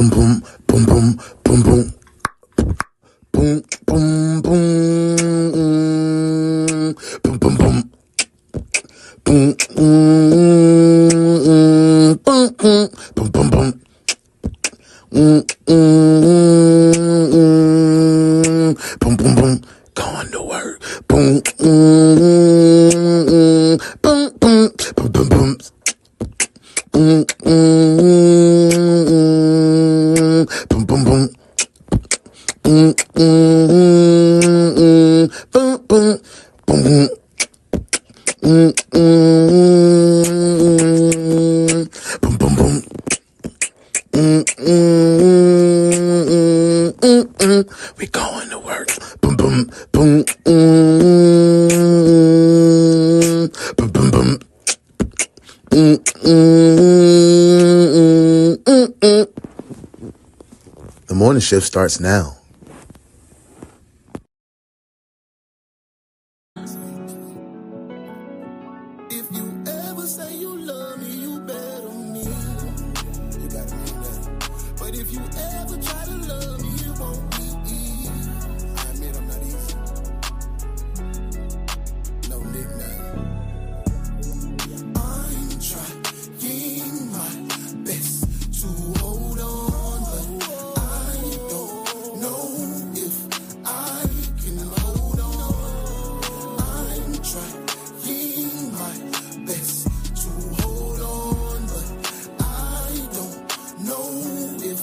boom, boom, boom, boom, boom, boom. Boom, boom, boom, boom, boom, boom, boom, boom, boom, boom, boom, boom. Boom, boom, boom. Going to work. Boom, boom, boom, boom, boom, boom. Boom, boom, boom, boom. Boom, boom, boom, boom, boom. Boom, boom, boom. We going to work. Boom, boom, boom. Boom, boom, boom. The morning shift starts now. If you ever say you love me, you better mean it. You gotta mean that. But if you ever try to love me, it won't be easy. I admit I'm not easy. No nickname. I'm trying my best to hold on, but I don't know if I can hold on. I'm trying my best to hold on, but I don't know if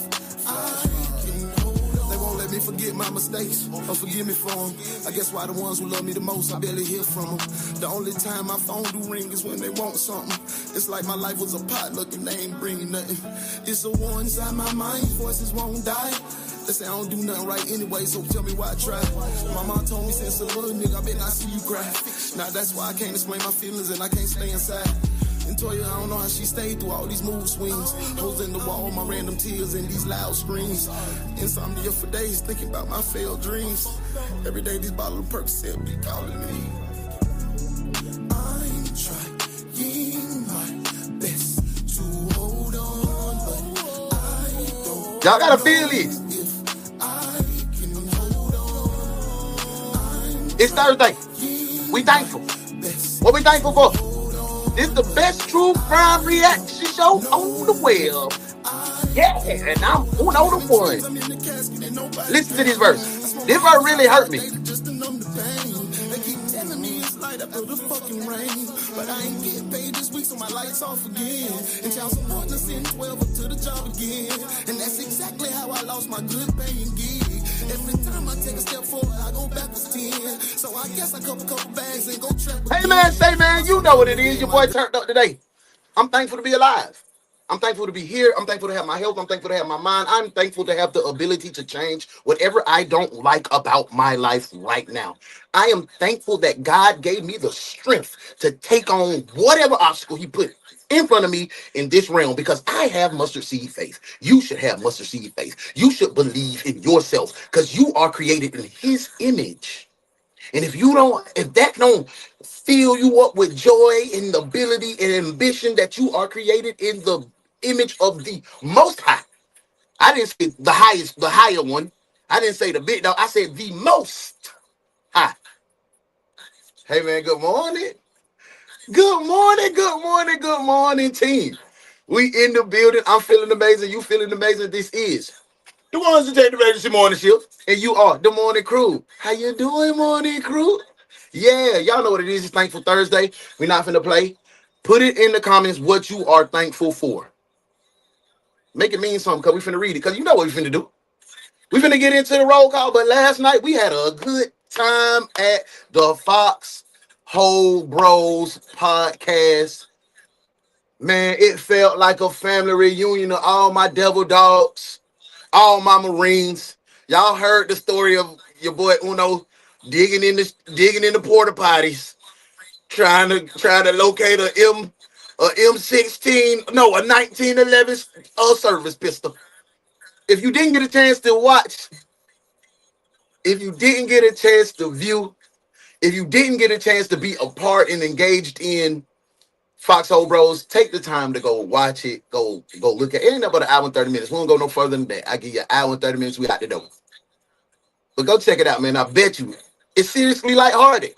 I can hold on. They won't let me forget my mistakes or forgive me for them. I guess why the ones who love me the most, I barely hear from them. The only time my phone do ring is when they want something. It's like my life was a potluck and they ain't bringing nothing. It's a war inside my mind, voices won't die. They say I don't do nothing right anyway, so tell me why I try. My mom told me since a little nigga, I bet not see you cry. Now that's why I can't explain my feelings and I can't stay inside. And Toya, I don't know how she stayed through all these mood swings. Holes in the wall, my random tears and these loud screams. Insomnia for days, thinking about my failed dreams. Every day these bottles of Percocet be calling me. I'm trying my best to hold on, but I don't. Y'all gotta feel this. It's Thursday. We thankful. What we thankful for? This the best true crime reaction show on the web. Yeah, and I'm uno the one. Listen to this verse. This verse really hurt me. But I ain't getting paid this week, so my lights off again. And child support to send 12 up to the job again. And that's exactly how I lost my good paying gig. Every time I take a step forward, I go backwards 10. So I guess I couple bags and go trap again. Hey man, say man, you know what it is. Your boy turned up today. I'm thankful to be alive. I'm thankful to be here. I'm thankful to have my health. I'm thankful to have my mind. I'm thankful to have the ability to change whatever I don't like about my life right now. I am thankful that God gave me the strength to take on whatever obstacle he put in front of me in this realm because I have mustard seed faith. You should have mustard seed faith. You should believe in yourself because you are created in his image. And if that don't fill you up with joy and ability and ambition that you are created in the image of the most high. I didn't say the highest, the higher one. I didn't say the big dog. I said the most high. Hey man, good morning. Good morning, good morning, good morning, team. We in the building. I'm feeling amazing. You feeling amazing. This is the ones who take the emergency morning shift. And you are the morning crew. How you doing, morning crew? Yeah, y'all know what it is. It's Thankful Thursday. We're not finna play. Put it in the comments what you are thankful for. Make it mean something, because we finna read it. Because you know what we finna do. We finna get into the roll call. But last night, we had a good time at the Fox Hole Bros podcast. Man, it felt like a family reunion of all my devil dogs, all my Marines. Y'all heard the story of your boy Uno digging in the porta potties, trying to locate a M16, no, a 1911 service pistol. If you didn't get a chance to watch, if you didn't get a chance to view, if you didn't get a chance to be a part and engaged in Foxhole Bros, take the time to go watch it. Go look at it. It ain't nothing but an hour and 30 minutes. We won't go no further than that. I give you an hour and 30 minutes. We out the door. But go check it out, man. I bet you it's seriously lighthearted.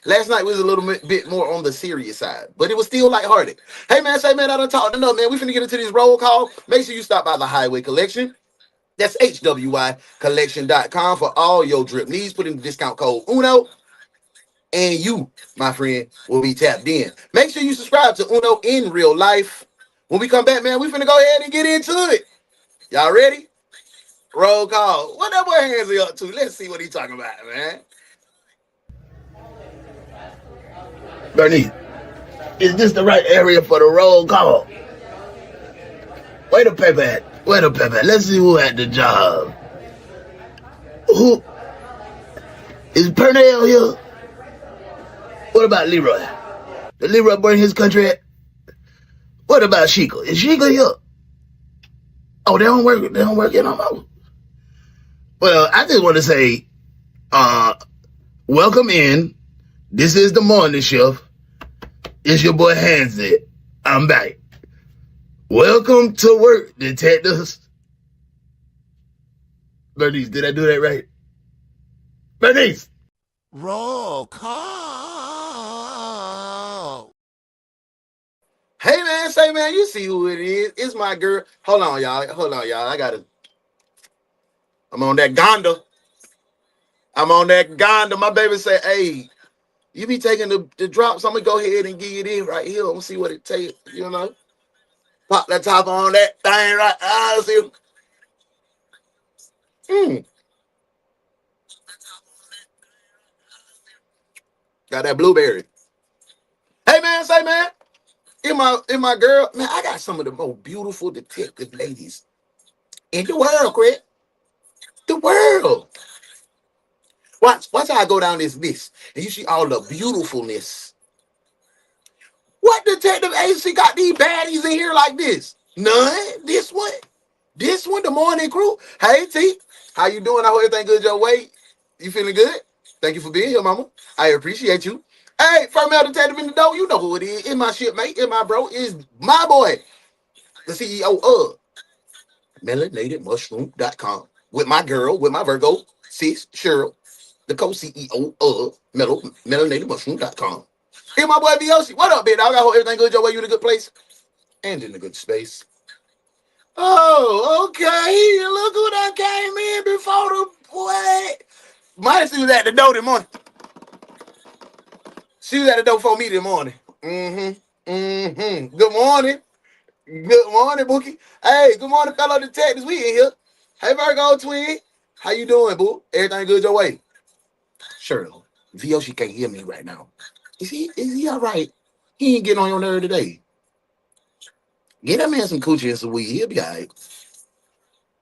Last night was a little bit more on the serious side, but it was still lighthearted. Hey, man, say, man, I done talked enough, man. We finna get into this roll call. Make sure you stop by the Highway Collection. That's HWYcollection.com for all your drip needs. Put in the discount code UNO, and you, my friend, will be tapped in. Make sure you subscribe to UNO in real life. When we come back, man, we finna go ahead and get into it. Y'all ready? Roll call. What that boy Handsy up to? Let's see what he talking about, man. Bernice, is this the right area for the roll call? Where the paper at? Where the paper at? Let's see who had the job. Who? Is Pernell here? What about Leroy? Did Leroy bring his country at? What about Sheikah? Is Sheikah here? Oh, they don't work in no more. Well, I just want to say, welcome in. This is the morning shift. It's your boy Handsy. I'm back. Welcome to work, detectives. Bernice, did I do that right? Bernice! Roll call. Hey, man, say, man, you see who it is. It's my girl. Hold on, y'all. I'm on that Gonda. My baby said, hey, you be taking the drops. I'm going to go ahead and give it in right here. I'm going to see what it takes, you know. Pop that top on that thing right. See. Got that blueberry. Hey, man, say, man. In my girl, man, I got some of the most beautiful detective ladies in the world, Craig. The world. Watch how I go down this list, and you see all the beautifulness. What detective agency got these baddies in here like this? None. This one, the morning crew. Hey, T, how you doing? I hope everything good your way. You feeling good? Thank you for being here, mama. I appreciate you. Hey, first male detective in the door, you know who it is. It's my shipmate, it's my bro, it's my boy, the CEO of melanatedmushroom.com. With my girl, with my Virgo, sis, Cheryl, the co-CEO of melanatedmushroom.com. Here's my boy Vyoshi. What up, big dog? I hope everything good your way. You in a good place and in a good space. Oh, okay. Look who done came in before the boy. Modesty was at the door this morning. She was at the door before me this morning. Good morning. Good morning, Bookie. Hey, good morning, fellow detectives. We in here. Hey, Virgo twin. How you doing, boo? Everything good your way? Sure. Vyoshi can't hear me right now. Is he all right? He ain't getting on your nerve today. Get that man some coochie and some weed. He'll be all right.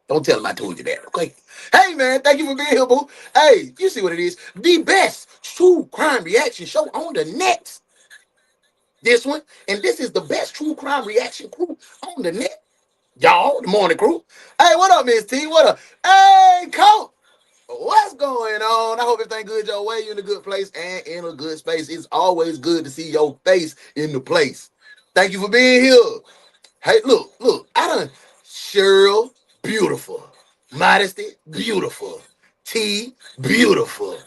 Don't tell him I told you that, okay? Hey, man, thank you for being here, boo. Hey, you see what it is. The best true crime reaction show on the net. This one. And this is the best true crime reaction crew on the net. Y'all, the morning crew. Hey, what up, Miss T? What up? Hey, Coach. What's going on? I hope everything good your way. You're in a good place and in a good space. It's always good to see your face in the place. Thank you for being here. Hey, look, I done Cheryl, beautiful. Modesty, beautiful. T, beautiful.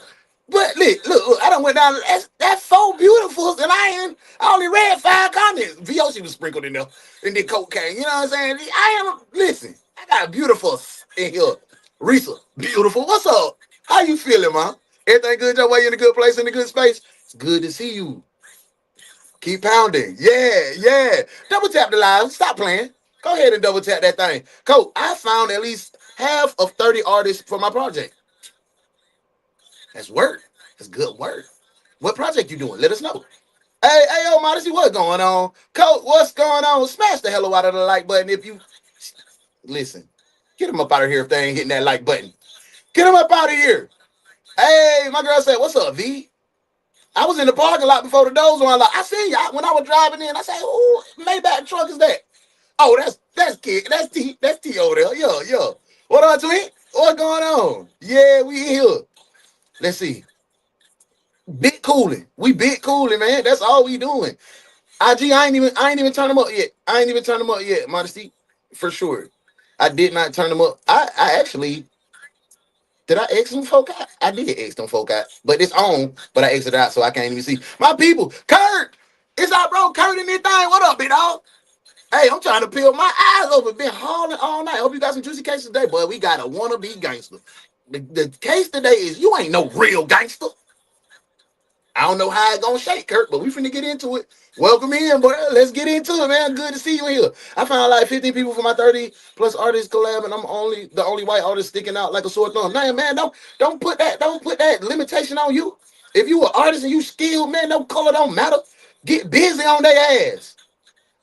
But look, I done went down. That's 4 beautifuls, and I only read 5 comments. VOC was sprinkled in there, and then cocaine. You know what I'm saying? Listen, I got beautifuls in here. Risa, beautiful. What's up? How you feeling, man? Everything good your way, in a good place, in a good space? It's good to see you. Keep pounding. Yeah. Double tap the live. Stop playing. Go ahead and double tap that thing. Coach, I found at least half of 30 artists for my project. That's work. That's good work. What project you doing? Let us know. Hey, yo, Modesty, what's going on? Coach, what's going on? Smash the hell out of the like button if you... Listen, get them up out of here if they ain't hitting that like button. Get them up out of here. Hey, my girl said, what's up, V? I was in the parking lot before the doors were unlocked. I seen you when I was driving in. I said, "Who Maybach truck is that?" Oh, that's kid. That's T over there. Yeah. What up, twin? What's going on? Yeah, we here. Let's see. Big cooling. We big cooling, man. That's all we doing. I ain't even turn them up yet. I ain't even turn them up yet, modesty. For sure. I did not turn them up. I actually did I X them folk out? I did X them folk out. But it's on, but I exited out so I can't even see. My people, Kurt! It's our bro Kurt in this thing. What up, big dog? Hey, I'm trying to peel my eyes over. Been hauling all night. Hope you got some juicy cases today, boy. We got a wannabe gangster. The case today is you ain't no real gangster. I don't know how it gonna shake, Kurt, but we finna get into it. Welcome in, boy. Let's get into it, man. Good to see you here. I found like 15 people for my 30 plus artist collab, and I'm the only white artist sticking out like a sore thumb. Man, don't put that limitation on you. If you an artist and you skilled, man, no color don't matter. Get busy on their ass.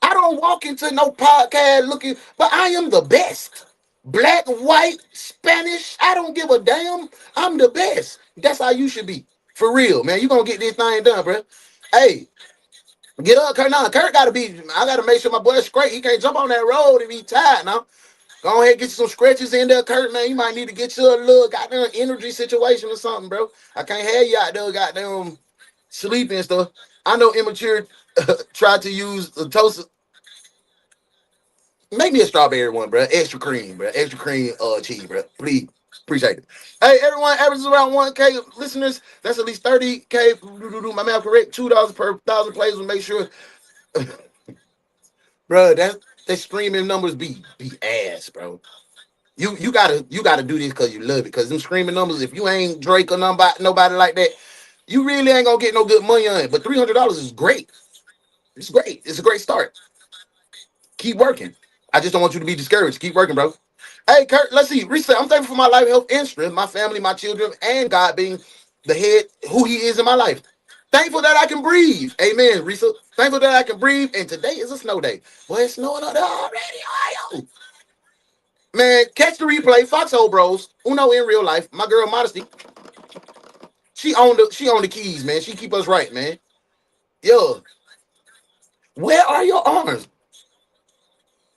I don't walk into no podcast looking, but I am the best. Black, white, Spanish, I don't give a damn. I'm the best. That's how you should be. For real, man. You gonna get this thing done, bro. Hey, get up, Kurt. Now, Kurt gotta be, I gotta make sure my boy's straight. He can't jump on that road if he tired now. Go ahead, get you some stretches in there, Kurt, man. You might need to get you a little goddamn energy situation or something, bro. I can't have you out there goddamn sleeping and stuff. I know immature tried to use the toast. Make me a strawberry one, bro. Extra cream, bro. Extra cream cheese, bro. Please. Appreciate it. Hey, everyone averages around 1K listeners. That's at least 30K. My math correct. $2 per 1,000 plays will make sure. Bro, that streaming numbers be ass, bro. You gotta do this because you love it. Because them streaming numbers, if you ain't Drake or nobody like that, you really ain't gonna get no good money on it. But $300 is great. It's great. It's a great start. Keep working. I just don't want you to be discouraged. Keep working, bro. Hey, Kurt, let's see. Reset. I'm thankful for my life, health, and strength, my family, my children, and God being the head, who He is in my life. Thankful that I can breathe. Amen, Risa. Thankful that I can breathe. And today is a snow day. Boy, it's snowing out there already. Ohio. Man, catch the replay. Foxhole Bros. Uno in real life. My girl Modesty. She own the keys, man. She keep us right, man. Yo, where are your arms?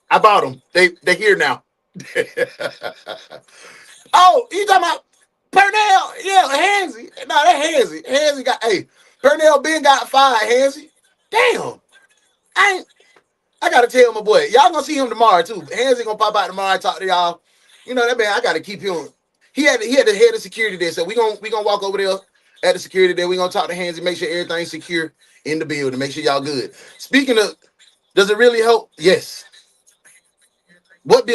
I bought them. They here now. Oh, you talking about Purnell? Yeah, Hansy. No, that Hansy. Hansy got Purnell Ben got fired, Hansy. Damn. I gotta tell my boy. Y'all gonna see him tomorrow too. Hansy gonna pop out tomorrow and talk to y'all. You know that man, I gotta keep him. He had the head of security there. So we gonna walk over there at the security there. We gonna talk to Hansy, make sure everything's secure in the building, make sure y'all good. Speaking of, does it really help? Yes. What's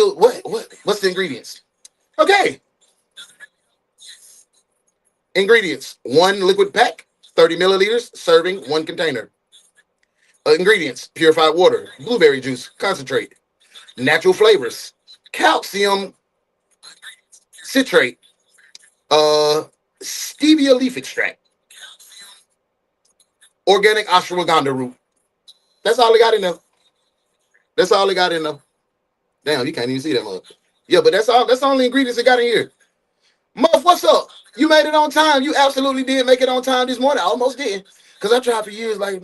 the ingredients? Okay. Ingredients: 1 liquid pack, 30 milliliters, serving 1 container. Ingredients: purified water, blueberry juice, concentrate, natural flavors, calcium citrate, stevia leaf extract, organic ashwagandha root. That's all I got in there. That's all I got in there. Damn, you can't even see that much. Yeah, but that's all. That's the only ingredients I got in here. Muff, what's up? You made it on time. You absolutely did make it on time this morning. I almost didn't. Because I tried for years, like,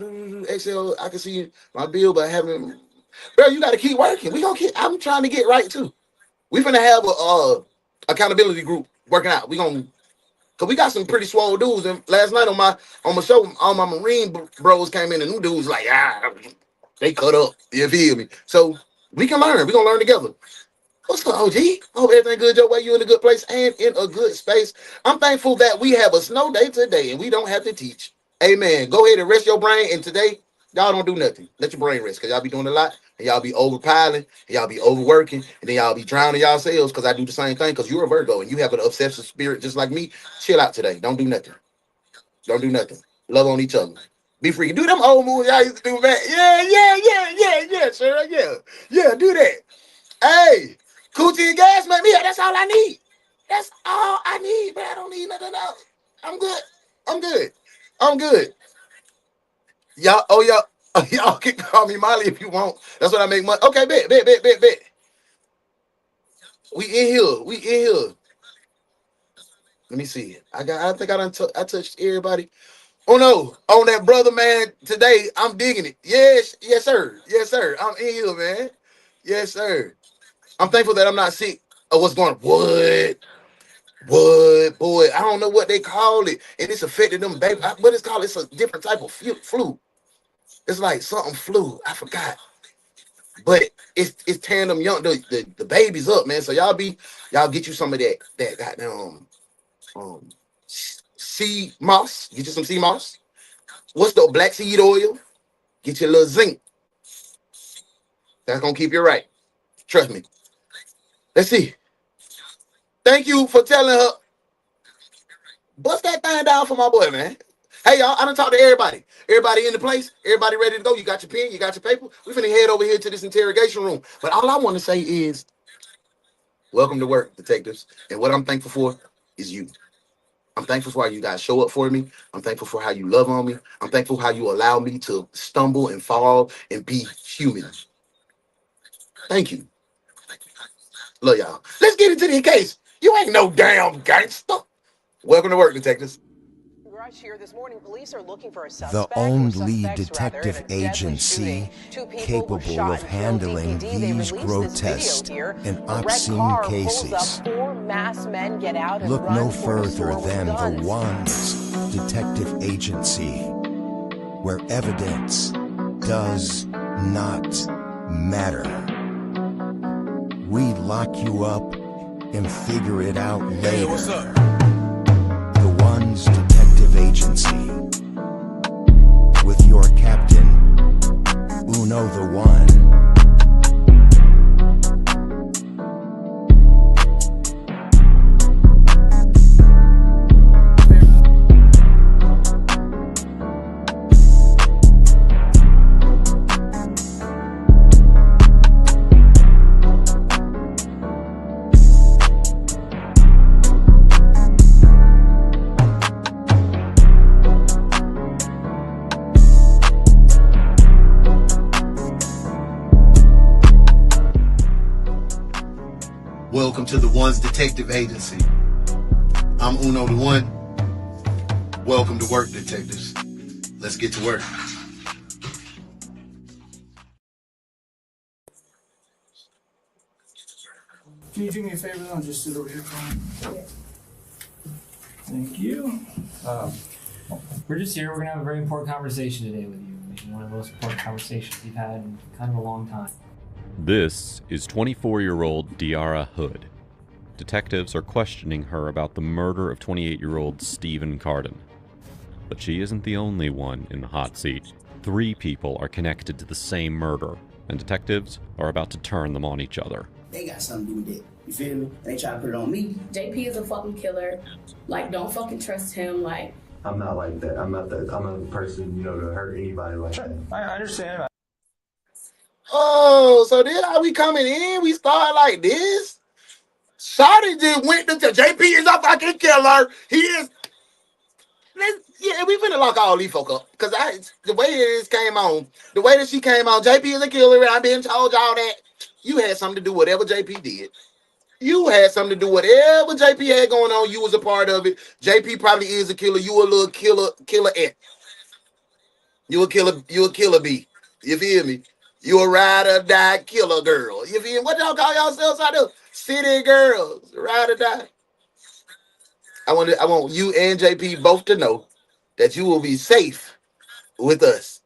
Excel, I can see my bill, but I haven't. Bro, you got to keep working. I'm trying to get right, too. We finna have a accountability group working out. Because we got some pretty swole dudes. And last night on my show, all my Marine bros came in, and them dudes like, they cut up. You feel me? So we can learn. We're going to learn together. What's up, OG? Hope everything good your way. You in a good place and in a good space. I'm thankful that we have a snow day today and we don't have to teach. Amen. Go ahead and rest your brain. And today, y'all don't do nothing. Let your brain rest because y'all be doing a lot and y'all be overpiling and y'all be overworking and then y'all be drowning yourselves because I do the same thing because you're a Virgo and you have an obsessive spirit just like me. Chill out today. Don't do nothing. Don't do nothing. Love on each other. Be free. Do them old moves y'all used to do, man. Yeah, sure. Yeah, do that. Hey. Coochie and gas, man. Yeah, that's all I need. That's all I need, man. I don't need nothing else. I'm good. Y'all can call me Molly if you want. That's what I make money. Okay, bet. We in here. Let me see. I think I touched everybody. Oh no, on that brother, man. Today I'm digging it. Yes, sir. I'm in here, man. Yes, sir. I'm thankful that I'm not sick. Oh, what's going on? What, boy? I don't know what they call it. And it's affected them, baby. What it's called? It's a different type of flu. It's like something flew. I forgot. But it's tearing them young the babies up, man. So y'all get you some of that goddamn sea moss. Get you some sea moss. What's the black seed oil? Get you a little zinc. That's gonna keep you right. Trust me. Let's see. Thank you for telling her. Bust that thing down for my boy, man. Hey, y'all, I done talked to everybody. Everybody in the place. Everybody ready to go. You got your pen. You got your paper. We finna head over here to this interrogation room. But all I want to say is, welcome to work, detectives. And what I'm thankful for is you. I'm thankful for how you guys show up for me. I'm thankful for how you love on me. I'm thankful for how you allow me to stumble and fall and be human. Thank you. Love y'all. Let's get into the case. You ain't no damn gangster. Welcome to work, detectives. Here this morning, police are looking for a The only detective agency capable of handling these grotesque and obscene cases. Look no further than the One's Detective Agency, where evidence does not matter. We lock you up and figure it out later. Hey, what's up? The One's Detective Agency, with your captain, Uno the One. Welcome to the One's Detective Agency. I'm Uno the One. Welcome to work, detectives. Let's get to work. Can you do me a favor though and just sit over here for me? Thank you. We're just here. We're going to have a very important conversation today with you. Maybe one of the most important conversations we've had in kind of a long time. This is 24-year-old Diarra Hood. Detectives are questioning her about the murder of 28-year-old Steven Carden. But she isn't the only one in the hot seat. 3 people are connected to the same murder, and detectives are about to turn them on each other. They got something to do with it. You feel me? They try to put it on me. JP is a fucking killer. Like, don't fucking trust him. Like, I'm not like that. I'm not the person, you know, to hurt anybody like that. I understand. Oh, so this how we coming in? We start like this? Shawty just went to JP is a fucking killer. He is. Yeah, we finna lock all these folk up. Because the way this came on, the way that she came on, JP is a killer, and I've been told y'all that. You had something to do whatever JP did. You had something to do whatever JP had going on. You was a part of it. JP probably is a killer. You a little killer X. You a killer B. You feel me? You a ride or die killer girl. You feel me? What y'all call yourselves out there? City girls, ride or die. I want you and JP both to know that you will be safe with us.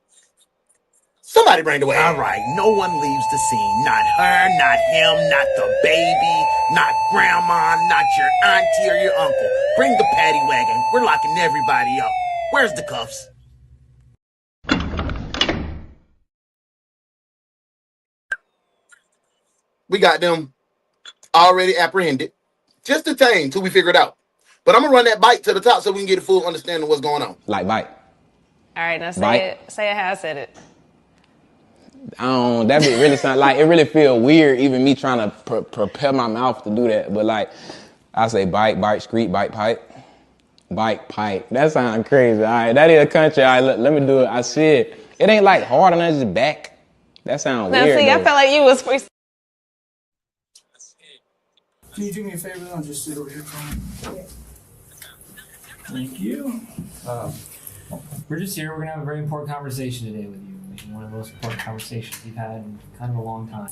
Somebody bring the way. All right, no one leaves the scene. Not her, not him, not the baby, not grandma, not your auntie or your uncle. Bring the paddy wagon. We're locking everybody up. Where's the cuffs? We got them already apprehended. Just detained till we figure it out. But I'm going to run that bite to the top so we can get a full understanding of what's going on. Like bite. all right, now say Right. it. Say it how I said it. That bit really sound like, it really feel weird even me trying to prepare my mouth to do that. But like, I say bite, street, bite, pipe. Bite, pipe. That sounds crazy. All right, that is a country. All right, let me do it. I said, it ain't like hard on us, just back. That sounds Now weird. see, I though. felt like you was free. Can you do me a favor though and just sit over here for me? Thank you. We're just here. We're going to have a very important conversation today with you. Maybe one of the most important conversations we've had in kind of a long time.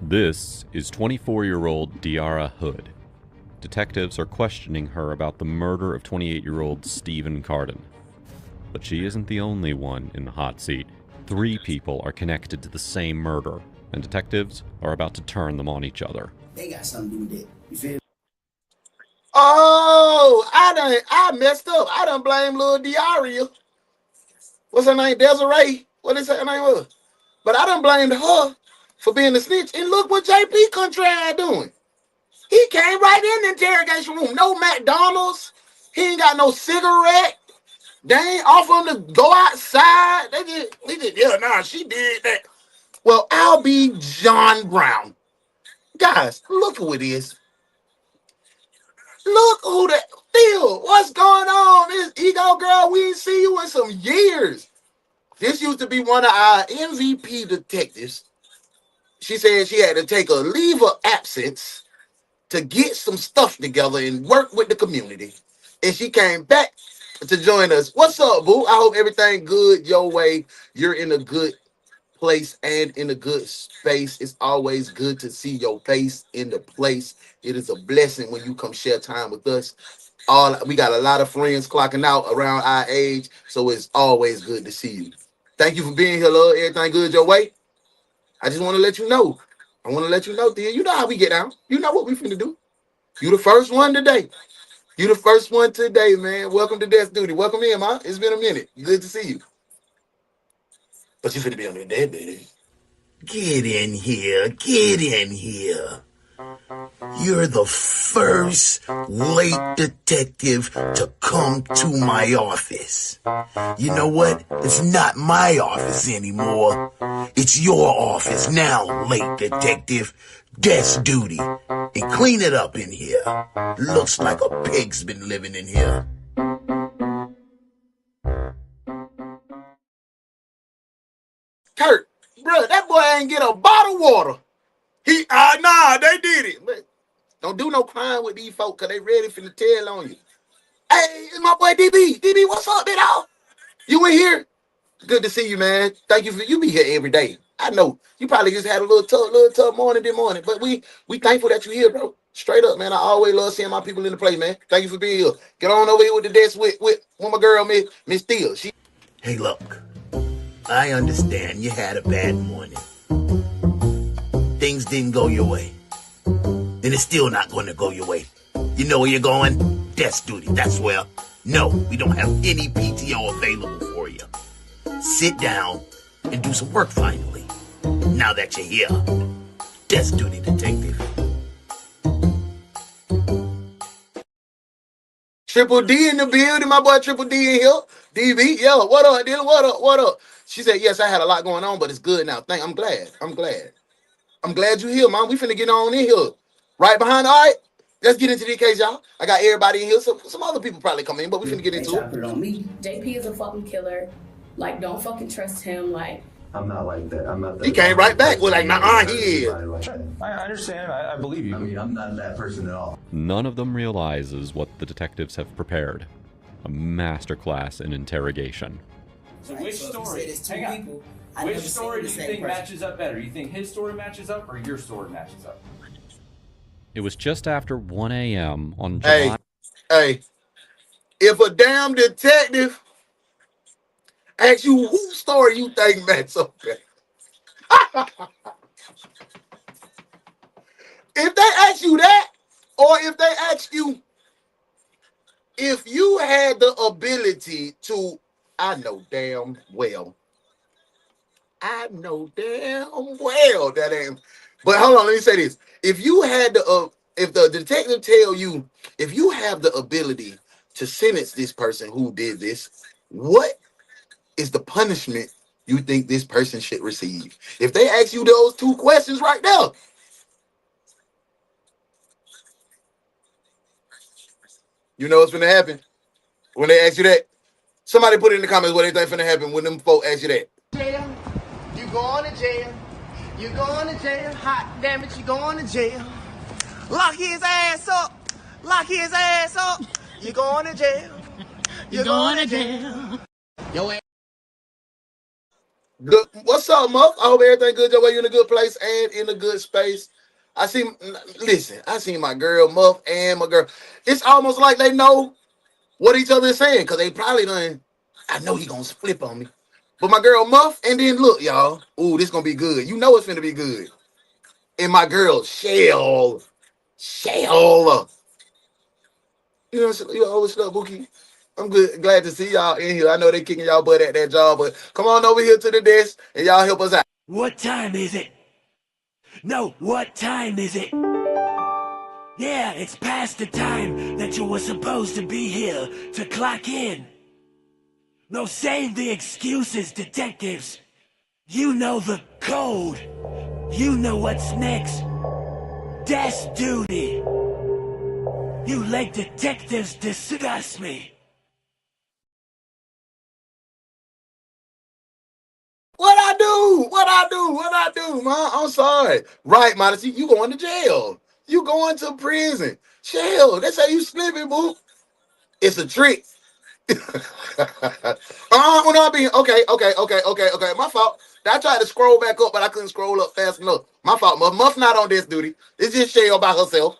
This is 24-year-old Diarra Hood. Detectives are questioning her about the murder of 28-year-old Steven Carden. But she isn't the only one in the hot seat. 3 people are connected to the same murder, and detectives are about to turn them on each other. They got something to do with that. You feel me? Oh, I messed up. I done blame little Diaria. What's her name? Desiree. What is her name was? But I done blamed her for being the snitch. And look what JP Contrary doing. He came right in the interrogation room. No McDonald's. He ain't got no cigarette. They ain't offer him to go outside. She did that. Well, I'll be John Brown. Guys, look who it is. Look who that Phil. What's going on? This ego girl, we ain't see you in some years. This used to be one of our MVP detectives. She said she had to take a leave of absence to get some stuff together and work with the community. And she came back to join us. What's up, boo? I hope everything good your way. You're in a good place and in a good space. It's always good to see your face in the place. It is a blessing when you come share time with us. We got a lot of friends clocking out around our age, so it's always good to see you. Thank you for being here, love. Everything good your way? I just want to let you know. I want to let you know, dear. You know how we get down. You know what we finna do. You the first one today. You the first one today, man. Welcome to Death Duty. Welcome in, man. It's been a minute. Good to see you. But you finna be on your dead, baby. Get in here. Get in here. You're the first late detective to come to my office. You know what? It's not my office anymore. It's your office now, late detective. Desk duty. And clean it up in here. Looks like a pig's been living in here. Kurt, bro, that boy ain't get a bottle of water. They did it. But don't do no crime with these folks, because they ready for the tell on you. Hey, it's my boy DB. DB, what's up, big dog? You in here? Good to see you, man. Thank you you be here every day. I know. You probably just had a little tough morning this morning, but we thankful that you here, bro. Straight up, man. I always love seeing my people in the place, man. Thank you for being here. Get on over here with the desk with my girl, Miss Steele. Hey, look. I understand you had a bad morning. Things didn't go your way. And it's still not going to go your way. You know where you're going? Desk duty, that's where. No, we don't have any PTO available for you. Sit down and do some work finally. Now that you're here. Desk duty, detective. Triple D in the building, my boy Triple D in here. DB, yo, what up, Dylan? What up? She said, yes, I had a lot going on, but it's good now. I'm glad. I'm glad you're here, man. We finna get on in here. Right behind, all right? Let's get into the case, y'all. I got everybody in here. Some other people probably come in, but we finna get into it. Put it on me. JP is a fucking killer. Like, don't fucking trust him. Like, I'm not like that. I'm not that. He came right back with like, nah, he is. I understand. I believe you. I mean, I'm not that person at all. None of them realizes what the detectives have prepared. A masterclass in interrogation. So which story? Hang on. Which story do you think matches up better? You think his story matches up or your story matches up? It was just after 1 a.m. on July. Hey, if a damn detective asks you whose story you think matches up better, if they ask you that, or if they ask you if you had the ability to, I know damn well that ain't. But hold on, let me say this: if you had if the detective tell you, if you have the ability to sentence this person who did this, what is the punishment you think this person should receive? If they ask you those two questions right now, you know what's gonna happen when they ask you that. Somebody put it in the comments what they think finna happen when them folk ask you that. Jail, you going to jail. You going to jail. Hot damn it, you going to jail. Lock his ass up. Lock his ass up. You going to jail. You going to jail. Yo ass. What's up, Muff? I hope everything good your way. You're in a good place and in a good space. I see my girl Muff and my girl. It's almost like they know what each other is saying, because they probably done. I know he gonna flip on me. But my girl Muff, and then look, y'all. Ooh, this gonna be good. You know it's gonna be good. And my girl Shell. You know, what's up, Bookie? I'm good. Glad to see y'all in here. I know they kicking y'all butt at that job, but come on over here to the desk and y'all help us out. What time is it? No, what time is it? Yeah, it's past the time that you were supposed to be here to clock in. No, save the excuses, detectives. You know the code. You know what's next. Desk duty. You let detectives disgust me. What I do, man? I'm sorry. Right, Modesty, you going to jail. You going to prison. Chill. That's how you slipping, boo. It's a trick. When I be okay. My fault. I tried to scroll back up, but I couldn't scroll up fast enough. My fault. Muff not on this duty. It's just Shell by herself.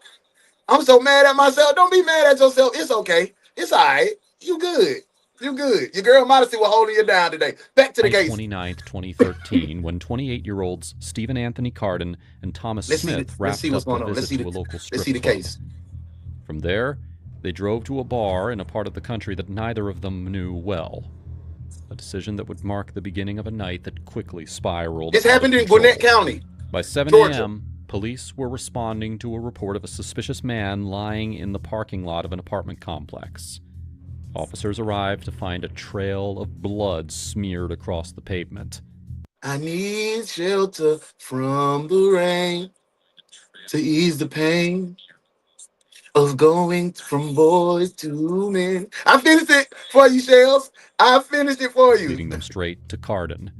I'm so mad at myself. Don't be mad at yourself. It's okay. It's all right. You good. You good. Your girl Modesty was holding you down today. Back to the case. 29th, 2013, when 28-year-olds Steven Anthony Carden and Thomas Smith wrapped up a visit to a local strip club. Case. From there, they drove to a bar in a part of the country that neither of them knew well. A decision that would mark the beginning of a night that quickly spiraled. This happened in Gwinnett County. By 7 a.m., police were responding to a report of a suspicious man lying in the parking lot of an apartment complex. Officers arrived to find a trail of blood smeared across the pavement. I need shelter from the rain to ease the pain of going from boys to men. I finished it for you, Shells. I finished it for you. Leading them straight to Carden.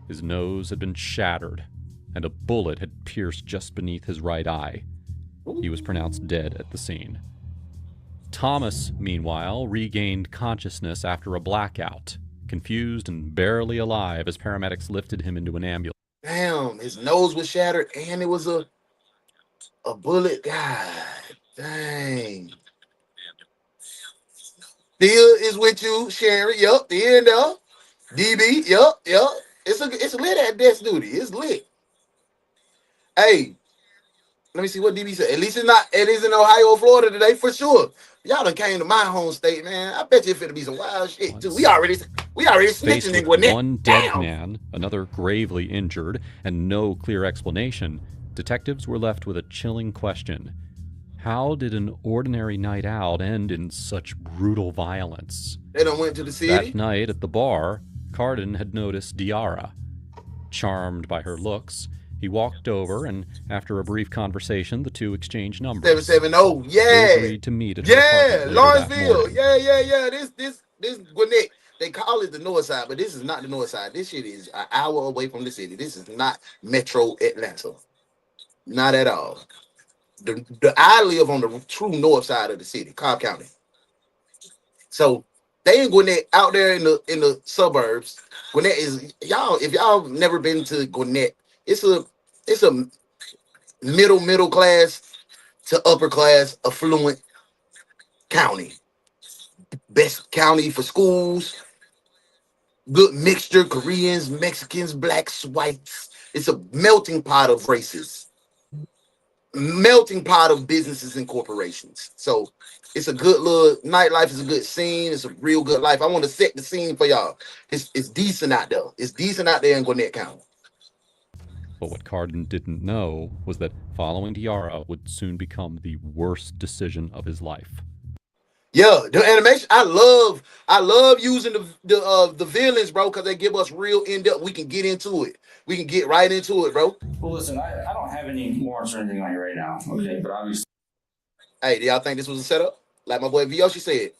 His nose had been shattered, and a bullet had pierced just beneath his right eye. He was pronounced dead at the scene. Thomas, meanwhile, regained consciousness after a blackout, confused and barely alive as paramedics lifted him into an ambulance. Damn, his nose was shattered and it was a bullet. God dang. Deal is with you, Sherry. Yup, the end up. DB, yup. It's lit at desk duty. It's lit. Hey, let me see what DB said. At least it is in Ohio or Florida today for sure. Y'all done came to my home state, man. I bet you it's finna be some wild shit too. We already snitching in Gwinnett. One dead man, another gravely injured, and no clear explanation, detectives were left with a chilling question. How did an ordinary night out end in such brutal violence? They done went to the city. That night at the bar, Carden had noticed Diarra. Charmed by her looks, he walked over, and after a brief conversation, the two exchanged numbers. 770, yeah. They agreed to meet at her apartment Lawrenceville. Yeah. This Gwinnett. They call it the north side, but this is not the north side. This shit is an hour away from the city. This is not Metro Atlanta. Not at all. I live on the true north side of the city, Cobb County. So they in Gwinnett, out there in the suburbs. Gwinnett is y'all. If y'all never been to Gwinnett, it's a middle class to upper class affluent county. Best county for schools. Good mixture: Koreans, Mexicans, blacks, whites. It's a melting pot of races. Melting pot of businesses and corporations. So it's a good little nightlife. Is a good scene. It's a real good life. I want to set the scene for y'all. It's decent out there. It's decent out there in Gwinnett County. But what Carden didn't know was that following Diarra would soon become the worst decision of his life. Yeah, the animation. I love using the villains, bro, because they give us real in-depth. We can get into it. We can get right into it, bro. Well, listen, I don't have any warrants or anything on you right now, okay? But obviously, hey, do y'all think this was a setup? Like my boy Vyoshi said,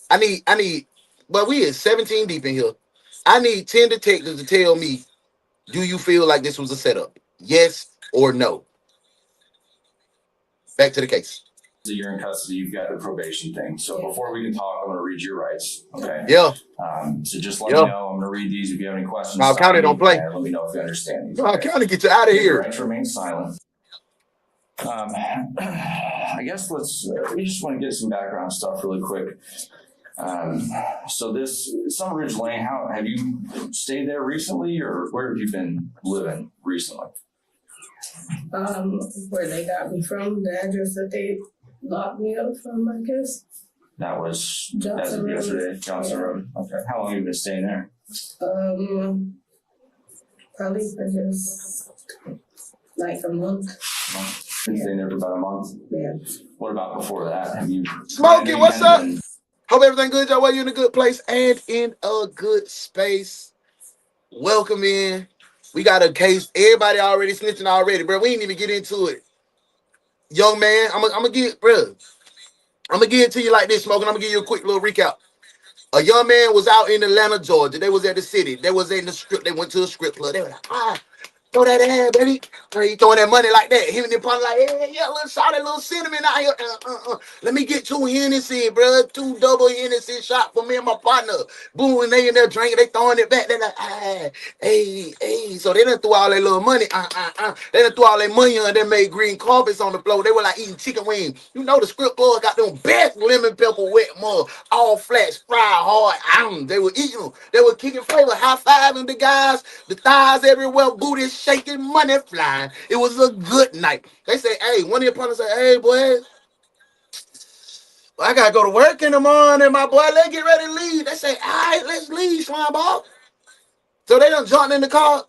I need, but we is 17 deep in here. I need 10 detectives to tell me, do you feel like this was a setup? Yes or no? Back to the case. you're in custody, you've got the probation thing. So before we can talk, I'm going to read your rights. Okay. Yeah. So just let me know. I'm going to read these. If you have any questions, I'll county don't play. Let me know if you understand these. I'll county get you out of here. Right to remain silent. I guess we just want to get some background stuff really quick. So this Summer Ridge Lane, how have you stayed there recently, or where have you been living recently? Where they got me from, the address that they locked me up from, I guess. That was as of yesterday, Johnson Road. Okay. How long have you been staying there? Probably for just like a month. Been staying there for about a month? Yeah. What about before that? Have you Smoking, what's up? Hope everything good, y'all. You in a good place and in a good space. Welcome in. We got a case. Everybody already snitching already, bro. We ain't even get into it. Young man, I'm gonna get, bro. I'm gonna give it to you like this, Smoking. I'm gonna give you a quick little recap. A young man was out in Atlanta, Georgia. They was at the city. They was in the strip. They went to a strip club. They were like, throw that ass, baby. He throwing that money like that. Him and the partner like, yeah, little solid, little cinnamon out here. Let me get 2 Hennessy, bro. 2 double Hennessy shot for me and my partner. Boom, and they in there drinking. They throwing it back. They like, hey. So they done threw all their little money. They done threw all their money on. They made green carpets on the floor. They were like eating chicken wings. You know the strip club got them best lemon pepper wet mud, all flats, fried hard. They were eating them. They were kicking flavor, high-fiving the guys, the thighs everywhere, booty shaking, money flying. It was a good night. They say, hey, one of your partners say, hey, boy, I gotta go to work in the morning, my boy. Let's get ready to leave. They say, all right, let's leave, swine ball. So they done jumped in the car.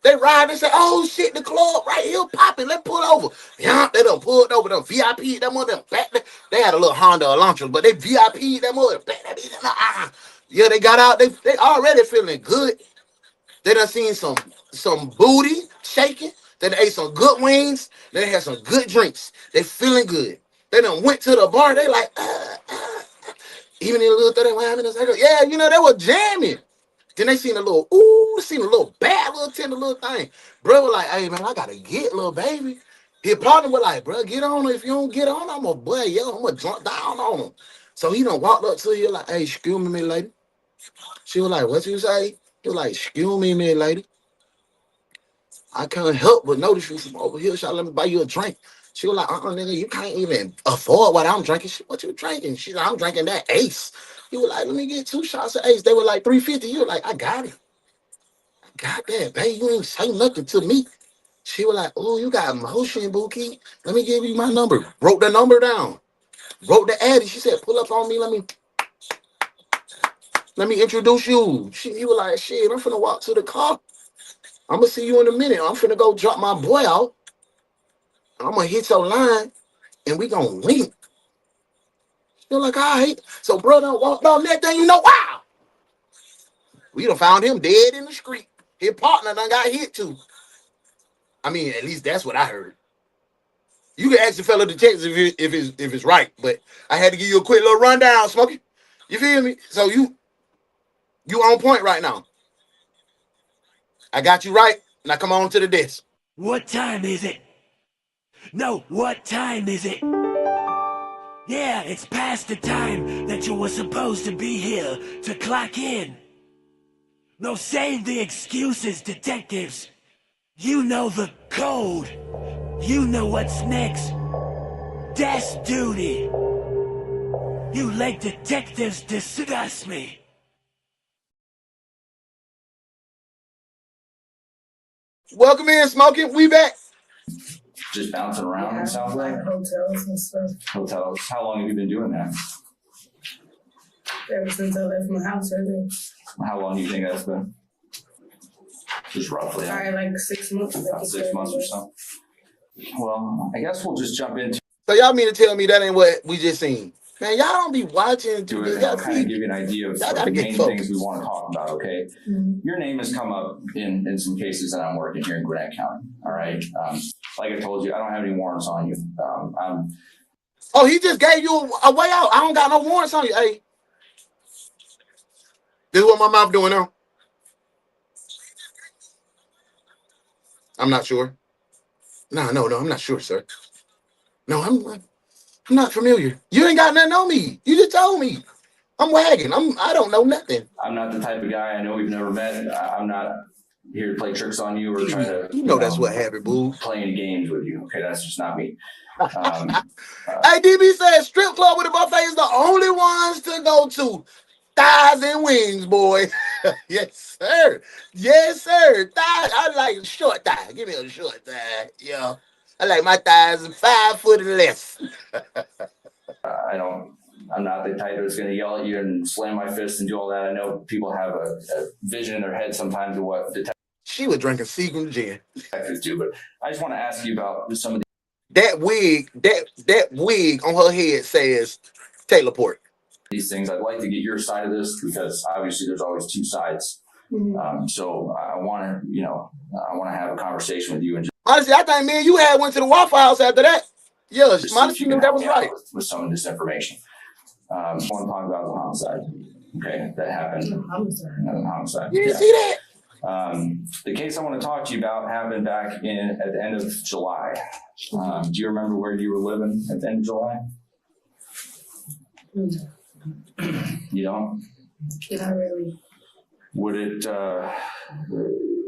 They ride. They say, oh shit, the club right here popping. Let's pull over. Yeah, they done pulled over. Them VIP, that mother back. They had a little Honda Elantra, but they VIP that mother back. Yeah, they got out. They already feeling good. They done seen some booty shaking. They done ate some good wings. They had some good drinks. They feeling good. They done went to the bar. They like, even in a little 31 minutes later, yeah, you know, they were jamming. Then they seen a little bad little tender little thing. Bro was like, hey, man, I gotta get little baby. His partner was like, bro, get on her. If you don't get on, I'm gonna boy, yo, I'm gonna jump down on him. So he done walked up to you like, hey, excuse me, lady. She was like, what you say? He was like, excuse me, lady. I can't help but notice you from over here. Let me buy you a drink. She was like, nigga, you can't even afford what I'm drinking. What you drinking? She's like, I'm drinking that Ace. He was like, let me get 2 shots of Ace. They were like $3.50. You were like, I got it. I got that, babe. You ain't say nothing to me. She was like, oh, you got motion, Bookie. Let me give you my number. Wrote the number down. Wrote the ad. She said, pull up on me. Let me introduce you. He was like, shit, I'm finna walk to the car. I'm gonna see you in a minute. I'm finna go drop my boy out. I'm gonna hit your line and we gonna link. You're like, all right. So brother walked on that thing, you know, wow. We done found him dead in the street. His partner done got hit too. I mean, at least that's what I heard. You can ask the fellow detectives if it's right, but I had to give you a quick little rundown, Smokey. You feel me? So you on point right now. I got you right. Now come on to the desk. What time is it? No, what time is it? Yeah, it's past the time that you were supposed to be here to clock in. No, save the excuses, detectives. You know the code. You know what's next. Desk duty. You late detectives disgust me. Welcome in, Smoking. We back. Just bouncing around, it sounds like. Hotels and stuff. Hotels. How long have you been doing that? Ever since I left my house, really. How long do you think that's been? Just roughly. All right, like 6 months. About 6 months or so. Well, I guess we'll just jump into. So y'all mean to tell me that ain't what we just seen? Man, y'all don't be watching. Do it. I'll kind of give you an idea of the main things we want to talk about, okay? Your name has come up in some cases that I'm working here in Gwinnett County, all right? Like I told you, I don't have any warrants on you. Oh, he just gave you a way out. I don't got no warrants on you. Hey, this is what my mouth doing now. I'm not sure. No, I'm not sure, sir. No, I'm not familiar. You ain't got nothing on me. You just told me. I'm wagging. I don't know nothing. I'm not the type of guy. I know we've never met. I'm not here to play tricks on you or try to, you know that's what happened, boo. Play any games with you. Okay, that's just not me. Hey, DB said strip club with a buffet is the only ones to go to. Thighs and wings, boy. Yes, sir. Yes, sir. Thighs. I like short thigh. Give me a short thigh. Yeah. I like my thighs 5 foot and less. I'm not the type that's going to yell at you and slam my fist and do all that. I know people have a vision in their head sometimes of what she was drinking Seagram gin. Detectives do, but I just want to ask you about some of that wig on her head says Taylor Port. These things. I'd like to get your side of this because obviously there's always two sides. So I want to have a conversation with you and just honestly, I think me and you went to the Waffle House after that. Yeah, honestly, that was right. With some of this information. I want to talk about the homicide. Okay, that happened. Homicide. You didn't see that? The case I want to talk to you about happened back at the end of July. Do you remember where you were living at the end of July? You don't? Not really. Would it,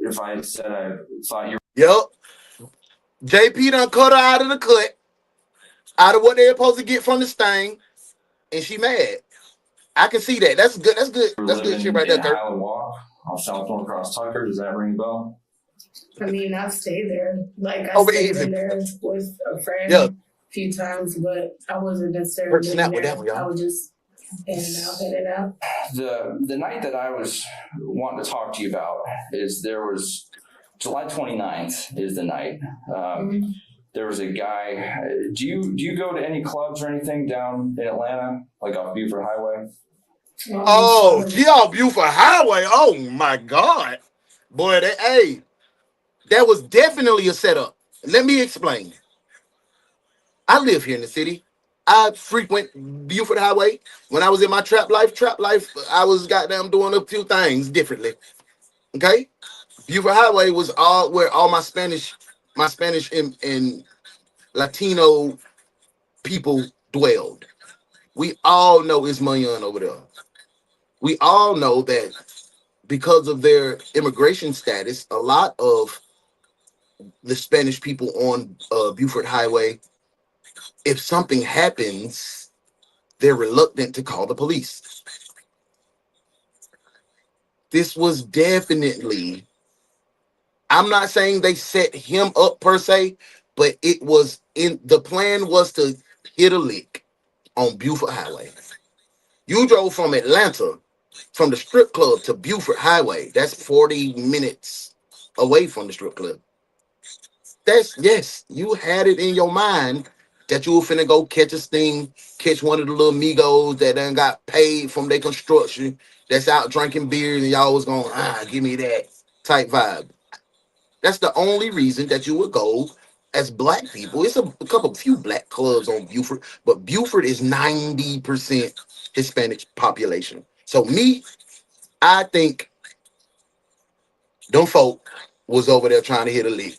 if I said I thought you were... Yep. JP done cut her out of the cut, out of what they're supposed to get from the stain, and she mad. I can see that. That's good. That's good. That's good shit right there, Kurt. Highland Walk off South North Cross Tucker. Does that ring a bell? I mean, I've stayed there. Like, I stayed in there with a friend a few times, but I wasn't necessarily there. I was just in and out. The night that I was wanting to talk to you about is there was July 29th is the night. There was a guy. Do you go to any clubs or anything down in Atlanta, like off Buford Highway? Oh, yeah, Buford Highway. Oh my God, boy, that was definitely a setup. Let me explain. I live here in the city. I frequent Buford Highway. When I was in my trap life, I was goddamn doing a few things differently. Okay, Buford Highway was where all my Spanish and Latino people dwelled. We all know it's Mayan over there. We all know that because of their immigration status, a lot of the Spanish people on Buford Highway, if something happens, they're reluctant to call the police. This was definitely, I'm not saying they set him up per se, but the plan was to hit a lick on Buford Highway. You drove from Atlanta, from the strip club to Buford Highway. That's 40 minutes away from the strip club. Yes, you had it in your mind that you were finna go catch a sting, catch one of the little Migos that done got paid from their construction, that's out drinking beers, and y'all was going, give me that type vibe. That's the only reason that you would go as black people. It's a few black clubs on Buford, but Buford is 90% Hispanic population. So I think them folk was over there trying to hit a lick.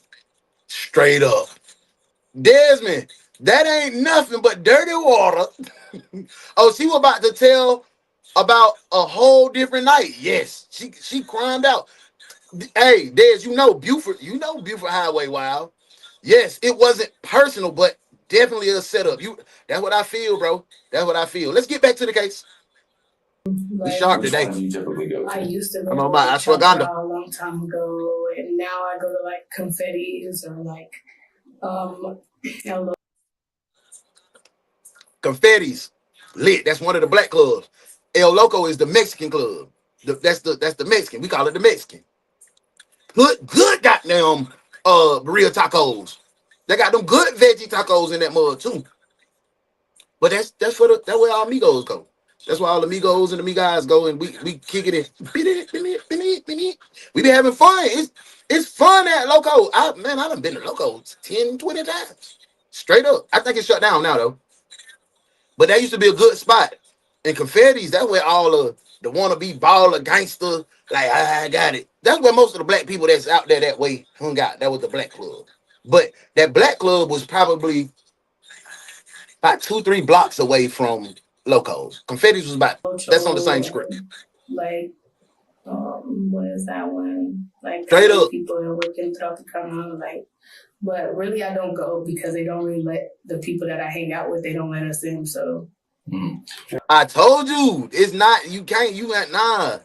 Straight up. Desmond, that ain't nothing but dirty water. Oh, she was about to tell about a whole different night. Yes, she cried out. Hey, Des, you know Buford Highway Wild. Yes, it wasn't personal, but definitely a setup. That's what I feel, bro. That's what I feel. Let's get back to the case. We sharp today. I used to go to Ashwagandha a long time ago, and now I go to like Confetti's or like Confetti's lit. That's one of the black clubs. El Loco is the Mexican club. That's the Mexican. We call it the Mexican. Good goddamn burrito tacos. They got them good veggie tacos in that mug too. But that's where all amigos go. That's why all the amigos and the amigas go, and we kick it in. We be having fun. It's fun at Loco. I done been to Loco 10, 20 times. Straight up. I think it's shut down now though. But that used to be a good spot. And Confetti's, that's where all of the wannabe baller gangster, like I got it. That's where most of the black people that's out there that way hung out. That was the black club. But that black club was probably about 2-3 blocks away from Locos. Confetti's was that's on the same script. Like What is that one? Like Straight up. people that work in South Carolina, like. But really, I don't go because they don't really let the people that I hang out with. They don't let us in. So I told you, it's not. You can't. You ain't nah.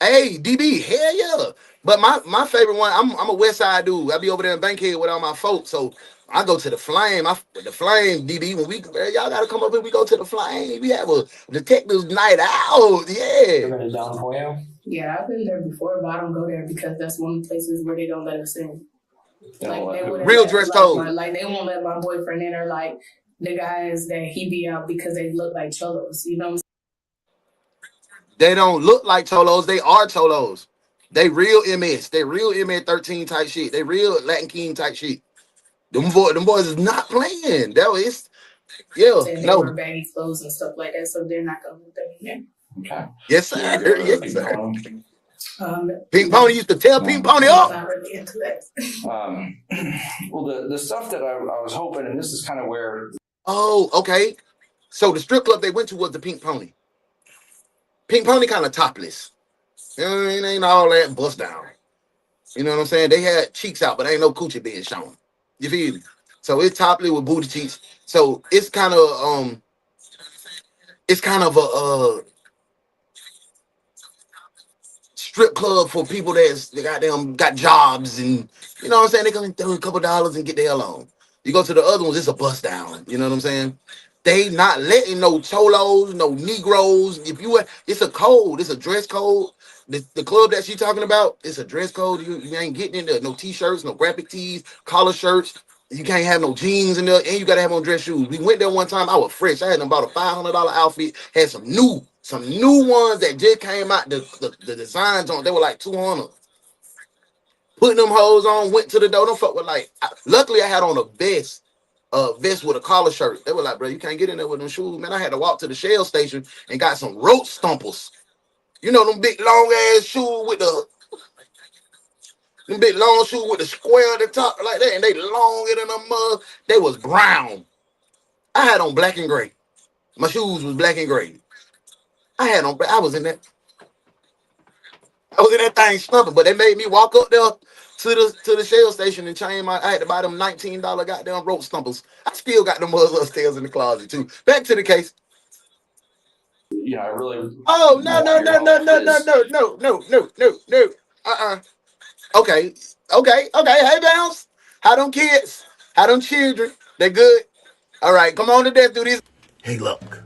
Hey, DB, hell yeah. But my favorite one, I'm a West Side dude. I be over there in Bankhead with all my folks. So I go to the Flame. The Flame, DB. When y'all gotta come up here, we go to the Flame. We have a detectives night out. Yeah. Been down for you? Yeah, I've been there before, but I don't go there because that's one of the places where they don't let us in. Like they real dress code. Like they won't let my boyfriend in, or like the guys that he be out because they look like cholos. You know what I'm saying? They don't look like cholos. They are cholos. They real MS. They real MS-13 type shit. They real Latin King type shit. Them boys is not playing. That was They wear baggy clothes and stuff like that, so they're not gonna let them in. Okay. Yes, sir. Yes, sir. Pink Pony used to tell Pink Pony off. I'm not really into that. Well, the stuff that I was hoping, and this is kind of where. Oh, okay. So the strip club they went to was the Pink Pony. Pink Pony kind of topless. You know what I mean? Ain't all that bust down. You know what I'm saying? They had cheeks out, but ain't no coochie being shown. You feel me? So it's topless with booty cheeks. So it's kind of a strip club for people that's got jobs, and you know what I'm saying, they come throw a couple dollars and get the hell on. You go to the other ones, it's a bust down. You know what I'm saying? They not letting no cholos, no Negroes. It's a code, it's a dress code. The club that she talking about, it's a dress code. You ain't getting in there. No t-shirts, no graphic tees, collar shirts. You can't have no jeans in there, and you gotta have on dress shoes. We went there one time. I was fresh. I had about a $500 outfit. Had some new ones that just came out. The designs on, they were like 200. Putting them hoes on. Went to the door. Don't fuck with luckily I had on a vest with a collar shirt. They were like, bro, you can't get in there with them shoes, man. I had to walk to the Shell station and got some rope stompers. You know them big long ass shoes with the square at the top like that, and they longer than a mug. They was brown. I had on black and gray. My shoes was black and gray. I was in that thing stumping, but they made me walk up there to the Shell station and I had to buy them $19 goddamn rope stompers. I still got them mugs upstairs in the closet too. Back to the case. You know, I really. Oh no. Okay. Hey, Bounce. How them kids? How them children? They good? All right, come on to death. Do this. Hey, look.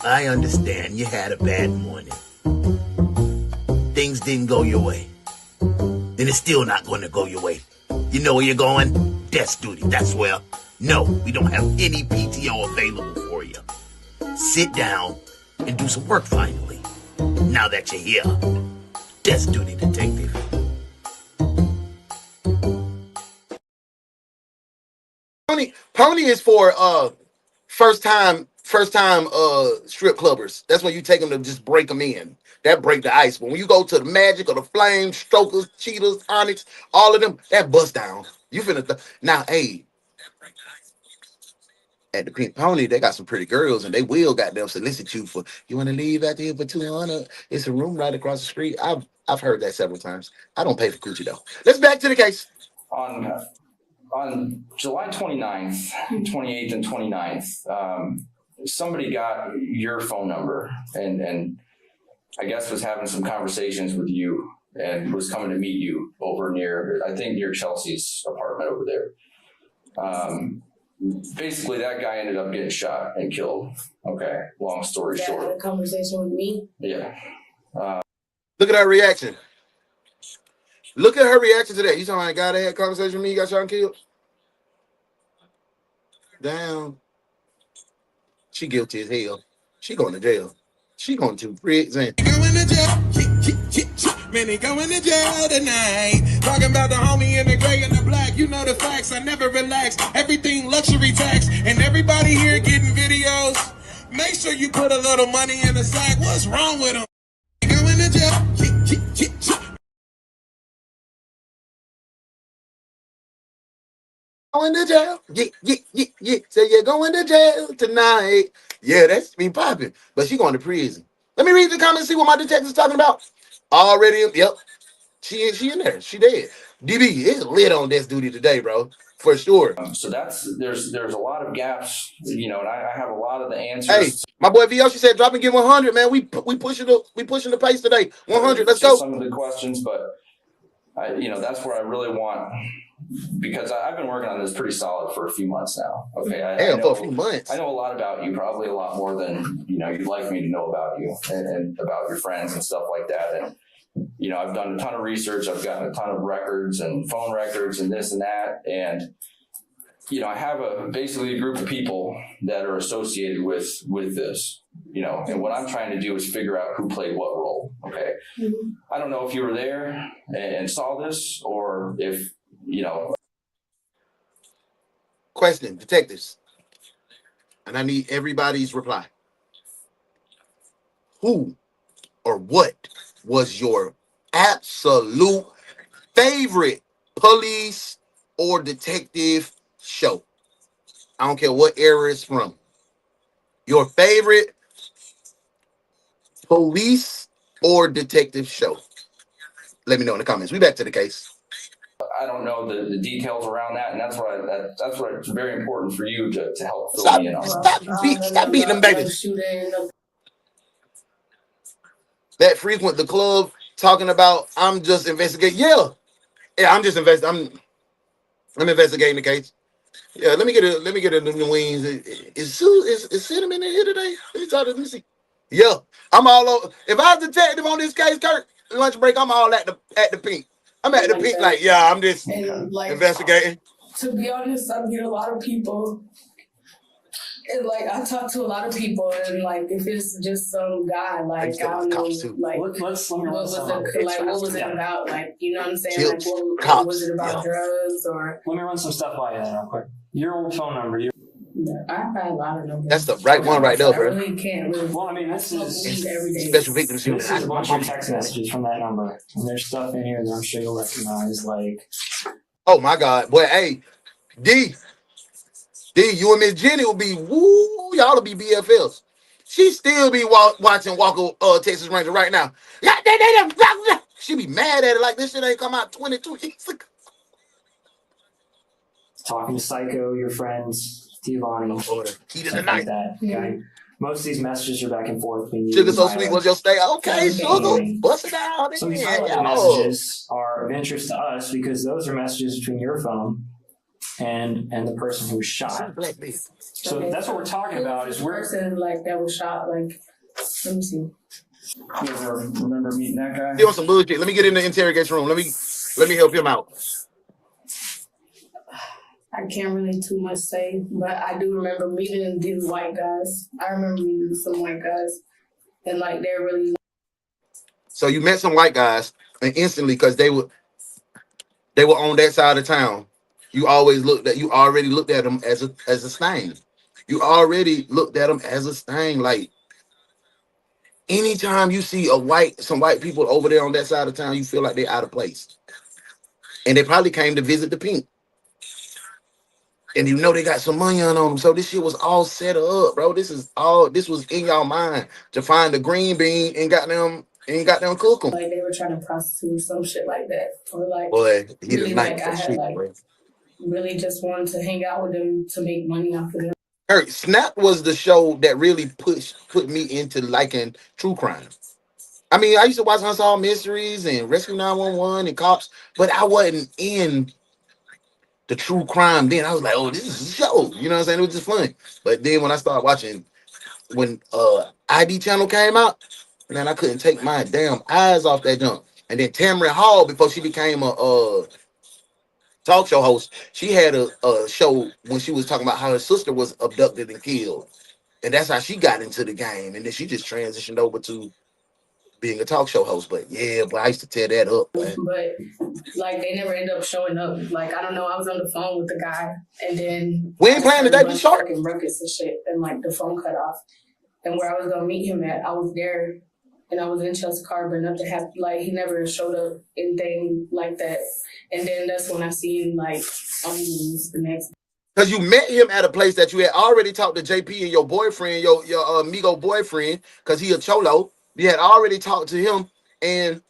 I understand you had a bad morning. Things didn't go your way. And it's still not going to go your way. You know where you're going? Desk duty. That's where. No, we don't have any PTO available for you. Sit down and do some work finally. Now that you're here. Desk duty, detective. Pony is for first time strip clubbers. That's when you take them to just break them in. That break the ice. But when you go to the Magic or the Flame, Strokers, Cheetahs, Onyx, all of them, that bust down. You finna now, hey. At the Pink Pony, they got some pretty girls, and they will goddamn solicit you for, you want to leave out here for 200? It's a room right across the street. I've heard that several times. I don't pay for coochie though. Let's back to the case. On July 29th, 28th, and 29th, somebody got your phone number and I guess was having some conversations with you and was coming to meet you over near Chelsea's apartment over there. Basically, that guy ended up getting shot and killed. Okay, long story short. Had a conversation with me? Yeah. Look at her reaction. Look at her reaction to that. You talking about a guy that had a conversation with me, got shot and killed? Damn. She guilty as hell. She going to jail. She going to prison. Man, they going to jail tonight. Talking about the homie in the gray and the black. You know the facts, I never relax. Everything luxury tax. And everybody here getting videos. Make sure you put a little money in the sack. What's wrong with them? Going to jail. Going to jail. Yeah. Say you're going to jail tonight. Yeah, that's me popping. But she going to prison. Let me read the comments, see what my detective's talking about. Already, yep. She in there. She dead. DB is lit on desk duty today, bro. For sure. So there's a lot of gaps, and I have a lot of the answers. Hey, my boy VO, she said, drop and get 100, man. We pushing the pace today. 100, let's go. Some of the questions, but that's where I really want, because I've been working on this pretty solid for a few months now. Okay, I know, for a few months. I know a lot about you, probably a lot more than you'd like me to know about you and about your friends and stuff like that. And I've done a ton of research. I've gotten a ton of records and phone records and this and that. And, I have basically a group of people that are associated with this, and what I'm trying to do is figure out who played what role. Okay. Mm-hmm. I don't know if you were there and saw this, or if, Question, detectives. And I need everybody's reply. Who or what was your absolute favorite police or detective show? I don't care what era it's from. Your favorite police or detective show? Let me know in the comments. We back to the case. I don't know the details around that, and that's why it's very important for you to help fill me in on. Stop beating them babies. That frequent the club talking about I'm just investigating. Yeah, I'm just investigating. I'm investigating the case. Yeah, let me get a New wings. Is Cinnamon in here today? Let me see. Yeah, I'm all over. If I was a detective on this case, Kurt, lunch break, I'm all at the pink. I'm at the pink, I'm just investigating. To be honest, I meet a lot of people. And I talk to a lot of people, and if it's just some guy, I don't know, what was it about? You know what I'm saying? What was it about drugs or? Let me run some stuff by you then real quick. Your old phone number. I've had a lot of numbers. That's the right one right there, bro. I really can't. Well, I mean, this is every day. Special victims. This is a bunch of text messages from that number, and there's stuff in here that I'm sure you'll recognize, Oh my God, boy! Hey, D, you and Miss Jenny will be y'all will be BFFs. She still be watching Walker Texas Ranger right now. She be mad at it like this shit ain't come out 22 years ago. Talking to Psycho, your friends, Tivani, Key to the night. That, okay? Most of these messages are back and forth between you. Sugar so sweet was your stay. Okay, sugar, bust it out. So these highlighted messages are of interest to us because those are messages between your phone and the person who was shot. So that's what we're talking about. Is we're person that was shot. Let me see. You ever remember meeting that guy? He on some bullshit. Let me get in the interrogation room. Let me help him out. I can't really too much say, but I do remember meeting these white guys. I remember meeting some white guys, and they're really. So you met some white guys, and instantly, because they were on that side of town, you already looked at them as a stain. You already looked at them as a stain. Anytime you see some white people over there on that side of town, you feel like they're out of place, and they probably came to visit the pink. And they got some money on them. So this shit was all set up, bro. This was in y'all mind to find the green bean and got them cook them. They were trying to prostitute some shit like that. Or boy, he really, night I had really just wanted to hang out with them to make money off of them. Snap was the show that really put me into liking true crime. I mean, I used to watch Unsolved Mysteries and Rescue 911 and Cops, but I wasn't in the true crime then. I was like, oh, this is a show. You know what I'm saying? It was just fun. But then when I started watching, when ID Channel came out, man, I couldn't take my damn eyes off that junk. And then Tamara Hall, before she became a talk show host, she had a show when she was talking about how her sister was abducted and killed. And that's how she got into the game. And then she just transitioned over to being a talk show host. But yeah, but I used to tear that up, man. But they never end up showing up. I don't know, I was on the phone with the guy, and then we ain't playing today, be sharp. Ruckus and shit, and the phone cut off. And where I was gonna meet him at, I was there, and I was in Chelsea Car, but enough to have he never showed up anything like that. And then that's when I seen on news the next. Because you met him at a place that you had already talked to JP and your boyfriend, your amigo boyfriend, because he a cholo. You had already talked to him And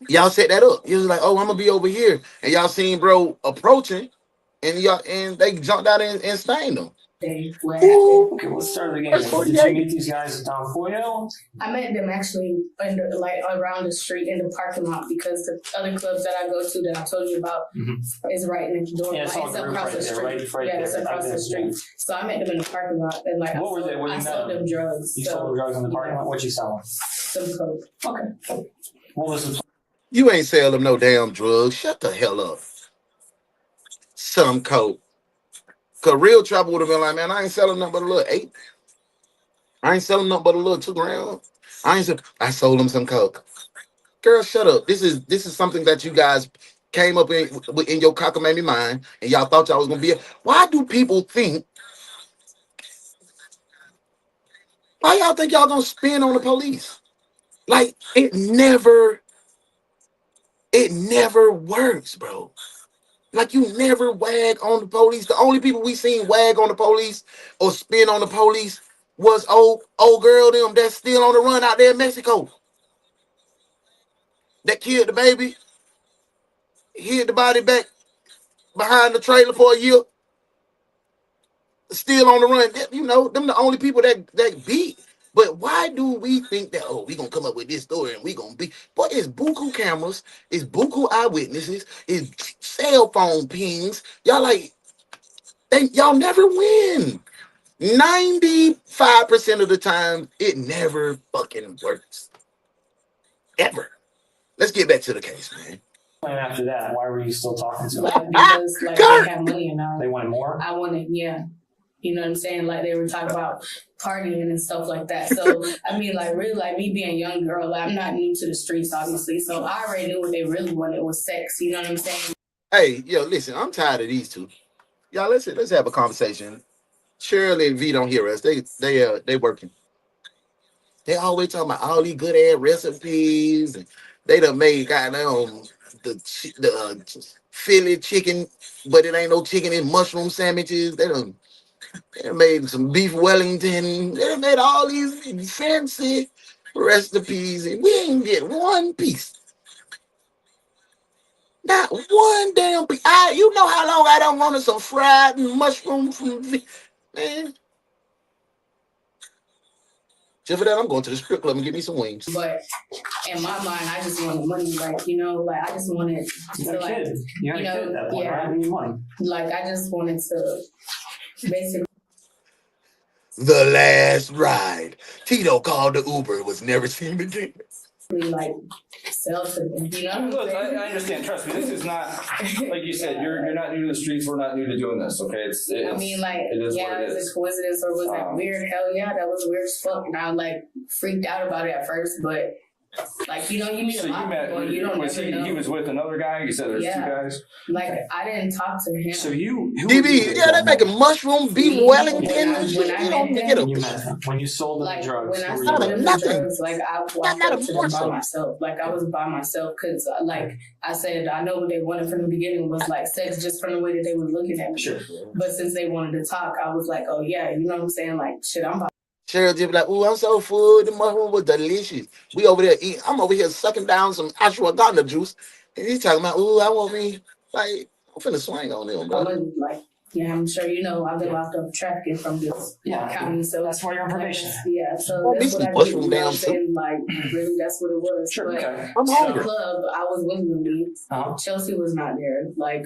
y'all set that up. He was like, "Oh, I'm gonna be over here," and y'all seen bro approaching, and they jumped out and stained him. Okay, let's start again. First Did 48. you meet these guys at Don Pollo? I met them actually around the street in the parking lot because the other clubs that I go to that I told you about is right next door. Yeah, it's all group across right the there, street. right Yeah, there. it's across the street. So I met them in the parking lot and like What were they? What I sold them drugs. You sold them drugs in the parking lot? What'd you sell them? Some coke. Okay. What was the You ain't sell them no damn drugs. Shut the hell up. Some coke. Cause real trouble would have been like, man, I ain't selling nothing but a little 8. I ain't selling nothing but a little 2 grams. I sold them some coke. Girl, shut up. This is something that you guys came up in your cockamamie mind, and y'all thought y'all was gonna be. Why do people think? Why y'all think y'all gonna spin on the police? Like it never works, bro. Like you never wag on the police. The only people we seen wag on the police or spin on the police was old girl them that's still on the run out there in Mexico. That killed the baby, hid the body back behind the trailer for a year, still on the run. You know, them the only people that beat. But why do we think that, we gonna come up with this story and we gonna be, but it's buku cameras, it's buku eyewitnesses, it's cell phone pings. Y'all y'all never win. 95% of the time, it never fucking works. Ever. Let's get back to the case, man. And after that, why were you still talking to them? Because they had money and they wanted more? I wanted, yeah. You know what I'm saying? Like they were talking about partying and stuff like that. So I mean, like really, like me being a young girl, like, I'm not new to the streets, obviously. So I already knew what they really wanted was sex. You know what I'm saying? Hey, yo, listen, I'm tired of these two. Y'all, let's have a conversation. Shirley and V don't hear us. They working. They always talking about all these good ass recipes, and they done made goddamn the Philly chicken, but it ain't no chicken in mushroom sandwiches. They done made some beef Wellington. They done made all these fancy recipes, and we ain't get one piece. Not one damn piece. You know how long I don't want some fried mushroom from man. Just for that, I'm going to the strip club and get me some wings. But in my mind, I just wanted money, like, you know, like I just wanted to, like, you had a kid at that point, right? I need money. Like I just wanted to basically. The last ride. Tito called the Uber, was never seen again. Like sell to them, you know. Look, I understand. Trust me, this is not like you said. You're not new to the streets. We're not new to doing this. Okay, it's I mean, like, it is yeah, what it it was is. a coincidence or was that weird? Hell yeah, that was weird as fuck. And I like freaked out about it at first, but like, you know, you meet a lot of people, you don't never know. He was with another guy. You said there's 2 guys. Like I didn't talk to him. So you DB, yeah, they making mushroom beef Wellington and shit. You don't get a when you sold them like, drugs. when I sold them the drugs, like I walked up to them by myself. Like I was by myself because, like I said, I know what they wanted from the beginning was like sex, just from the way that they were looking at me. Sure. But since they wanted to talk, I was like, oh yeah, you know what I'm saying? Like shit, I'm about. Cheryl just be like, ooh, I'm so full. The mushroom was delicious. We over there eating. I'm over here sucking down some ashwagandha juice. And he's talking about, ooh, I want me. Like, I'm finna swing on them, bro. Like, yeah, I'm sure you know I've been locked up trafficking from this county. So that's why you're on probation. Yeah, so that's what I did. You know what I'm saying? Like, really, that's what it was. Sure, but okay. I'm the club, I was with Moody. Chelsea was not there. Like,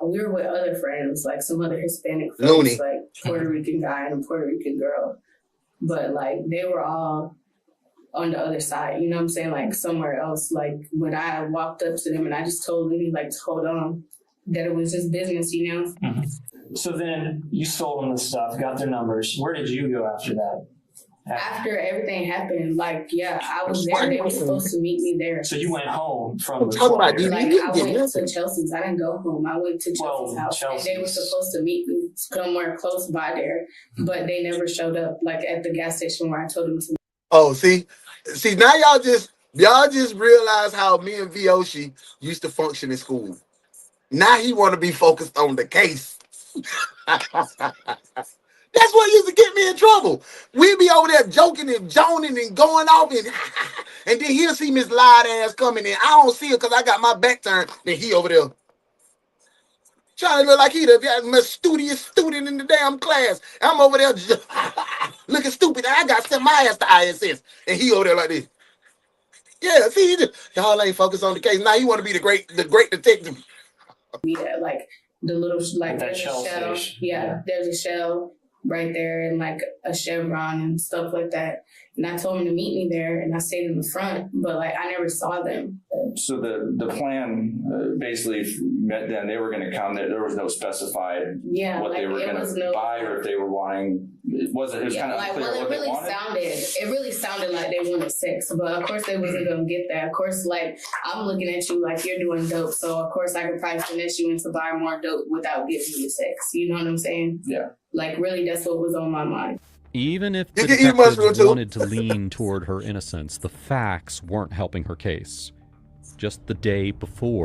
we were with other friends, like some other Hispanic friends, like Puerto Rican guy and a Puerto Rican girl. But like they were all on the other side, you know what I'm saying? Like somewhere else. Like when I walked up to them and I just told Lenny like to hold on, that it was just business, you know? Mm-hmm. So then you sold them the stuff, got their numbers. Where did you go after that? After everything happened, like, yeah, I was there. They were supposed to meet me there. So you went home from the club. Like, I went to Chelsea's. I didn't go home. I went to Chelsea's house. And they were supposed to meet me somewhere close by there, but they never showed up, like, at the gas station where I told them to. Oh, see, now y'all just realize how me and Vyoshi used to function in school. Now he want to be focused on the case. That's what used to get me in trouble. We'd be over there joking and joning and going off, and then he'll see Miss Lied ass coming in. I don't see her because I got my back turned. Then he over there trying to look like he the most studious student in the damn class. I'm over there just looking stupid. I got sent my ass to ISS, and he over there like this. Yeah, see, y'all ain't focused on the case. Now you want to be the great detective. Yeah, like the little like That there's a shell shell. station. Yeah, there's a shell right there and like a chevron and stuff like that. And I told him to meet me there, and I stayed in the front, but like I never saw them. So the plan basically met them. They were going to come. There was no specified what they were going to buy or if they were wanting. It was kind of like, clear well, what they wanted. It really sounded like they wanted sex, but of course they wasn't gonna get that. Of course, like I'm looking at you like you're doing dope, so of course I could probably finesse you into buying more dope without giving you sex. You know what I'm saying? Yeah. Like really, that's what was on my mind. Even if the detectives wanted to lean toward her innocence, the facts weren't helping her case. Just the day before,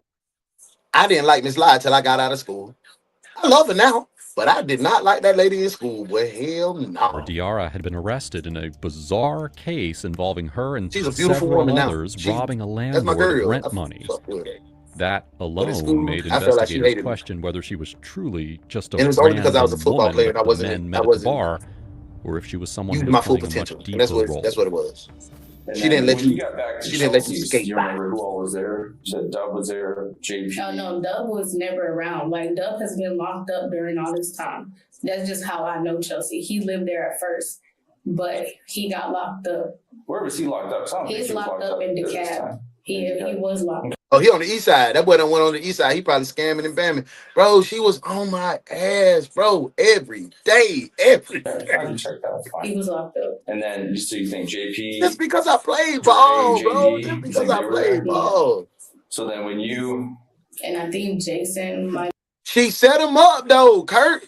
I didn't like Miss Lie till I got out of school. I love her now, but I did not like that lady in school. Boy, hell no. Diarra had been arrested in a bizarre case involving her and She's a beautiful several woman others now. robbing a That's my landlord of girl. rent I money. fuck with her. That But in school, alone made I felt like she investigators hated me. question whether she was truly just a And it's only because I was a random football woman player and I that the wasn't- men I met at the wasn't bar, or if she was someone who using was my full playing a much potential. deeper And that's role. what it was. And She then didn't let when you. you got back to She didn't let you Chelsea's, escape. do you remember who all was there? You said Dub was there, JP. Oh no, Dub was never around. Like Dub has been locked up during all this time. That's just how I know Chelsea. He lived there at first, but he got locked up. Where was he locked up? He's locked up in DeKalb. He was locked up. Oh, he on the east side. That boy done went on the east side. He probably scamming and bamming. Bro, she was on my ass, bro, every day. Every day. He was locked up. And then, so you think JP? Just because I played ball, bro. JD, Just you because think I they were played there? ball. So then when you... And I think Jason might. She set him up, though, Kurt.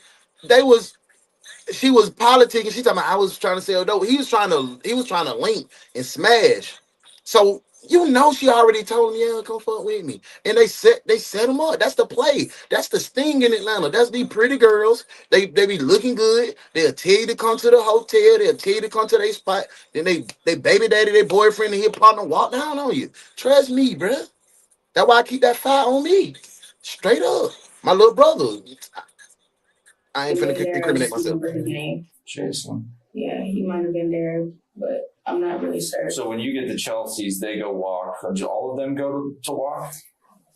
She was politicking. She talking about I was trying to sell dope. He was trying to link and smash. So you know she already told him, yeah, come fuck with me. And they set him up. That's the play. That's the sting in Atlanta. That's the pretty girls. They be looking good. They'll tell you to come to the hotel. They'll tell you to come to their spot. Then they baby daddy, their boyfriend, and his partner walk down on you. Trust me, bruh. That's why I keep that fire on me. Straight up. My little brother. I ain't finna incriminate myself. Jason. Yeah, he might have been there, but I'm not really sure. So when you get to Chelsea's, they go walk. Do all of them go to walk?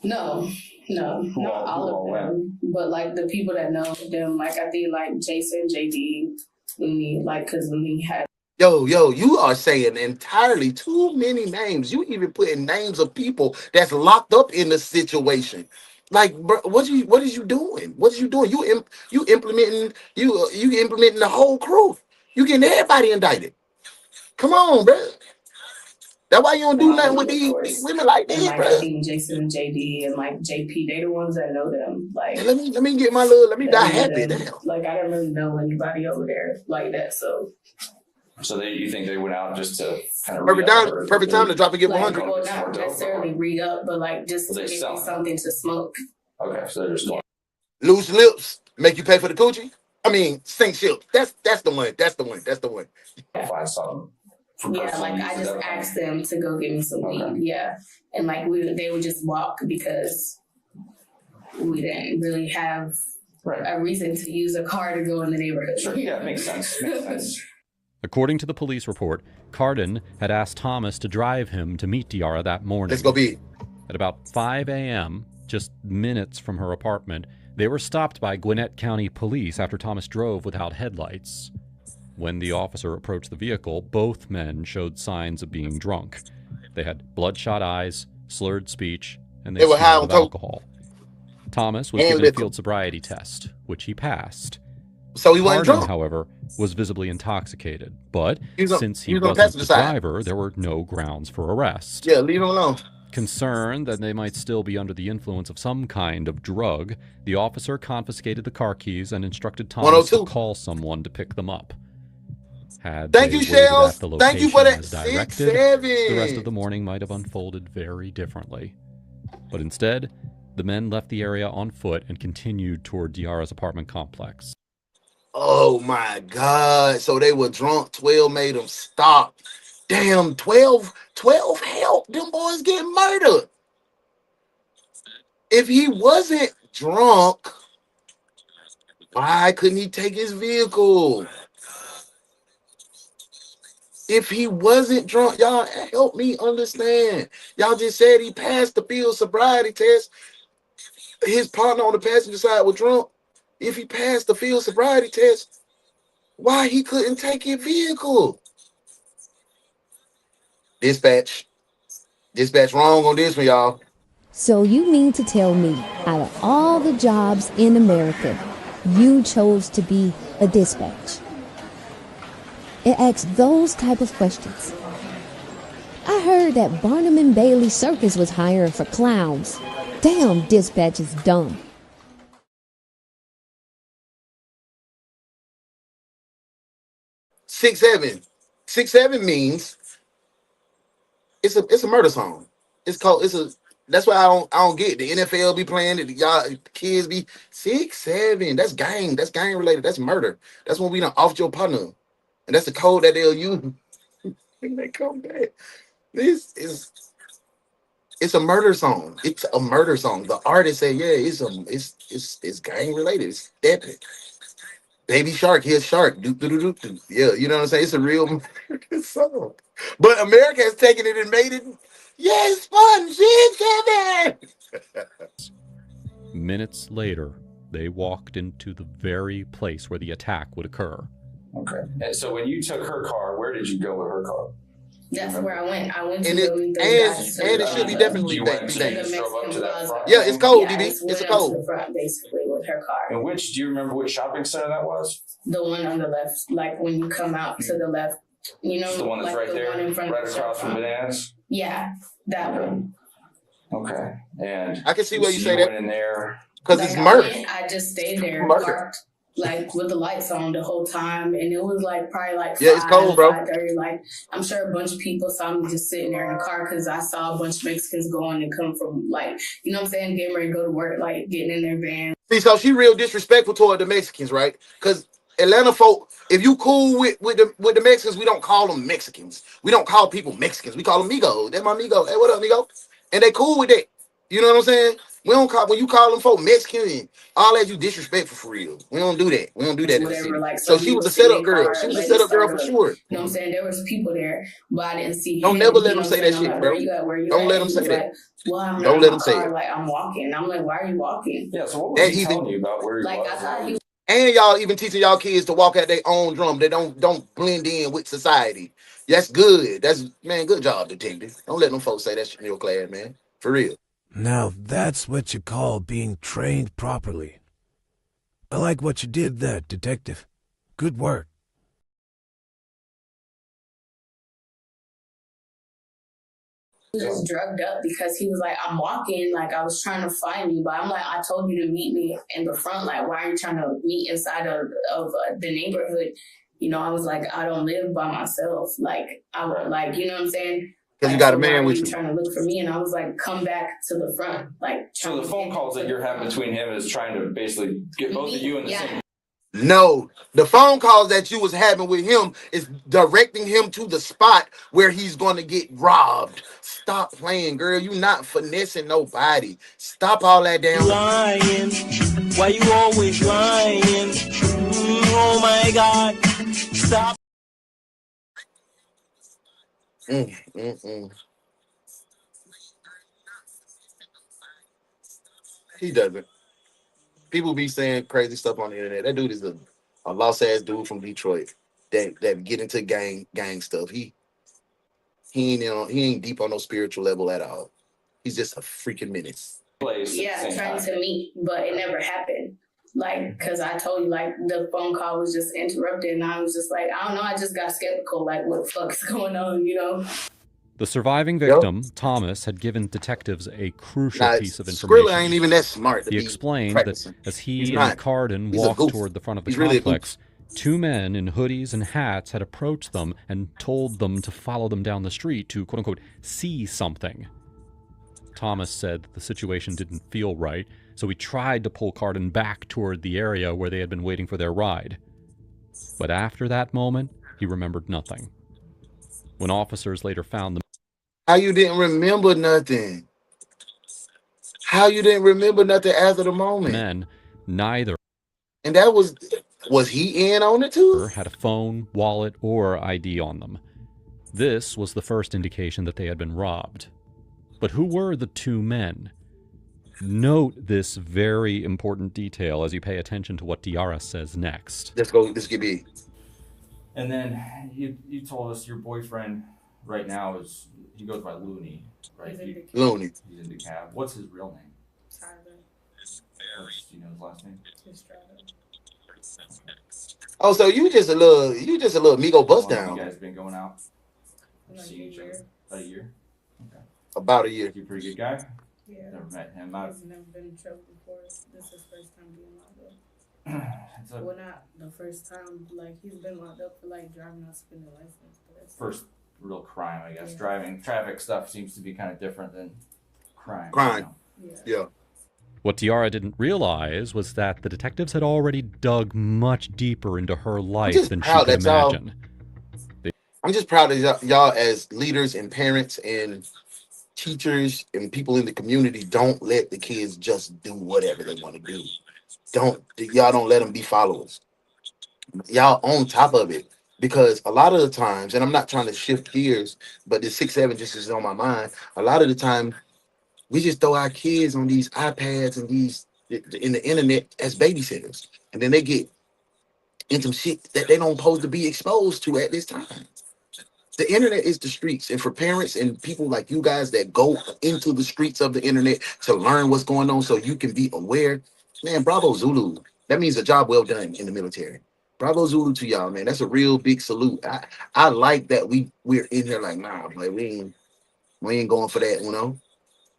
No, not all of them. But like the people that know them, like I think like Jason, JD, Uni, like because Uni had. Yo, you are saying entirely too many names. You even putting names of people that's locked up in the situation. Like, bro, what is you doing? What is you doing? You implementing the whole crew. You getting everybody indicted. Come on, bro. That's why you don't do nothing with these women like this, like, bro. I think Jason and JD and like JP, they the ones that know them. Like, Hey, let me get my little. Let me die happy. Damn. Like, I don't really know anybody over there like that. So you think they went out just to kind of perfect time to drop and get 100. Well, not necessarily read up, but like just to give me something to smoke. Okay, so they're just going. Loose lips make you pay for the coochie. I mean, sink ship. That's the one. That's the one. Find something. Yeah, like I just asked them to go get me some weed. Yeah, and like they would just walk because we didn't really have a reason to use a car to go in the neighborhood. Sure, yeah, makes sense. According to the police report, Carden had asked Thomas to drive him to meet Diarra that morning. Let's go big. At about 5 a.m., just minutes from her apartment, they were stopped by Gwinnett County police after Thomas drove without headlights. When the officer approached the vehicle, both men showed signs of being drunk. They had bloodshot eyes, slurred speech, and they were high on smelled of alcohol. Thomas was given a field sobriety test, which he passed. So he wasn't Carden, drunk. however, was visibly intoxicated, but since he was on wasn't passenger the side. driver, there were no grounds for arrest. Yeah, leave him alone. Concerned that they might still be under the influence of some kind of drug, the officer confiscated the car keys and instructed Thomas to call someone to pick them up. Had Thank they you, waited Shells. at the Thank you for location that. as directed, 6-7. the rest of the morning might have unfolded very differently. But instead, the men left the area on foot and continued toward Diarra's apartment complex. Oh my God. So they were drunk. 12 made them stop. Damn, 12 helped them boys get murdered. If he wasn't drunk, why couldn't he take his vehicle? If he wasn't drunk, y'all help me understand. Y'all just said he passed the field sobriety test. His partner on the passenger side was drunk. If he passed the field sobriety test, why he couldn't take his vehicle? Dispatch wrong on this one, y'all. So you mean to tell me, out of all the jobs in America, you chose to be a dispatch? It asks those type of questions. I heard that Barnum and Bailey Circus was hiring for clowns. Damn, dispatch is dumb. Six seven means it's a murder song. That's why I don't get it. The NFL be playing it. Y'all kids be 6-7. That's gang related. That's murder. That's when we done off your partner. And that's the code that they'll use when they come back. It's a murder song. It's a murder song. The artist say, yeah, it's gang related. It's epic. Baby shark, here's shark. Do, do, do, do, do. Yeah, you know what I'm saying? It's a real American song. But America has taken it and made it, yes, fun, 6-7. Minutes later, they walked into the very place where the attack would occur. Okay. And so when you took her car, where did you go with her car? That's where I went. I went to And it should be definitely dangerous. Yeah, it's cold, yeah, DB. It's a cold. To the front, basically, with her car. And do you remember which shopping center that was? The one on the left, like when you come out to the left, you know, the one that's like right there, one in front right of across from Bananas. Yeah, that one. Okay, and I can see why you say went that in there because like it's murder. I just stayed there, Murder. parked, like with the lights on the whole time, and it was like probably like it's cold, bro. 5:30. Like I'm sure a bunch of people saw me just sitting there in the car because I saw a bunch of Mexicans going and come from like, you know what I'm saying, getting ready to go to work, like getting in their van. See, so she real disrespectful toward the Mexicans, right? Because Atlanta folk, if you cool with the Mexicans, we don't call them Mexicans. We don't call people Mexicans. We call them Migos. They're my Migo. Hey, what up, Migo? And they cool with that. You know what I'm saying? We don't call, when you call them folk Mexican and all that, you disrespectful for real. We don't do that. We don't do that in the city. Like, so she was a setup girl. She was a setup girl for sure. You know what I'm saying? There was people there, but I didn't see. Don't never let them say that shit, bro. Don't let them say that. Don't let them say it. Like I'm walking. I'm like, why are you walking? Yeah. So what was he telling you about where he was? I thought he. And y'all even teaching y'all kids to walk at their own drum. They don't blend in with society. That's good. That's, man, good job, detective. Don't let them folks say that shit in your class, man. For real. Now that's what you call being trained properly. I like what you did there, detective. Good work. He was just drugged up because he was like, I'm walking, like I was trying to find you, but I'm like, I told you to meet me in the front. Like, why are you trying to meet inside of the neighborhood? You know, I was like, I don't live by myself. Like, I would, like, you know what I'm saying? Because you got a man with you. Trying to look for me, and I was like, come back to the front. Like, so the phone calls that you're having between him is trying to basically get both of you in the same. No, the phone calls that you was having with him is directing him to the spot where he's going to get robbed. Stop playing, girl. You not finessing nobody. Stop all that damn lying. Why you always lying? Oh my God. Stop. He doesn't. People be saying crazy stuff on the internet. That dude is a lost ass dude from Detroit that get into gang stuff. He ain't deep on no spiritual level at all. He's just a freaking menace. Yeah, trying to meet, but it never happened. Like, because I told you, like, the phone call was just interrupted, and I was just like, I don't know, I just got skeptical, like, what the fuck's going on, you know? The surviving victim, Thomas, had given detectives a crucial piece of information. Skrilla ain't even that smart. He explained that as he and Carden walked toward the front of the complex, two men in hoodies and hats had approached them and told them to follow them down the street to, quote-unquote, see something. Thomas said that the situation didn't feel right, so he tried to pull Carden back toward the area where they had been waiting for their ride. But after that moment, he remembered nothing. When officers later found the How you didn't remember nothing? How you didn't remember nothing after the moment? men, neither And that was he in on it too? had a phone, wallet, or ID on them. This was the first indication that they had been robbed. But who were the two men? Note this very important detail as you pay attention to what Diarra says next. Let's go. This could be. And then you told us your boyfriend right now he goes by Looney, right? Looney. He's in DeKalb. What's his real name? Tyler. Do you know his last name? Oh, so you just a little Migo bust down. You guys been going out? Seeing each other about a year? Okay. About a year. He's a pretty good guy? Yeah. Never met him. He's never been in trouble before. This is his first time being locked up. Well, not the first time. Like, he's been locked up for, like, driving not suspended license. But that's first real crime, I guess. Yeah. Driving, traffic stuff seems to be kind of different than crime. Crime. You know? Yeah. What Diarra didn't realize was that the detectives had already dug much deeper into her life than she could imagine. I'm just proud of y'all as leaders and parents and teachers and people in the community. Don't let the kids just do whatever they want to do. Y'all don't let them be followers. Y'all on top of it, because a lot of the times, and I'm not trying to shift gears, but the 6-7 just is on my mind. A lot of the time, we just throw our kids on these iPads and in the internet as babysitters, and then they get in some shit that they don't supposed to be exposed to at this time. The internet is the streets, and for parents and people like you guys that go into the streets of the internet to learn what's going on so you can be aware, man, bravo Zulu. That means a job well done in the military. Bravo Zulu to y'all, man. That's a real big salute. I like that we're in here like, nah, like we ain't going for that, you know.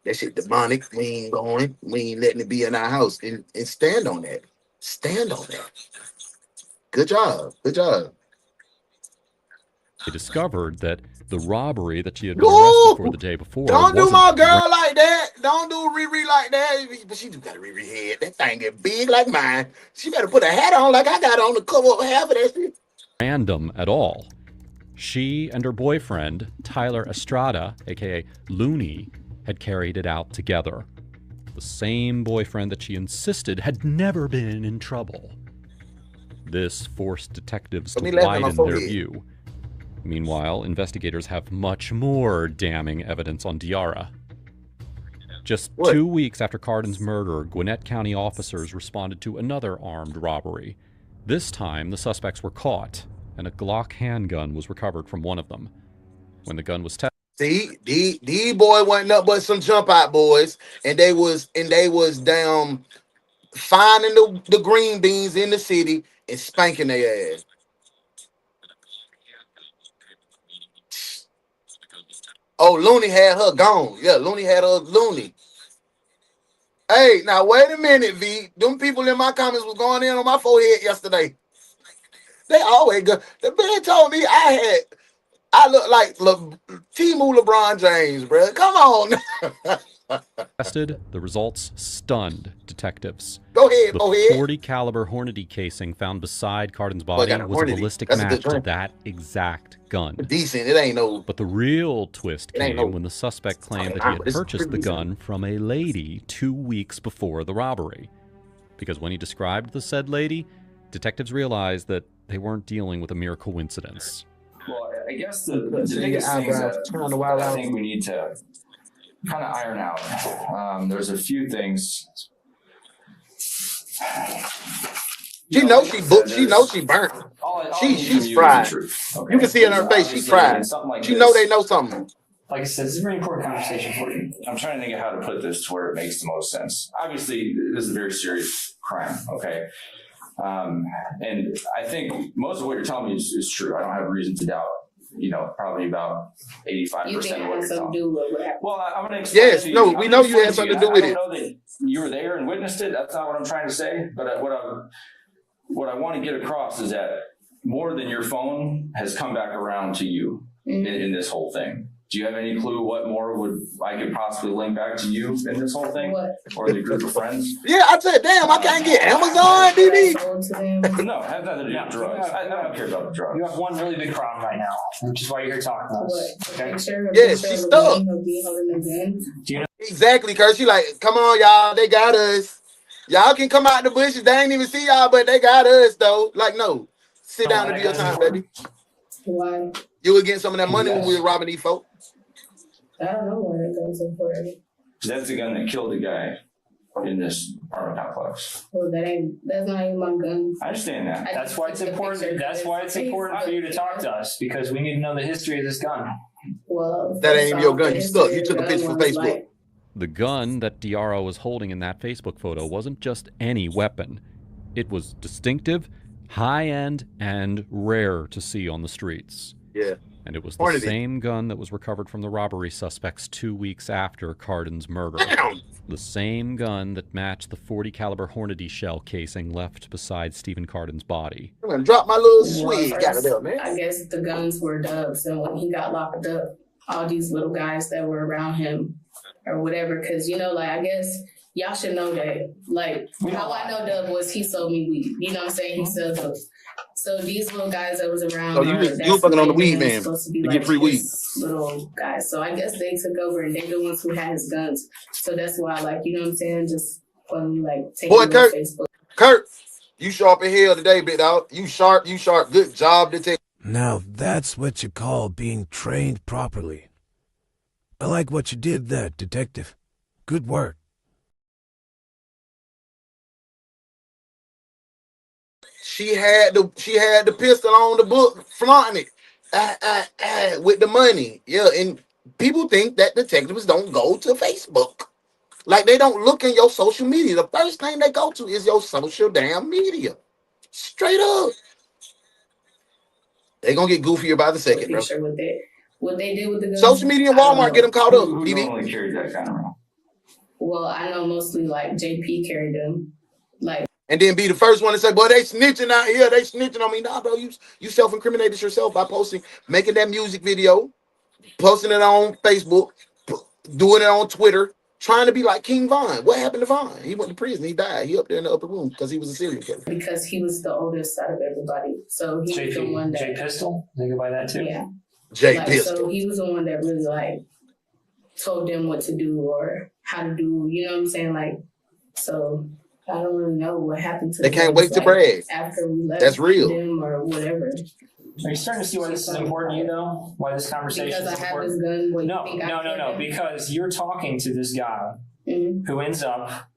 That shit demonic. We ain't going. We ain't letting it be in our house. And stand on that. Stand on that. Good job. Good job. They discovered that the robbery that she had been arrested for the day before. Don't do my girl like that. Don't do Riri like that. But she do got a Riri head. That thing get big like mine. She better put a hat on like I got on to cover up half of that shit. Random at all. She and her boyfriend, Tyler Estrada, aka Looney, had carried it out together. The same boyfriend that she insisted had never been in trouble. This forced detectives to widen their view. Meanwhile, investigators have much more damning evidence on Diarra. Just 2 weeks after Carden's murder, Gwinnett County officers responded to another armed robbery. This time, the suspects were caught, and a Glock handgun was recovered from one of them. When the gun was tested, see, the boy wasn't up but some jump out boys, and they was down finding the green beans in the city and spanking their ass. Oh, Looney had her gone. Yeah, Looney had her Looney. Hey, now wait a minute, V. Them people in my comments was going in on my forehead yesterday. They always go. The man told me I look like Timu LeBron James, bro. Come on. tested, the results stunned detectives. Go ahead, the go ahead. .40 caliber Hornady casing found beside Carden's body was a ballistic match to that exact gun. Decent, it ain't no. But the real twist came when the suspect claimed that he had purchased the gun from a lady 2 weeks before the robbery. Because when he described the said lady, detectives realized that they weren't dealing with a mere coincidence. Well, I guess the biggest things that I think we need to kind of iron out. There's a few things. She knows she burnt. She's fried. Okay. You can see in her face she's fried. Like she know they know something. Like I said, this is a very important conversation for you. I'm trying to think of how to put this to where it makes the most sense. Obviously, this is a very serious crime, okay? And I think most of what you're telling me is true. I don't have reason to doubt, probably about 85% of what you're telling me. Well, I'm going to explain. Yes, no, we know you had something to do with it. I don't know that you were there and witnessed it. That's not what I'm trying to say. But what I want to get across is that more than your phone has come back around to you in this whole thing. Do you have any clue what more I could possibly link back to you in this whole thing? What? Or the group of friends? Yeah, I said, damn, I can't get Amazon, DD. No, have nothing to do with drugs. I don't care about the drugs. You have one really big problem right now, which is why you're here talking to us. Okay? Yeah, she's stuck. Do you know? Exactly, Kurt. She like, come on, y'all, they got us. Y'all can come out the bushes. They ain't even see y'all, but they got us, though. Like, no. Sit down and do your time, baby. Why? You were getting some of that money when we were robbing these folks. I don't know why that goes so for it. That's the gun that killed the guy in this apartment complex. Well, that's not even my gun. I understand that. That's why it's important. That's why it's important for you to talk to us, because we need to know the history of this gun. Well, that ain't even your gun. You stuck. You took a picture from Facebook. Like... The gun that Diarra was holding in that Facebook photo wasn't just any weapon. It was distinctive, high-end, and rare to see on the streets. Yeah. And it was the same gun that was recovered from the robbery suspects 2 weeks after Carden's murder. Damn. The same gun that matched the .40 caliber Hornady shell casing left beside Steven Carden's body. I'm gonna drop my little swig out of there, man. I guess the guns were Dove's, and when he got locked up, all these little guys that were around him or whatever, because, you know, like, I guess y'all should know that. Like, how I know Dove was he sold me weed. You know what I'm saying? He sells those. So these little guys that was around. So you fucking on the weed man to get free weed. Little guys. So I guess they took over and they're the ones who had his guns. So that's why, like, you know what I'm saying? Just like taking Boy, Kurt, Facebook. Kurt, you sharp in hell today, big dog. You sharp. Good job, detective. Now that's what you call being trained properly. I like what you did there, detective. Good work. She had the pistol on the book, flaunting it with the money. Yeah, and people think that detectives don't go to Facebook. Like, they don't look in your social media. The first thing they go to is your social damn media. Straight up. They gonna get goofier by the second, bro. Sure what they did with the guns. Social media and Walmart get them caught up. Who normally carries that kind around? Well, I know mostly like JP carried them. Like, and then be the first one to say, boy, they snitching out here. They snitching on me. Nah, bro, you self-incriminated yourself by making that music video, posting it on Facebook, doing it on Twitter, trying to be like King Von. What happened to Von? He went to prison. He died. He up there in the upper room because he was a serial killer. Because he was the oldest out of everybody. So he was the one that... J Pistol? They go by that too? Yeah. J Pistol. So he was the one that really, like, told them what to do or how to do, you know what I'm saying? Like, so... I don't really know what happened to them. They can't wait to brag. After we left That's real. them or whatever. Are you starting to see why this is important to you, though? Why this conversation is important? Because I have this gun. No. Because you're talking to this guy who ends up...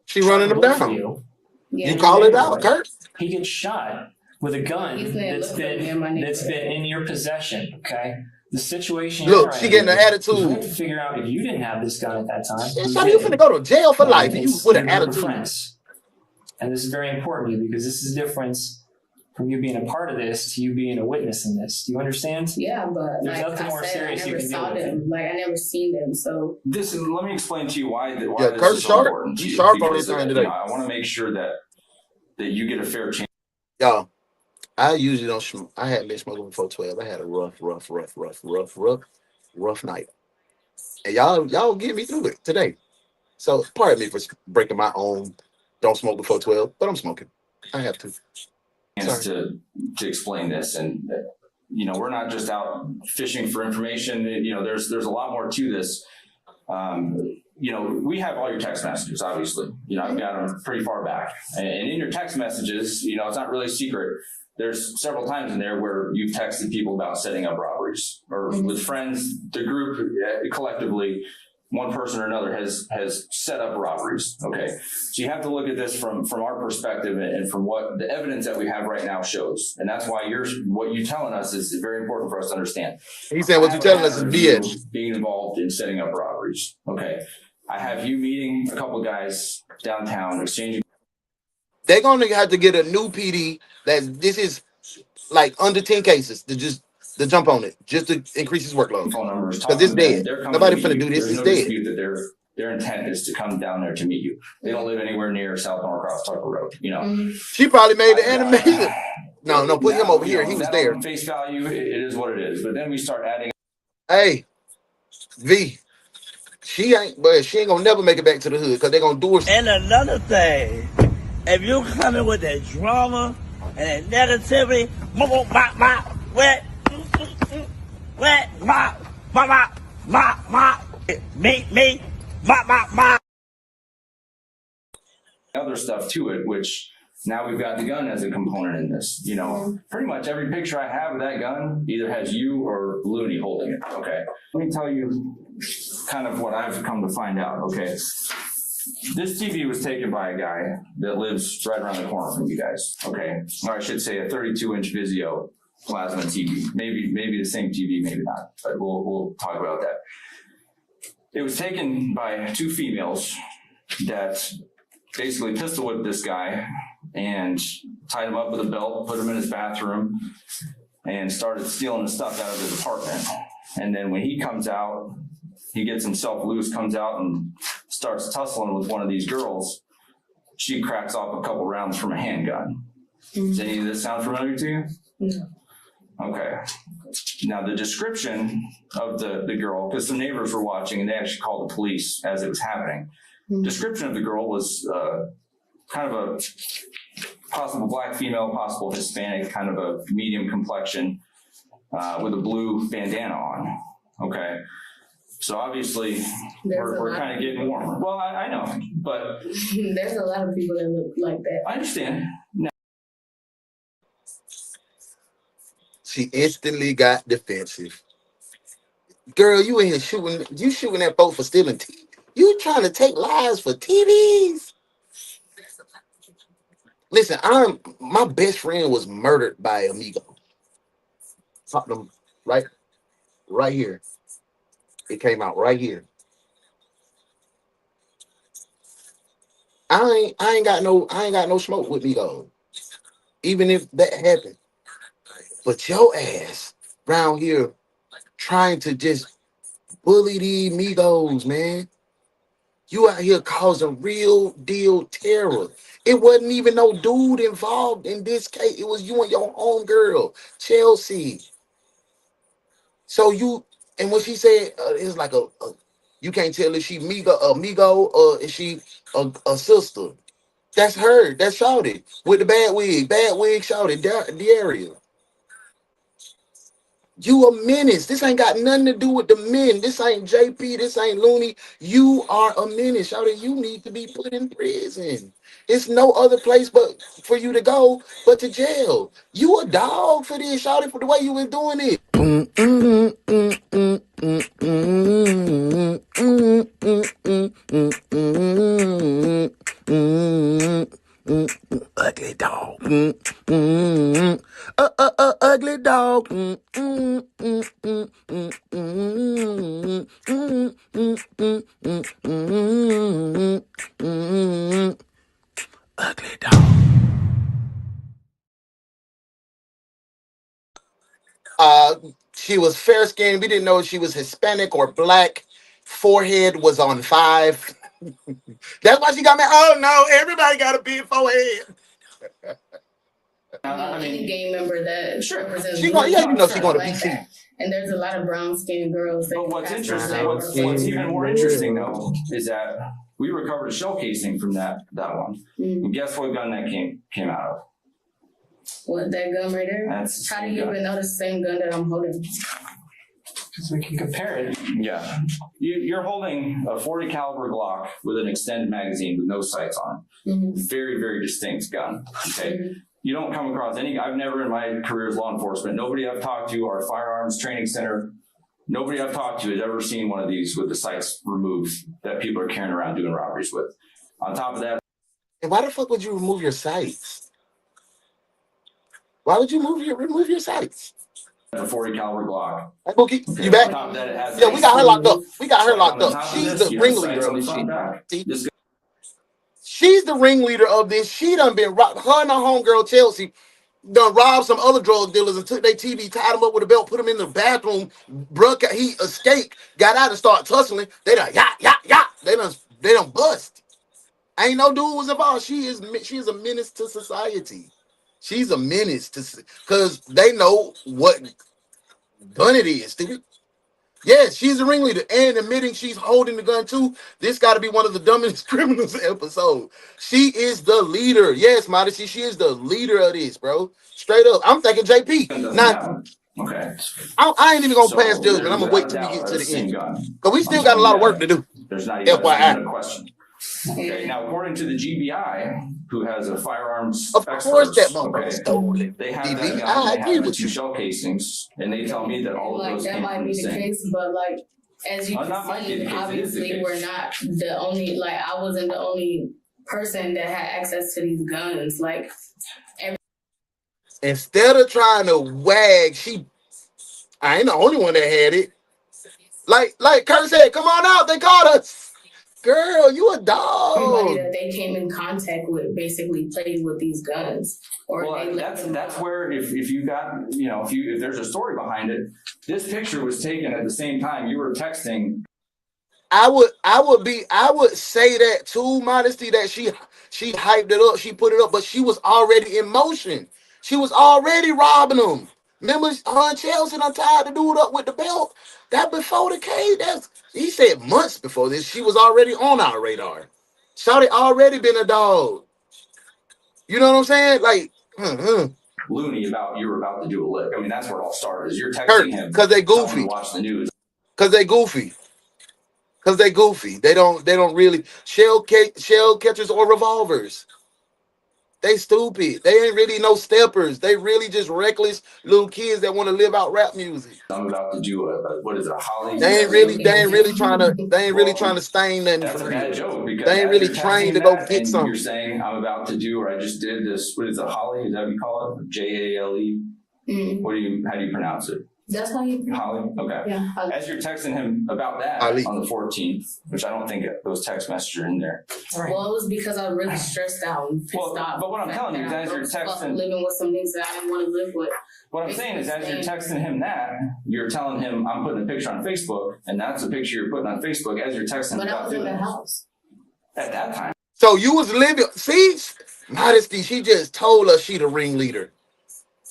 She running him down. You call it out, Kurt. He gets shot with a gun that's been in your possession, okay? The situation. Look, she getting an attitude. You have to figure out if you didn't have this gun at that time. So you finna go to jail for life and you with an attitude. And this is very important to you because this is the difference from you being a part of this to you being a witness in this. Do you understand? Yeah, but there's nothing more serious you can do with it. Like, I never seen them, so let me explain to you why this is so important. He's sharp on his time today. I want to make sure that you get a fair chance. Y'all, I usually don't smoke. I hadn't been smoking before 12. I had a rough night. And y'all get me through it today. So pardon me for breaking my own don't smoke before 12, but I'm smoking. I have to. To explain this, and we're not just out fishing for information. There's a lot more to this. We have all your text messages, obviously. I've got them pretty far back, and in your text messages, it's not really a secret. There's several times in there where you've texted people about setting up robberies, or with friends, the group collectively. One person or another has set up robberies. Okay, so you have to look at this from our perspective and from what the evidence that we have right now shows, and that's why what you're telling us is very important for us to understand. He said what you're telling us is BS. Being involved in setting up robberies. Okay, I have you meeting a couple guys downtown exchanging. They're gonna have to get a new PD this is like under 10 cases to jump on it, just to increase his workload. Phone numbers, because it's dead. Nobody finna do this. It's dead. That their intent is to come down there to meet you. They don't live anywhere near South Norcross Tucker Road. She probably made the animation. No, put him over here. He was there. On face value, it is what it is. But then we start adding. Hey, V, she ain't gonna never make it back to the hood because they gonna do it. And another thing, if you coming with that drama and that negativity, other stuff to it, which now we've got the gun as a component in this. You know, pretty much every picture I have of that gun either has you or Looney holding it. Okay, let me tell you kind of what I've come to find out. Okay, this TV was taken by a guy that lives right around the corner from you guys. Okay, or I should say a 32-inch Vizio plasma TV. Maybe the same TV, maybe not, but we'll talk about that. It was taken by two females that basically pistol whipped this guy and tied him up with a belt, put him in his bathroom, and started stealing the stuff out of his apartment. And then when he comes out, he gets himself loose, comes out and starts tussling with one of these girls. She cracks off a couple rounds from a handgun. Does any of this sound familiar to you? No. Okay. Now the description of the girl, because some neighbors were watching and they actually called the police as it was happening. Description of the girl was kind of a possible black female, possible Hispanic, kind of a medium complexion with a blue bandana on. Okay. So obviously we're kind of getting warmer. Well, I know, but there's a lot of people that look like that. I understand. Now, She instantly got defensive. Girl, you in here shooting at folks for stealing TV. You trying to take lives for TVs? Listen, my best friend was murdered by Amigo. Something right here. It came out right here. I ain't got no smoke with me though. Even if that happened. But your ass around here trying to just bully these Migos, man. You out here causing real deal terror. It wasn't even no dude involved in this case. It was you and your homegirl, Chelsea. So and when she said it's like you can't tell if she amigo or is she a sister. That's her. That's Shawty with the bad wig Shawty, Daria. You a menace. This ain't got nothing to do with the men. This ain't JP. This ain't Looney. You are a menace. Shawty, you need to be put in prison. It's no other place but for you to go but to jail. You a dog for this, Shawty, for the way you was doing it. Ugly dog. Ugly dog. Ugly dog. She was fair skinned. We didn't know if she was Hispanic or black. Forehead was on 5. That's why she got me. Oh no, everybody got a big forehead. I mean, any gang member that represents She going, yeah, you know she going to like BC. that. And there's a lot of brown skinned girls. But what's interesting, what's even more interesting though, is that we recovered a shell casing from that one. And guess what gun that came out of? What, that gun right there? That's how do you even know the same gun that I'm holding? Because we can compare it. Yeah. You're holding a 40 caliber Glock with an extended magazine with no sights on it. Very, very distinct gun. Okay. You don't come across I've never in my career as law enforcement, nobody I've talked to, our firearms training center, nobody I've talked to has ever seen one of these with the sights removed that people are carrying around doing robberies with. On top of that. And why the fuck would you remove your sights? Why would you remove your sights? A 40 caliber Glock. Hey, Bookie, you back? Yeah, we got her locked up. She's the ringleader of this shit. She's the ringleader of this. She done been robbed. Her and her homegirl Chelsea done robbed some other drug dealers and took their TV, tied them up with a belt, put them in the bathroom. He escaped, got out and started tussling. They done They done bust. Ain't no dude was involved. She is a menace to society. She's a menace to, because they know what gun it is, stupid. Yes, she's the ringleader and admitting she's holding the gun too. This got to be one of the dumbest criminals episode. She is the leader. Yes, Modesty, she is the leader of this, bro. Straight up. I'm thinking JP. Now, okay. I ain't even gonna pass judgment. I'm gonna wait till we get to the end. Because we still got a lot of work to do. There's not even FYI. a question. Okay, now according to the GBI, who has a firearms of course that okay, stole it. they have that gun, they have the 2 shell casings, and they tell me that all of those that came might from be the the same. case, but like as you can see, obviously we're not the only. Like I wasn't the only person that had access to these guns. Like instead of trying to wag, I ain't the only one that had it. Like Kurt said, come on out, they caught us. Girl, you a dog. Everybody that they came in contact with basically played with these guns. Or well, that's where if you got, if there's a story behind it, this picture was taken at the same time you were texting. I would say that too, Modesty, that she hyped it up, she put it up, but she was already in motion. She was already robbing them. Remember, her and Chelsea done tied the dude up with the belt. That before the case, he said months before this, she was already on our radar. Shawty already been a dog. You know what I'm saying? Like, Looney you were about to do a lick. I mean, that's where it all started. Is you're texting him because they goofy. Watch the news. Because they goofy. They don't really shell catchers or revolvers. They stupid. They ain't really no steppers. They really just reckless little kids that want to live out rap music. I'm about to do a Holly. They ain't really trying to stain nothing for real. Joke they ain't really trained to go get something. You're saying I'm about to do, or I just did this. What is a Holly? Is that what you call it? JALE. How do you pronounce it? That's how you Holly? Okay. Yeah, Holly. As you're texting him about that on the 14th, which I don't think those text messages are in there. Right. Well, it was because I was really stressed out and pissed off. But what I'm telling you is as you're texting... living with some things that I didn't want to live with. What I'm saying is as you're texting him that, you're telling him I'm putting a picture on Facebook, and that's a picture you're putting on Facebook as you're texting him. But I was in the house. At that time. So you was living... See? Modesty, she just told us she the ringleader.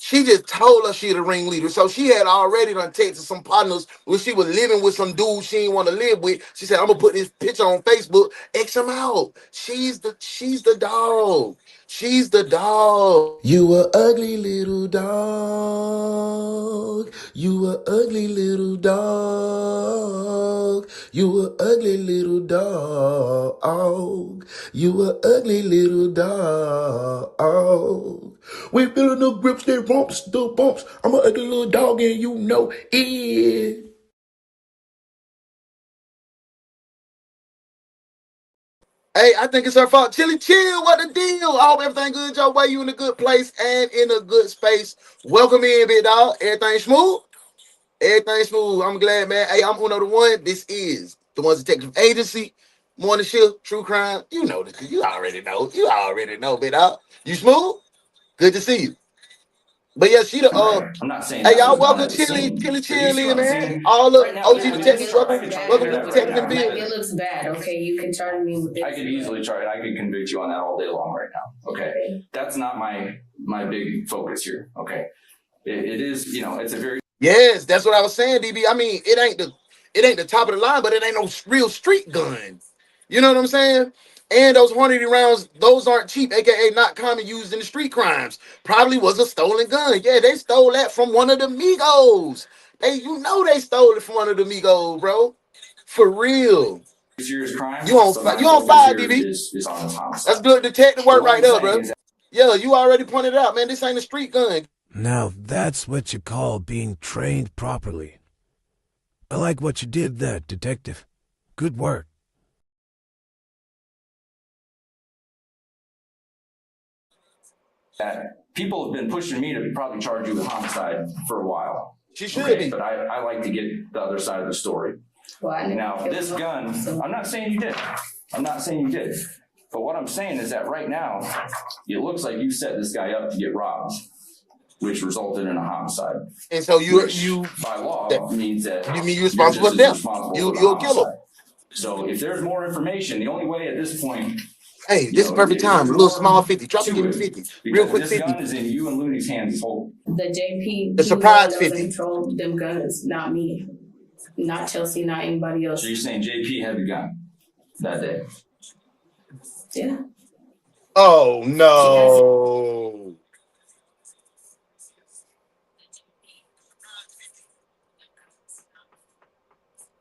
She just told us she the ringleader. So she had already done texted some partners when she was living with some dude she didn't want to live with. She said, I'm gonna put this picture on Facebook, X him out. She's the dog. She's the dog. You a ugly little dog. You a ugly little dog. You a ugly little dog. You a ugly little dog. We feeling the grips, they bumps, the bumps. I'm a ugly little dog and you know it. Hey, I think it's her fault. Chilly chill, what the deal? I hope everything good your way. You in a good place and in a good space. Welcome in, big dog. Everything smooth? Everything smooth. I'm glad, man. Hey, I'm Uno the One. This is the One's Detective Agency. Morning shift, true crime. You know this, because you already know. You already know, big dog. You smooth? Good to see you. But yeah, she the I'm not saying. Hey, y'all welcome Chilly, man. All the OG detectives, welcome to Detective in the Field. It looks bad. Okay, you can charge me with this. I could easily try it. I could convict you on that all day long right now. Okay, that's not my big focus here. Okay, it is. It's a very yes. That's what I was saying, DB. I mean, it ain't the top of the line, but it ain't no real street gun. You know what I'm saying? And those Hornady rounds, those aren't cheap, aka not common used in the street crimes. Probably was a stolen gun. Yeah, they stole that from one of the Migos. They stole it from one of the Migos, bro. For real. Serious crime. You on fire, DB. That's good detective work right there, bro. Yeah, you already pointed it out, man. This ain't a street gun. Now that's what you call being trained properly. I like what you did there, detective. Good work. People have been pushing me to probably charge you with homicide for a while. She should be. But I like to get the other side of the story. Well, now, this gun, I'm not saying you did. But what I'm saying is that right now, it looks like you set this guy up to get robbed, which resulted in a homicide. And so you by law means that you mean you're responsible for death. You'll kill him. So if there's more information, the only way at this point. Hey, this is perfect time. A little small 50. Drop it, give me 50. Real quick 50. This gun is in you and Looney's hands. The JP. The surprise 50. Controlled them guns, not me. Not Chelsea, not anybody else. So you're saying JP had the gun that day? Yeah. Oh no.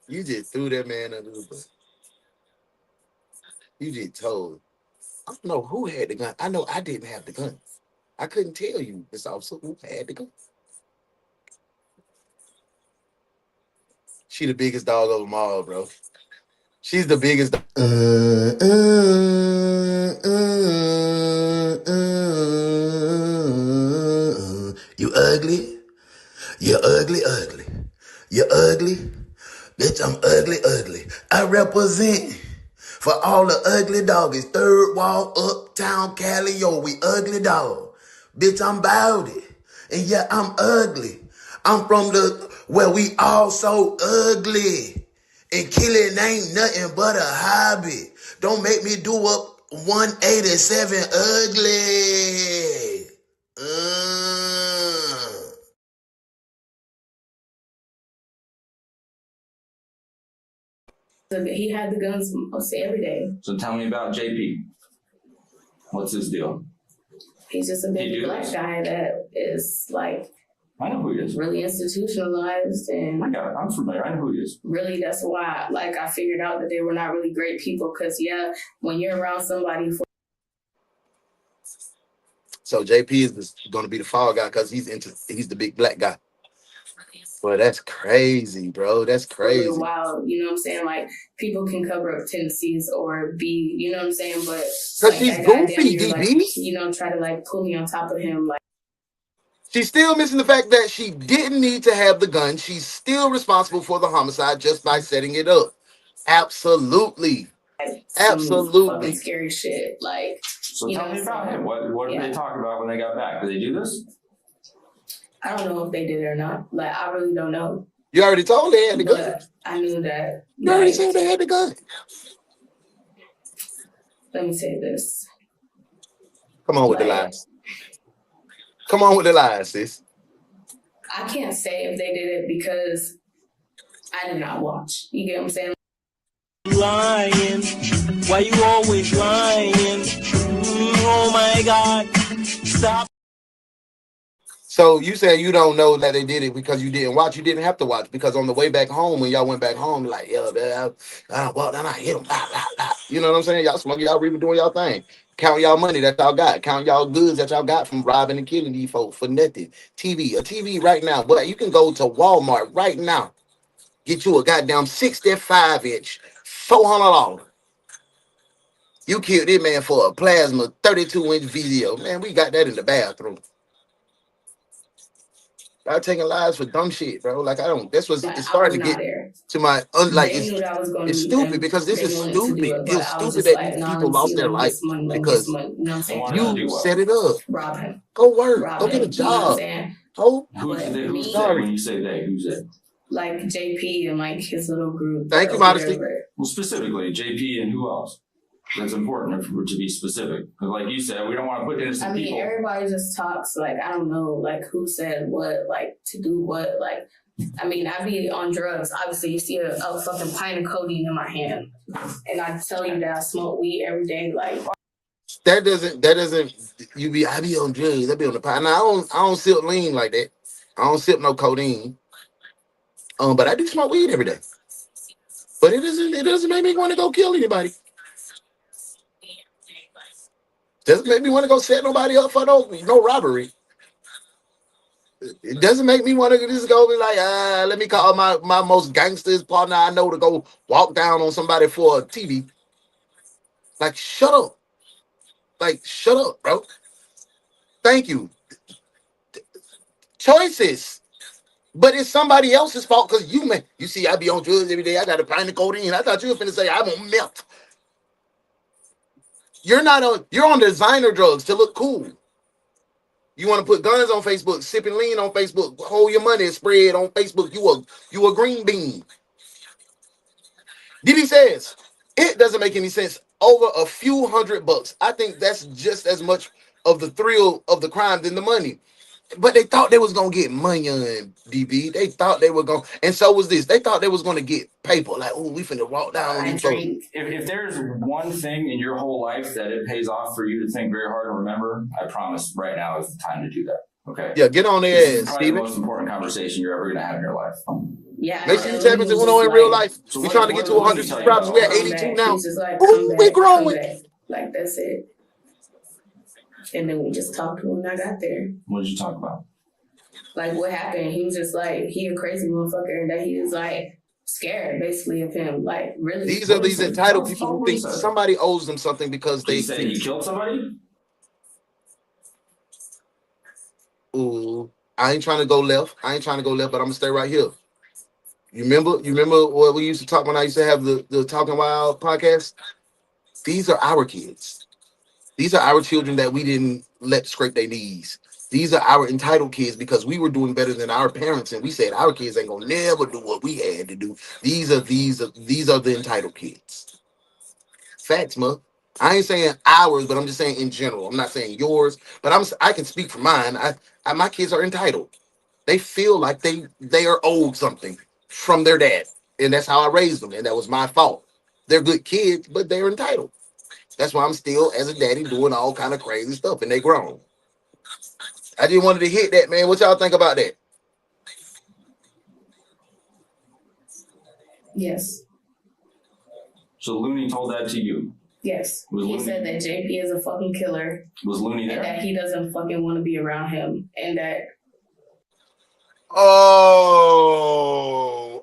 You just threw that man under the bus. You just told. I don't know who had the gun. I know I didn't have the gun. I couldn't tell you, Miss Officer, who had the gun. She the biggest dog of them all, bro. She's the biggest. You ugly? You ugly, ugly. You ugly? Bitch, I'm ugly, ugly. I represent for all the ugly doggies. Third wall, uptown, Cali, yo, we ugly dog. Bitch, I'm about it. And yeah, I'm ugly. I'm from where we all so ugly. And killing ain't nothing but a hobby. Don't make me do up 187 ugly. He had the guns mostly every day. So tell me about JP. What's his deal? He's just a big black guy that is like, I know who he is. Really institutionalized, and I'm familiar. I know who he is. Really, that's why I figured out that they were not really great people. Because when you're around somebody for. So JP is going to be the fall guy because he's the big black guy. Well, that's crazy, bro. That's crazy. Wow, you know what I'm saying? Like, people can cover up tendencies or be, you know what I'm saying? But because she's goofy, DB. Try to pull me on top of him, like. She's still missing the fact that she didn't need to have the gun. She's still responsible for the homicide just by setting it up. Absolutely. Absolutely. Scary shit. So tell me about him. What did they talk about when they got back? Did they do this? I don't know if they did it or not. I really don't know. You already told they had the gun. I knew that. You already said they had the gun. Let me say this. Come on with the lies. Come on with the lies, sis. I can't say if they did it because I did not watch. You get what I'm saying? Lying. Why you always lying? Oh my God. Stop. So you said you don't know that they did it because you didn't watch. You didn't have to watch because on the way back home, when y'all went back home, I walked down, I hit them. You know what I'm saying? Y'all smoking, y'all really doing y'all thing. Count y'all money that y'all got. Count y'all goods that y'all got from robbing and killing these folks for nothing. A TV right now. But you can go to Walmart right now. Get you a goddamn 65-inch, $400. You killed this man for a plasma 32-inch video. Man, we got that in the bathroom. Y'all taking lives for dumb shit, bro. That's what it's starting to get to my it's stupid because this is stupid. It's stupid that these people lost their life because you set it up. Go work. Go get a job. Who's sorry when you say they? Who's that? JP and his little group. Thank you, Modesty. Well, specifically JP and who else? That's important to be specific. Because like you said, we don't want to put innocent people. Everybody just talks I don't know who said what, to do what. I be on drugs. Obviously, you see a fucking pint of codeine in my hand, and I tell you that I smoke weed every day. That doesn't. I be on drugs. I be on the pot. Now I don't sip lean like that. I don't sip no codeine. But I do smoke weed every day. But it doesn't make me want to go kill anybody. Doesn't make me want to go set nobody up for no robbery. It doesn't make me want to just go be let me call my most gangsters partner I know to go walk down on somebody for a TV. Shut up. Shut up, bro. Thank you. Choices. But it's somebody else's fault because you see, I be on drugs every day. I got a pint of codeine. I thought you were finna say I'm on meth. You're on designer drugs to look cool. You want to put guns on Facebook, sipping lean on Facebook, hold your money spread on Facebook. You a green bean. DB says it doesn't make any sense. Over a few $100. I think that's just as much of the thrill of the crime than the money. But they thought they was gonna get money on DB. They thought they were gonna, and so was this. They thought they was gonna get paper. Like, oh, we finna walk down on these folks. If there's one thing in your whole life that it pays off for you to think very hard and remember, I promise right now is the time to do that. Okay. Yeah, get on their ass, Steven. The most important conversation you're ever gonna have in your life. Yeah. Make sure you tap into went on in real life. So we trying to get to 100 subscribers. We're at 82 now. Like, ooh, we growing. Like, that's it. And then we just talked to him when I got there. What did you talk about? Like, what happened? He was just like, he a crazy motherfucker, and that he was like scared basically of him. Like, really. These are these entitled people who think somebody owes them something because they said he killed somebody. Ooh, I ain't trying to go left. But I'm gonna stay right here. You remember what we used to talk when I used to have the Talking Wild podcast? These are our kids. These are our children that we didn't let scrape their knees. These are our entitled kids because we were doing better than our parents, and we said our kids ain't gonna never do what we had to do. These are the entitled kids. Facts, man. I ain't saying ours, but I'm just saying in general. I'm not saying yours, but I can speak for mine. My kids are entitled. They feel like they are owed something from their dad, and that's how I raised them, and that was my fault. They're good kids, but they're entitled. That's why I'm still, as a daddy, doing all kind of crazy stuff, and they grown. I just wanted to hit that, man. What y'all think about that? Yes. So Looney told that to you? Yes. He said that JP is a fucking killer. Was Looney there? And that he doesn't fucking want to be around him, and that. Oh,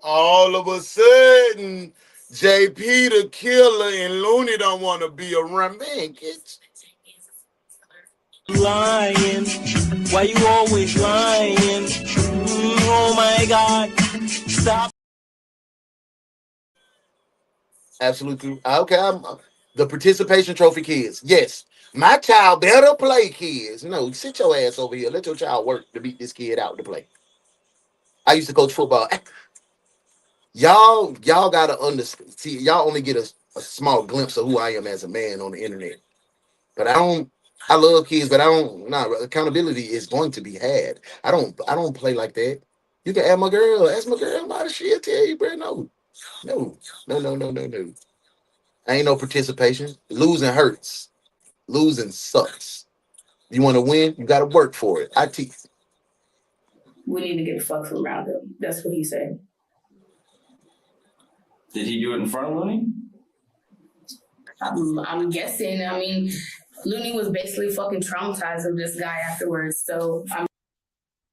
all of a sudden, JP the killer and Looney don't want to be around. Man, kids. Lying. Why you always lying? Oh my God. Stop. Absolutely. Okay, I'm the participation trophy kids. Yes. My child better play, kids. No, sit your ass over here. Let your child work to beat this kid out to play. I used to coach football. Y'all gotta understand. See, y'all only get a small glimpse of who I am as a man on the internet. But I love kids, but accountability is going to be had. I don't play like that. You can ask my girl about it. She'll tell you, bro. No. I ain't no participation. Losing hurts. Losing sucks. You want to win, you gotta work for it. I teach. We need to get the fuck from around him. That's what he said. Did he do it in front of Looney? I'm guessing. I mean, Looney was basically fucking traumatized of this guy afterwards. So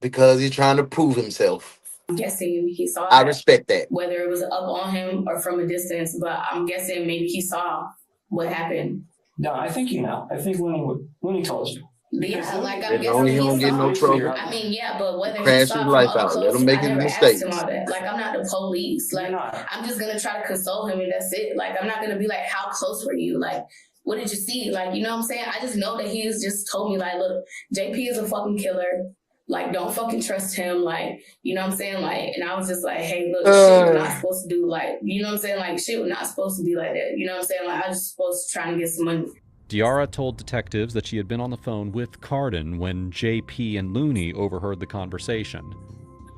because he's trying to prove himself. I'm guessing he saw I respect that. Whether it was up on him or from a distance, but I'm guessing maybe he saw what happened. No, I think you know. I think Looney told you. Yeah, like I'm guessing he don't get no trouble. I mean, yeah, but whether Crash he saw his life out. Let him make his mistakes. Like, I'm not the police. Like, I'm just gonna try to console him, and that's it. Like, I'm not gonna be like, how close were you? Like, what did you see? Like, you know what I'm saying? I just know that he's just told me, like, look, JP is a fucking killer. Like, don't fucking trust him. Like, you know what I'm saying? Like, and I was just like, hey, look, shit, we're not supposed to do, like, you know what I'm saying? Like, shit, we're not supposed to be like that. You know what I'm saying? Like, I was just supposed to try and get some money. Diarra told detectives that she had been on the phone with Carden when JP and Looney overheard the conversation.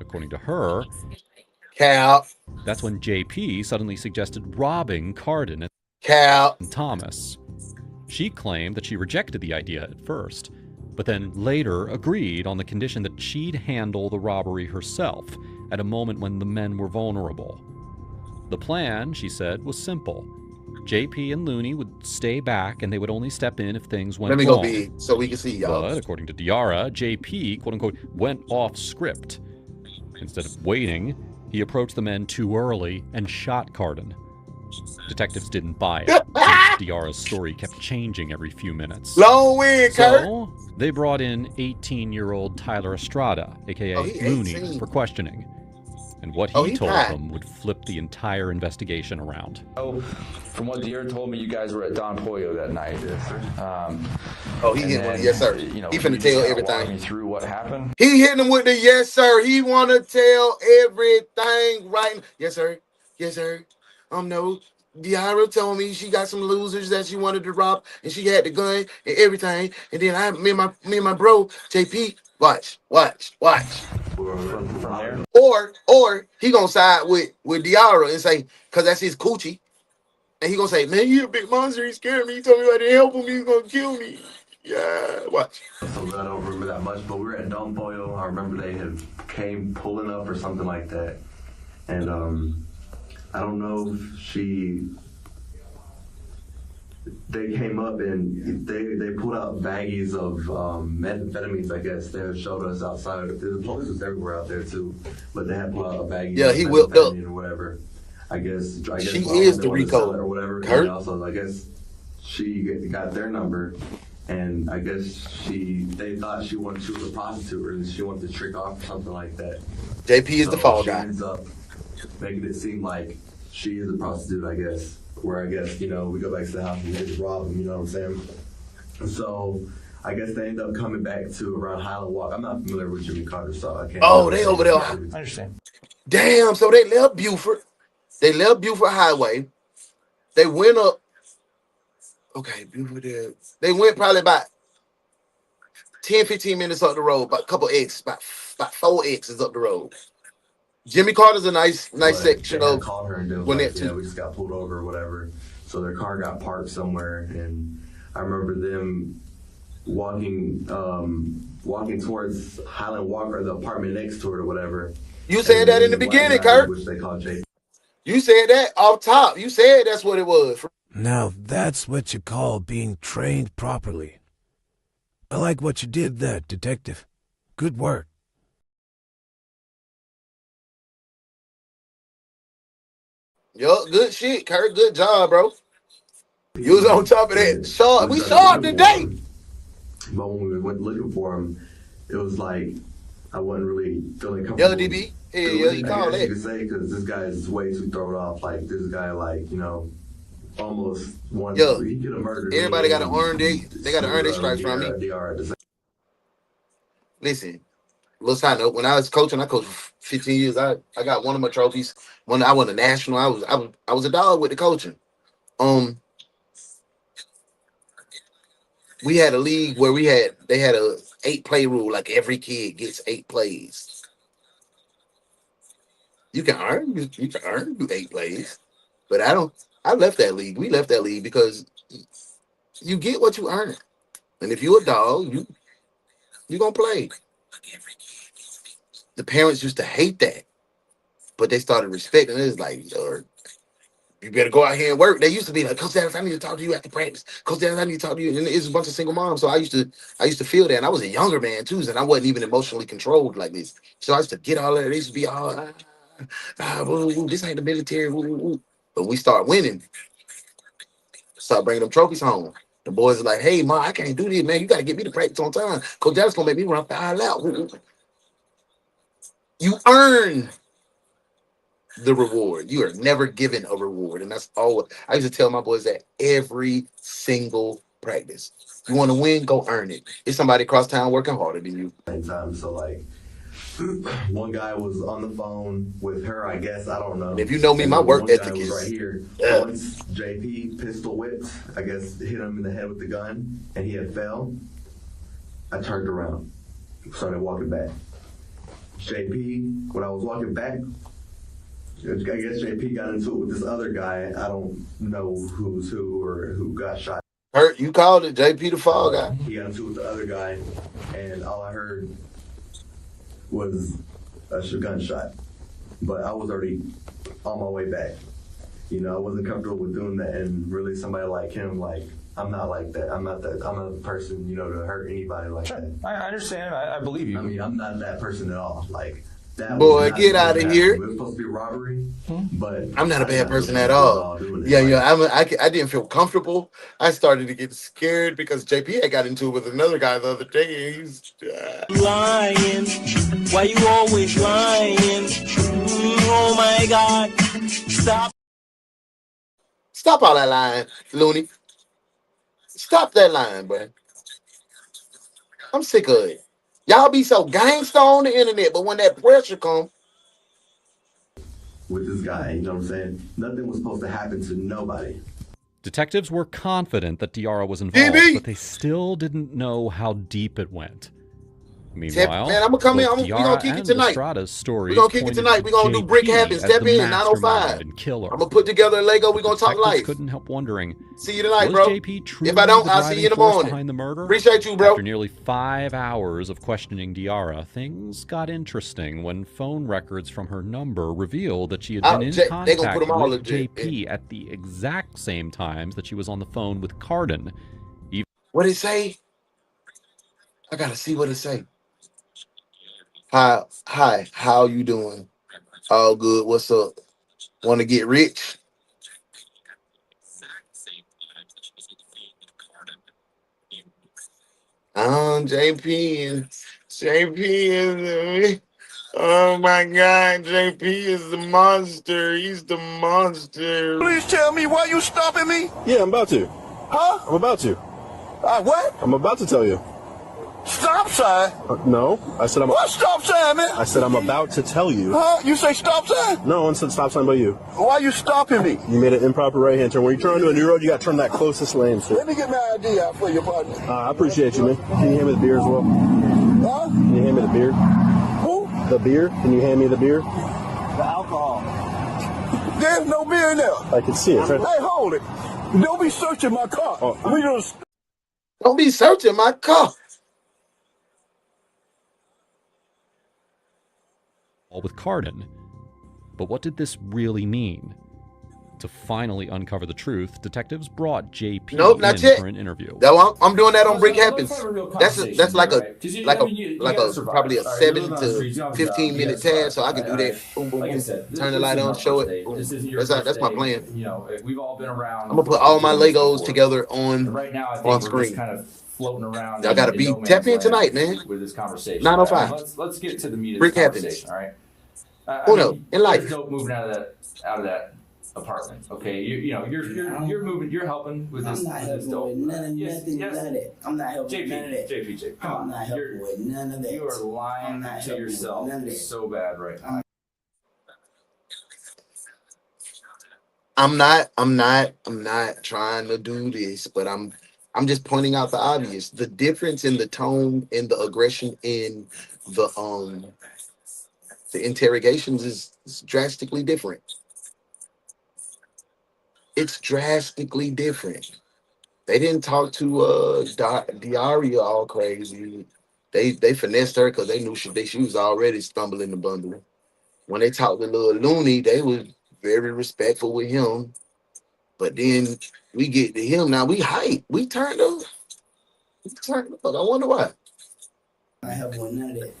According to her, that's when JP suddenly suggested robbing Carden and Thomas. She claimed that she rejected the idea at first, but then later agreed on the condition that she'd handle the robbery herself at a moment when the men were vulnerable. The plan, she said, was simple. JP and Looney would stay back, and they would only step in if things went wrong. Let me go big so we can see y'all. But according to Diarra, JP, quote-unquote, went off script. Instead of waiting, he approached the men too early and shot Carden. Detectives didn't buy it, since Diarra's story kept changing every few minutes. Long win, Kurt. So they brought in 18-year-old Tyler Estrada, a.k.a. Looney, for questioning. And what he told them would flip the entire investigation around. Oh, from what Diarra told me, you guys were at Don Pollo that night. Yes, sir. He hit one. Yes, sir. You know, he finna tell everything. Walk me through what happened. He hitting him with the yes, sir. He wanna tell everything right. Yes, sir. Yes, sir. No. Diarra told me she got some losers that she wanted to rob, and she had the gun and everything. And then me and my bro JP, Watch. From Or he gonna side with Diara and say, cause that's his coochie, and he gonna say, man, you a big monster. He scared me. He told me I didn't help him. He was gonna kill me. Yeah, watch. So I don't remember that much, but we were at Don Pollo. I remember they had came pulling up or something like that, and I don't know if they came up and they pulled out baggies of methamphetamines, I guess. They had showed us outside. The police was everywhere out there too, but they had pulled out a baggie of he whipped up. or whatever. I guess she is the Rico or whatever. Kurt? And also, I guess she got their number, and I guess they thought she was a prostitute or she wanted to trick off or something like that. JP is the fall guy. Ends up making it seem like she is a prostitute, I guess. Where I guess, we go back to the house and they just rob them, you know what I'm saying? So I guess they end up coming back to around Highland Walk. I'm not familiar with Jimmy Carter, so I can't. Oh, they over there. I understand. Damn, so they left Buford. They left Buford Highway. They went up. Okay, Buford there. They went probably about 10, 15 minutes up the road, about a couple X's, about 4 X's up the road. Jimmy Carter's a nice section of called her and they was Gwinnett we just got pulled over or whatever. So their car got parked somewhere, and I remember them walking towards Highland Walk or the apartment next to it or whatever. You said that in the beginning, Kurt. Which they called Jay. You said that off top. You said that's what it was. Now that's what you call being trained properly. I like what you did there, detective. Good work. Yo, good shit, Kurt. Good job, bro. You was on top of that. Sharp. We sharp today. But when we went looking for him, it was like I wasn't really feeling comfortable. LDB? Yeah, you call that. You could say, because this guy is way too thrown off. Like, this guy, almost wanted he could have murdered. Everybody got to earn they got to earn their stripes from me. Listen, little side note, when I was coaching, I coached for 15 years. I got one of my trophies. When I won a national, I was a dog with the coaching. We had a league where they had a 8-play rule, like every kid gets 8 plays. You can earn 8 plays, but I left that league. We left that league because you get what you earn, and if you're a dog, you gonna play. The parents used to hate that, but they started respecting it. It's like, you better go out here and work. They used to be like, Coach Dallas, I need to talk to you after practice. Coach Dallas, I need to talk to you. And it's a bunch of single moms. So I used to feel that. And I was a younger man too, and I wasn't even emotionally controlled like this. So I used to get all that. They used to be all, this ain't the military. But we start winning. Start bringing them trophies home. The boys are like, hey, Ma, I can't do this, man. You got to get me to practice on time. Coach Dallas going to make me run 5 out. You earn the reward. You are never given a reward. And that's all. I used to tell my boys that every single practice. You want to win, go earn it. It's somebody across town working harder than you. Same time. So, one guy was on the phone with her, I guess. I don't know. And if you know me, my work ethic is right here. Yeah. Once JP pistol whipped, I guess, hit him in the head with the gun, and he had fell. I turned around, started walking back. JP, when I was walking back, I guess JP got into it with this other guy. I don't know who's who or who got shot. Hurt, you called it, JP the fall guy. He got into it with the other guy, and all I heard was a gunshot. But I was already on my way back. I wasn't comfortable with doing that, and really somebody like him, I'm not like that. I'm not the person, to hurt anybody like that. I understand. I believe you. I mean, I'm not that person at all. That boy, get out of here. It was supposed to be robbery, but I'm not a bad person at all. I didn't feel comfortable. I started to get scared because JP had got into it with another guy the other day. And he was lying. Why you always lying? Oh my God! Stop all that lying, Looney. Stop that lying, bro. I'm sick of it. Y'all be so gangsta on the internet, but when that pressure comes. With this guy, you know what I'm saying? Nothing was supposed to happen to nobody. Detectives were confident that Diara was involved, but they still didn't know how deep it went. Meanwhile, man, I'm gonna come in. We gonna kick it tonight. We gonna kick it tonight. We gonna do Brick Happen. Step in 905. And killer. I'm gonna put together a Lego. We gonna talk life. Couldn't help wondering. See you tonight, was bro. JP truly If I don't, the I'll see you in the driving force morning. behind the murder? Appreciate you, bro. After nearly 5 hours of questioning Diarra, things got interesting when phone records from her number revealed that she had been in contact with JP at the exact same times that she was on the phone with Carden. What it say? I gotta see what it say. Hi, how you doing? All good. What's up? Want to get rich? JP is oh my God, JP is the monster. He's the monster. Please tell me why you stopping me? Yeah, I'm about to. Huh? I'm about to. What? I'm about to tell you. Stop sign? No, I said I'm. What stop sign, man? I said I'm about to tell you. Huh? You say stop sign? No one said stop sign but you. Why you stopping me? You made an improper right-hand turn. When you're trying to do a new road, you got to turn that closest lane, sir. Let me get my ID out for you, partner. I appreciate you, man. Can you hand me the beer as well? Huh? Can you hand me the beer? Who? The beer? Can you hand me the beer? The alcohol. There's no beer in there. I can see it. Right? Hey, hold it. Don't be searching my car. Don't be searching my car. With Carden. But what did this really mean? To finally uncover the truth, detectives brought JP in for an interview. I'm doing that on Brick Happens. That's like probably a 7 to 15 minute task, so I can do that. Boom, boom, boom. Turn the light on, show it. Boom. That's my plan. You know, we've all been around. I'm gonna put all my Legos together on We're screen. kind of floating around. I gotta be tap in tonight, man. With this conversation. 905. Let's get to the meat of Brick this Happens. conversation. All right. In life. Dope moving out of that apartment. Okay, you're moving. You're helping with this. I'm not helping with none of that. I'm not helping with none of that. JP, I'm not helping with none of that. You are lying to yourself so bad right now. I'm not trying to do this, but I'm just pointing out the obvious. The difference in the tone and the aggression in the interrogations is drastically different. It's drastically different. They didn't talk to Diarra all crazy. They finessed her because they knew she was already stumbling the bundle. When they talked to Lil Looney, they was very respectful with him. But then we get to him now. We hype. We turned up. I wonder why. I have one none of that.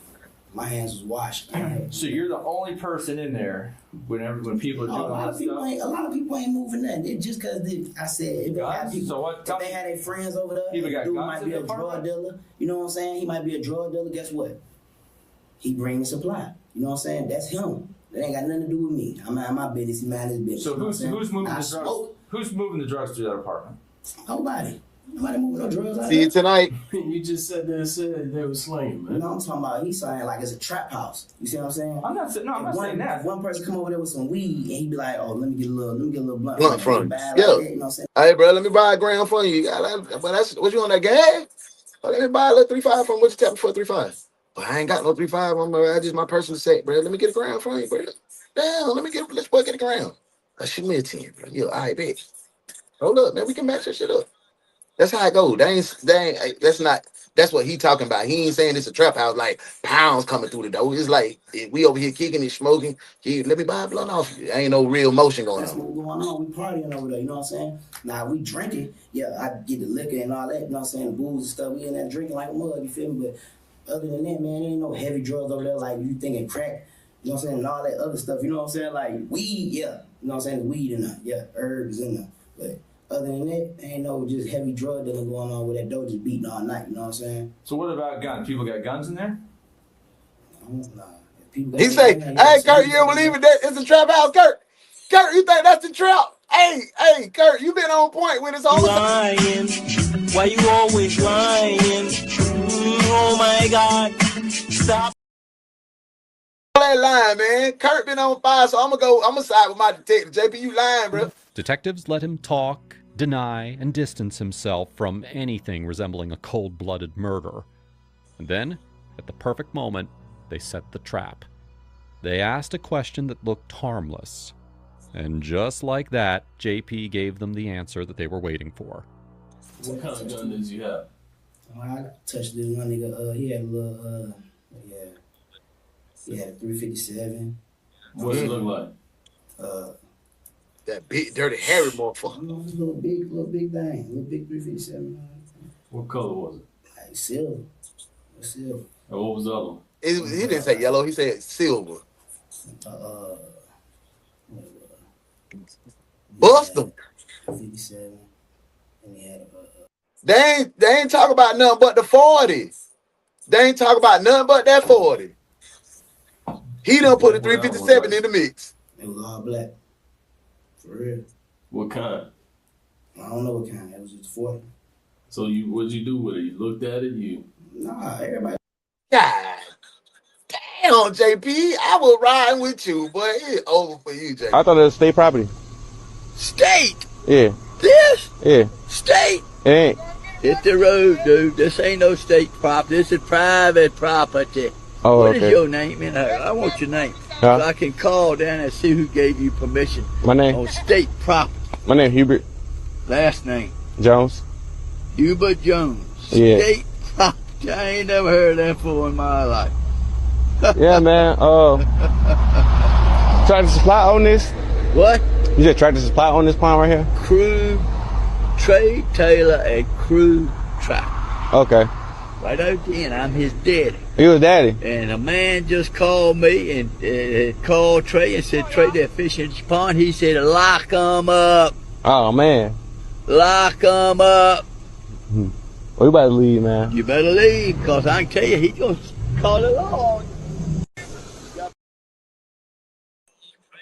My hands was washed. So you're the only person in there when people are doing a lot of people ain't moving nothing. It just because I said if they had people, if they had their friends over there, dude might be a drug dealer. You know what I'm saying? He might be a drug dealer. Guess what? He bring the supply. You know what I'm saying? That's him. That ain't got nothing to do with me. I'm out of my business. He mind his business. So who's moving the drugs? Smoke. Who's moving the drugs through that apartment? Nobody. Nobody moving no drugs out See you tonight. You just said they were slinging, man. You know what I'm talking about? He's saying like it's a trap house. You see what I'm saying? I'm not saying that. If one person come over there with some weed and he be like, "Oh, let me get a little blunt from you." Yeah. You know what I'm saying? Hey, bro, let me buy a gram from you. But that's what you on that gas? Oh, let me buy a little 3.5 from what you tapping for 3.5. But I ain't got no 3.5. I just my personal set, bro. Let me get a gram from you, bro. Damn, let's boy get a gram. Shoot me a 10, bro. Yo, I bet. Hold up, man. We can match that shit up. That's how it goes. That's what he talking about. He ain't saying it's a trap house like pounds coming through the door. It's like if we over here kicking and smoking. Let me buy a blunt off you. Ain't no real motion going on. That's what's going on. We partying over there. You know what I'm saying? Now we drinking. Yeah, I get the liquor and all that. You know what I'm saying? The booze and stuff. We in there drinking like a mug. You feel me? But other than that, man, there ain't no heavy drugs over there like you thinking crack. You know what I'm saying? And all that other stuff. You know what I'm saying? Like weed, yeah. You know what I'm saying? Weed in there. Yeah, herbs in there. But other than that, ain't no just heavy drug dealing going on with that dope just beating all night, you know what I'm saying? So what about guns? People got guns in there? Nah. He say, hey, Kurt, you don't believe it? It's a trap house, Kurt. Kurt, you think that's the trap? Hey, Kurt, you been on point when it's all lying. Why you always lying? Oh my God. Stop. That line, man. Kurt been on fire, so I'm gonna side with my detective. JP, you lying, bro. Detectives let him talk, deny, and distance himself from anything resembling a cold-blooded murder. And then, At the perfect moment, they set the trap. They asked a question that looked harmless. And just like that, JP gave them the answer that they were waiting for. What kind of gun did you have? I touched this one nigga. He had a little, he had a 357. What does it look like? That big, dirty, hairy motherfucker. Little big thing. Little big 357. What color was it? Like silver. Silver. And what was the other one? He didn't say yellow. He said silver. Bust them. 57. And he had a. They ain't talk about nothing but the 40. They ain't talk about nothing but that 40. He done put a 357 in the mix. It was all black. For real. What kind? I don't know what kind. It was just 40. So what'd you do with it? You looked at it? Nah, everybody. God damn, JP. I was riding with you, but it's over for you, JP. I thought it was state property. State? Yeah. This? Yeah. State? It ain't. Hit the road, dude. This ain't no state property. This is private property. Oh, What okay. is your name? I want your name. Huh? So I can call down and see who gave you permission My name? on state property. My name Hubert Last name? Jones. Hubert Jones. Yeah. State property. I ain't never heard of that before in my life. Yeah, man. Tractor Supply on this? What? You said Tractor Supply on this pond right here? Crew, Trey Taylor, and Crew Track. Okay. Right out there, and I'm his daddy. You was daddy? And a man just called me and called Trey and said, Trey, they're fishing at your pond. He said, lock 'em up. Oh, man. Lock 'em up. Well, you better leave, man. You better leave, because I can tell you, he's going to call it on.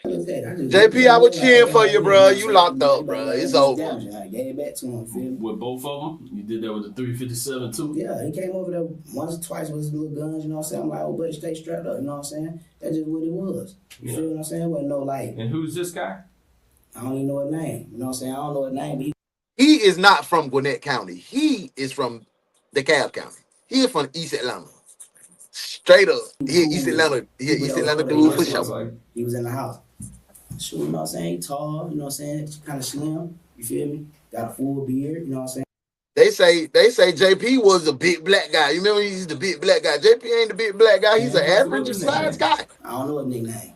JP, I was cheering for you, bro. You locked up, bro. It's over. I gave it back to him. Feel me? With both of them? You did that with the 357 too? Yeah, he came over there once or twice with his little guns, you know what I'm saying? I'm like, oh, buddy, stay strapped up, you know what I'm saying? That's just what it was. You feel what I'm saying? Wasn't no like. And who's this guy? I don't even know his name. You know what I'm saying? I don't know his name, but He is not from Gwinnett County. He is from DeKalb County. He is from East Atlanta. Straight up. He East Atlanta. He East Atlanta dude for sure. He was in the house. Sure, you know what I'm saying? He tall, you know what I'm saying? Kind of slim, you feel me? Got a full beard, you know what I'm saying? They say JP was a big black guy. You remember he's the big black guy. JP ain't the big black guy. He's an average size guy. I don't know his nickname.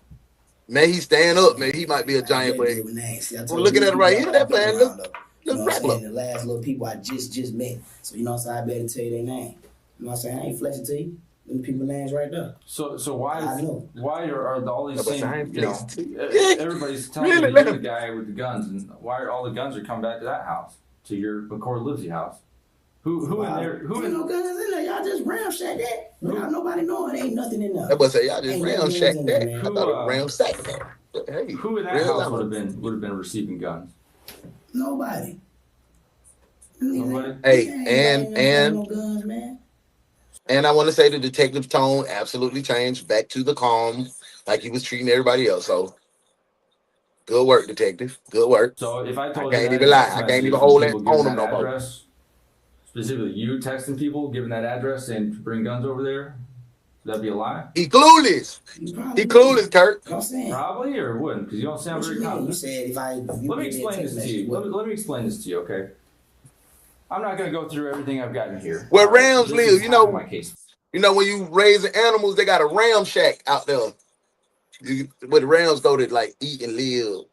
Man, he's stand up. Man, he might be a giant player. We're looking at it right here. That man look regular. The last little people I just met. So, you know what I'm saying? I better tell you their name. You know what I'm saying? I ain't flexing to you. Them people names right there. So why are all these same, everybody's telling Really, me you're the guy with the guns, and why are all the guns are coming back to that house, to your McCord Livesey house? Who in there? Ain't no guns in there. Y'all just ramshacked that without nobody knowing. Ain't nothing in there. That boy say y'all just ramshacked that. I Who, thought it ramsacked that. Hey, who in that house would have been receiving guns? Nobody. Hey, and I want to say the detective's tone absolutely changed back to the calm, like he was treating everybody else. So, good work, detective. Good work. So if I told I can't you even lie, I can't even hold that on him no more. address, specifically you texting people, giving that address and to bring guns over there, would that be a lie? He clueless. He clueless, Kurt. Probably or wouldn't, because you don't sound very confident. You said Let me explain this to you. Let me explain this to you, okay? I'm not going to go through everything I've got in here. Where rams live, you know. My case. You know, when you raising animals, they got a ram shack out there. Where the rams go to like eat and live.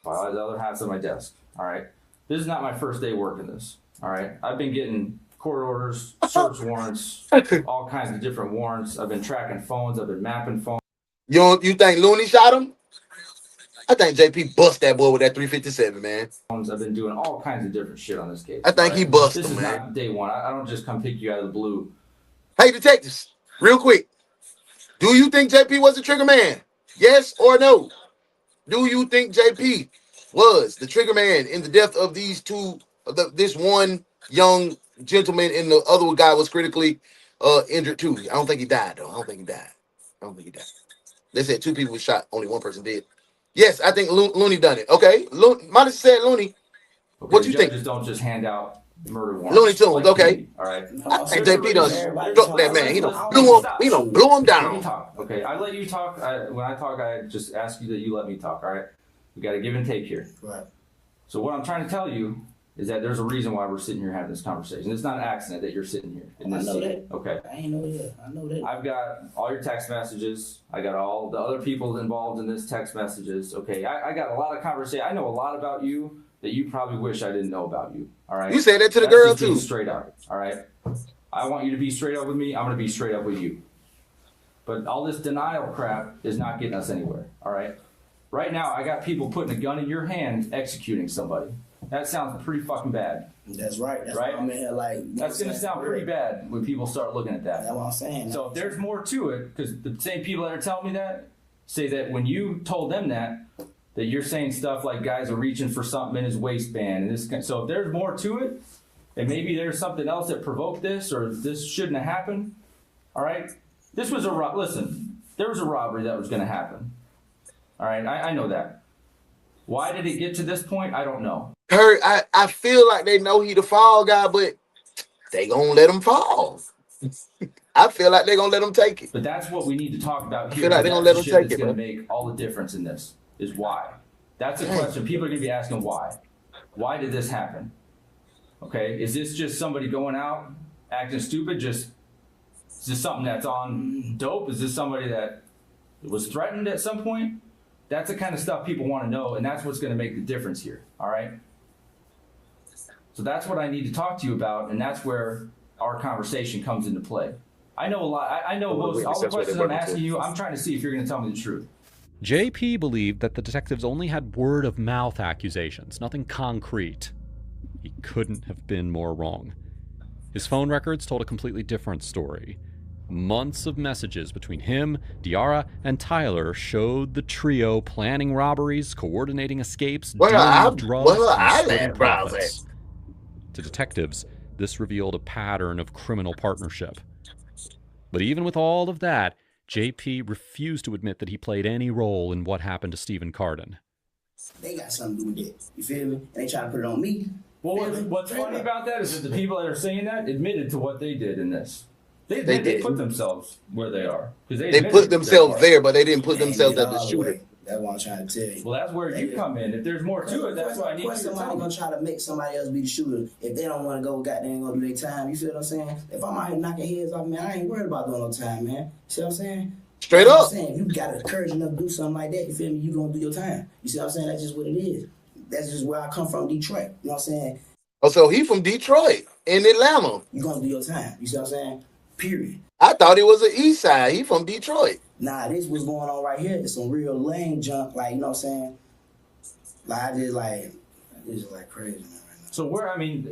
Well, the other half's on my desk. All right. This is not my first day working this. All right. I've been getting court orders, search warrants, all kinds of different warrants. I've been tracking phones. I've been mapping phones. You think Looney shot him? I think JP bust that boy with that 357, man. I've been doing all kinds of different shit on this case. I think he busted This him, is man. not day one. I don't just come pick you out of the blue. Hey, detectives, real quick. Do you think JP was the trigger man? Yes or no? Do you think JP was the trigger man in the death of these two, this one young gentleman, and the other guy was critically injured too? I don't think he died, though. I don't think he died. They said two people were shot, only one person did. Yes, I think Looney done it. Okay, Monty said Looney. Okay, What you think? Judges don't just hand out murder warrant. Looney Tunes, okay. All right. I think JP done struck that man. He done blew him down. Let me talk. Okay, I let you talk. When I talk, I just ask you that you let me talk. All right. We got to give and take here. Right. So what I'm trying to tell you is that there's a reason why we're sitting here having this conversation. It's not an accident that you're sitting here in this seat. That. Okay. I ain't know that. I know that. I've got all your text messages. I got all the other people involved in this text messages. Okay. I got a lot of conversation. I know a lot about you that you probably wish I didn't know about you. All right. You said that to the girl too. Straight up. All right. I want you to be straight up with me. I'm going to be straight up with you. But all this denial crap is not getting us anywhere. All right. Right now, I got people putting a gun in your hand executing somebody. That sounds pretty fucking bad. That's right. That's right. Why I'm in here like. That's going to sound pretty bad when people start looking at that. That's what I'm saying. So if there's more to it, because the same people that are telling me that say that when you told them that you're saying stuff like guys are reaching for something in his waistband and this. So if there's more to it, and maybe there's something else that provoked this, or this shouldn't have happened. All right. This was listen. There was a robbery that was going to happen. All right, I know that. Why did it get to this point? I don't know. Kurt, I feel like they know he the fall guy, but they gonna let him fall. I feel like they gonna let him take it. But that's what we need to talk about here. I feel like they gonna let him take it. It's gonna make all the difference in this. Is why. That's a question. People are gonna be asking why. Why did this happen? Okay, is this just somebody going out acting stupid? Is this something that's on dope? Is this somebody that was threatened at some point? That's the kind of stuff people want to know, and that's what's going to make the difference here, all right? So that's what I need to talk to you about, and that's where our conversation comes into play. I know a lot. I know most all the questions I'm asking you, I'm trying to see if you're going to tell me the truth. JP believed that the detectives only had word-of-mouth accusations, nothing concrete. He couldn't have been more wrong. His phone records told a completely different story. Months of messages between him, Diarra, and Tyler showed the trio planning robberies, coordinating escapes, dealing with drugs, and splitting profits. To detectives, this revealed a pattern of criminal partnership. But even with all of that, JP refused to admit that he played any role in what happened to Steven Carden. They got something to do with that. You feel me? And they try to put it on me. Well, what's funny about that is that the people that are saying that admitted to what they did in this. They put themselves where they are. They put themselves there, but they didn't put themselves as the shooter. That's what I'm trying to tell you. Well, that's where you come in. If there's more to it, that's why I need you to tell me. Somebody gonna try to make somebody else be the shooter if they don't want to go. Goddamn, gonna do their time. You feel what I'm saying? If I'm out here knocking heads off, man, I ain't worried about doing no time, man. You see what I'm saying? Straight up. I'm saying, if you got the courage enough to do something like that, you feel me? You gonna do your time. You see what I'm saying? That's just what it is. That's just where I come from, Detroit. You know what I'm saying? Oh, so he from Detroit in Atlanta. You gonna do your time. You see what I'm saying? Period. I thought he was an East Side. He from Detroit. Nah, this what's going on right here. It's some real lame junk, like, you know what I'm saying? Like, I just like crazy, man, right now. So where, I mean,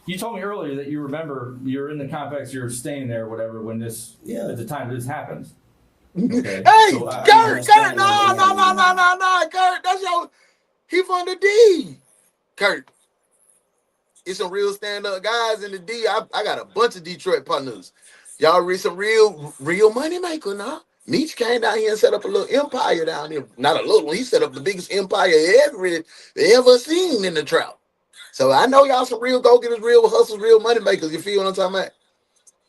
you told me earlier that you remember you're in the complex, you're staying there, whatever, when this, at the time this happens. Okay. Hey, so, Kurt, no, Kurt, that's your, he from the D. Kurt, it's some real stand-up guys in the D. I got a bunch of Detroit partners. Y'all read some real money maker now. Meech came down here and set up a little empire down here. Not a little one. He set up the biggest empire ever seen in the trap. So I know y'all some real go-getters, real hustlers, real money makers. You feel what I'm talking about?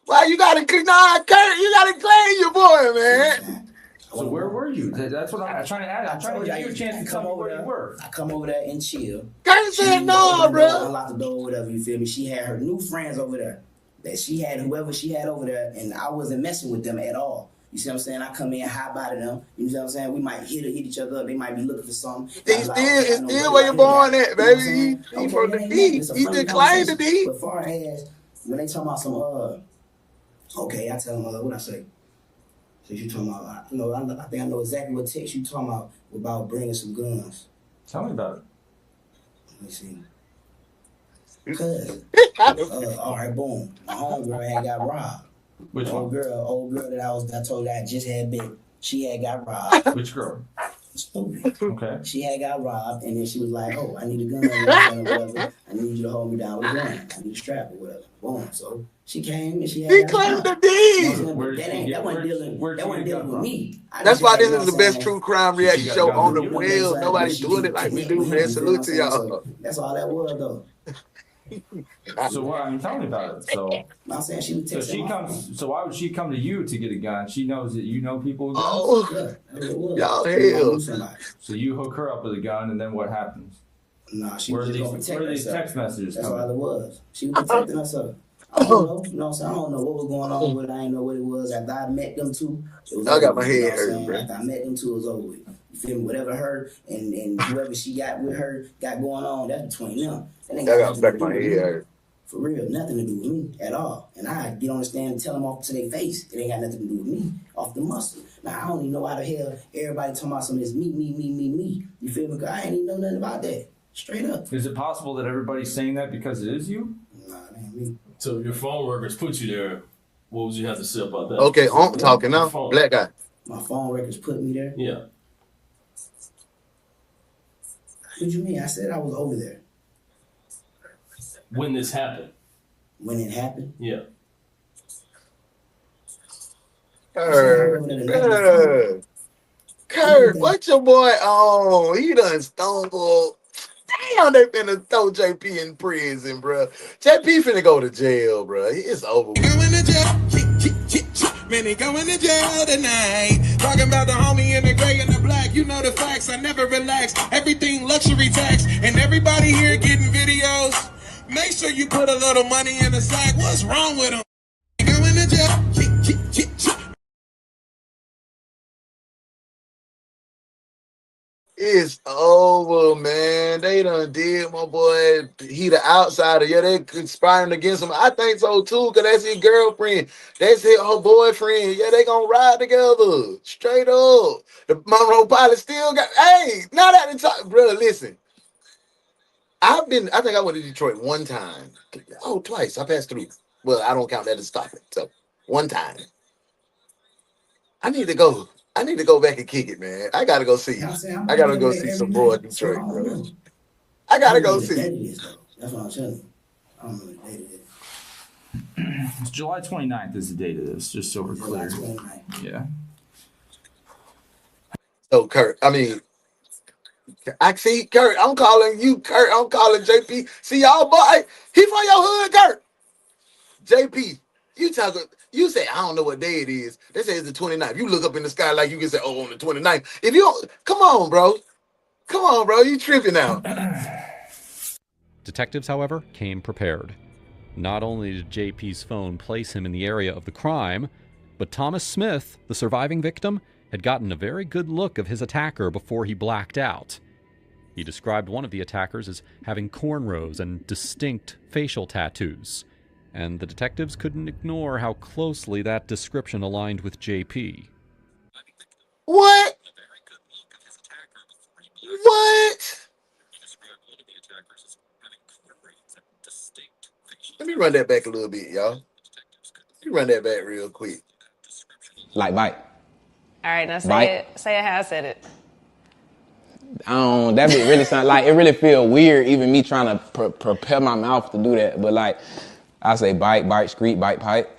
Well, you gotta, Kurt, you gotta claim your boy, man. So where were you? That's what I'm trying to add. I'm trying to give you a chance to tell me where you were. I come over there and chill. Kurt said no, bro. Unlock the door, whatever, you feel me? She had her new friends over there. That she had whoever she had over there, and I wasn't messing with them at all. You see what I'm saying? I come in high by to them. You see what I'm saying? We might hit each other up. They might be looking for something. It's still where you're born at, baby. He from the D. He declined the D. But far as when they talk about some okay, I tell them what I say. So you talking about? I think I know exactly what text you talking about bringing some guns. Tell me about it. Let me see. Cause all right, boom. My homegirl had got robbed. Which old girl that I told you I just had been. She had got robbed. Which girl? Stupid. Okay. She had got robbed, and then she was like, "Oh, I need a gun or whatever. I need you to hold me down with a gun. I need a strap or whatever." Boom. So she came and she had. He claimed the D. That wasn't dealing with me. That's why this is the best true crime reaction show on the wheel. Nobody's doing it like we do, man. Salute to y'all. That's all that was, though. So what? I mean, tell me about it. So I'm saying she would text him comes. So why would she come to you to get a gun? She knows that you know people with guns. Oh, y'all hell. So you hook her up with a gun, and then what happens? Nah, she Where was are just these, gonna protect where are these herself. text messages That's coming? all it was. She was protecting herself. I don't know. You know what I'm saying? I don't know what was going on with it. I didn't know what it was. After I met them two, it was I got over my with, head you know what I'm hurting, saying? bro. After I met them two, it was over with. You feel me? Whatever her and whoever she got with her got going on, that's between them. That ain't I got nothing back to my do with head me. hurt. For real, nothing to do with me at all. And I get on the stand and tell them off to their face. It ain't got nothing to do with me, off the muscle. Now, I don't even know how the hell everybody talking about some of this me. You feel me? Because I ain't even know nothing about that. Straight up. Is it possible that everybody's saying that because it is you? Nah, it ain't me. So if your phone records put you there, what would you have to say about that? Okay, I'm talking now. Black guy. My phone records put me there? Yeah. What you mean? I said I was over there. When this happened? When it happened? Yeah. Kurt, what your boy on? He done stumbled. Damn, they finna throw JP in prison, bro. JP finna go to jail, bro. It's over with. Man, he going to jail tonight. Talking about the homie in the gray and the black. You know the facts, I never relax. Everything luxury tax. And everybody here getting videos. Make sure you put a little money in the sack. What's wrong with him? Going to jail. It's over, man. They done did my boy. He the outsider. Yeah, they conspiring against him. I think so too, because that's his girlfriend. That's her boyfriend. Yeah, they gonna ride together. Straight up. The Monroe pilot still got, hey, not at the top. Bro, listen. I think I went to Detroit one time. Oh, twice. I passed through. Well, I don't count that as stopping. So one time. I need to go. I need to go back and kick it, man. I gotta go see. I gotta go see some more Detroit, bro. I gotta go see. That's what I'm telling you. I don't know what the date it is. It's July 29th is the date of this, just so we're clear. Yeah. So Kurt, I mean, I see Kurt. I'm calling you Kurt. I'm calling JP. See y'all, boy. He from your hood, Kurt. JP, you talking? You say I don't know what day it is. They say it's the 29th. You look up in the sky like you can say, oh, on the 29th. If you don't, come on, bro. Come on, bro. You tripping now. Detectives, however, came prepared. Not only did JP's phone place him in the area of the crime, but Thomas Smith, the surviving victim, had gotten a very good look of his attacker before he blacked out. He described one of the attackers as having cornrows and distinct facial tattoos, and the detectives couldn't ignore how closely that description aligned with JP. What? What? Let me run that back a little bit, y'all. Let me run that back real quick. Like bite. All right, now Bite. say it how I said it. That bit really sound like, it really feel weird even me trying to prepare my mouth to do that. But like, I say bite, street, pipe.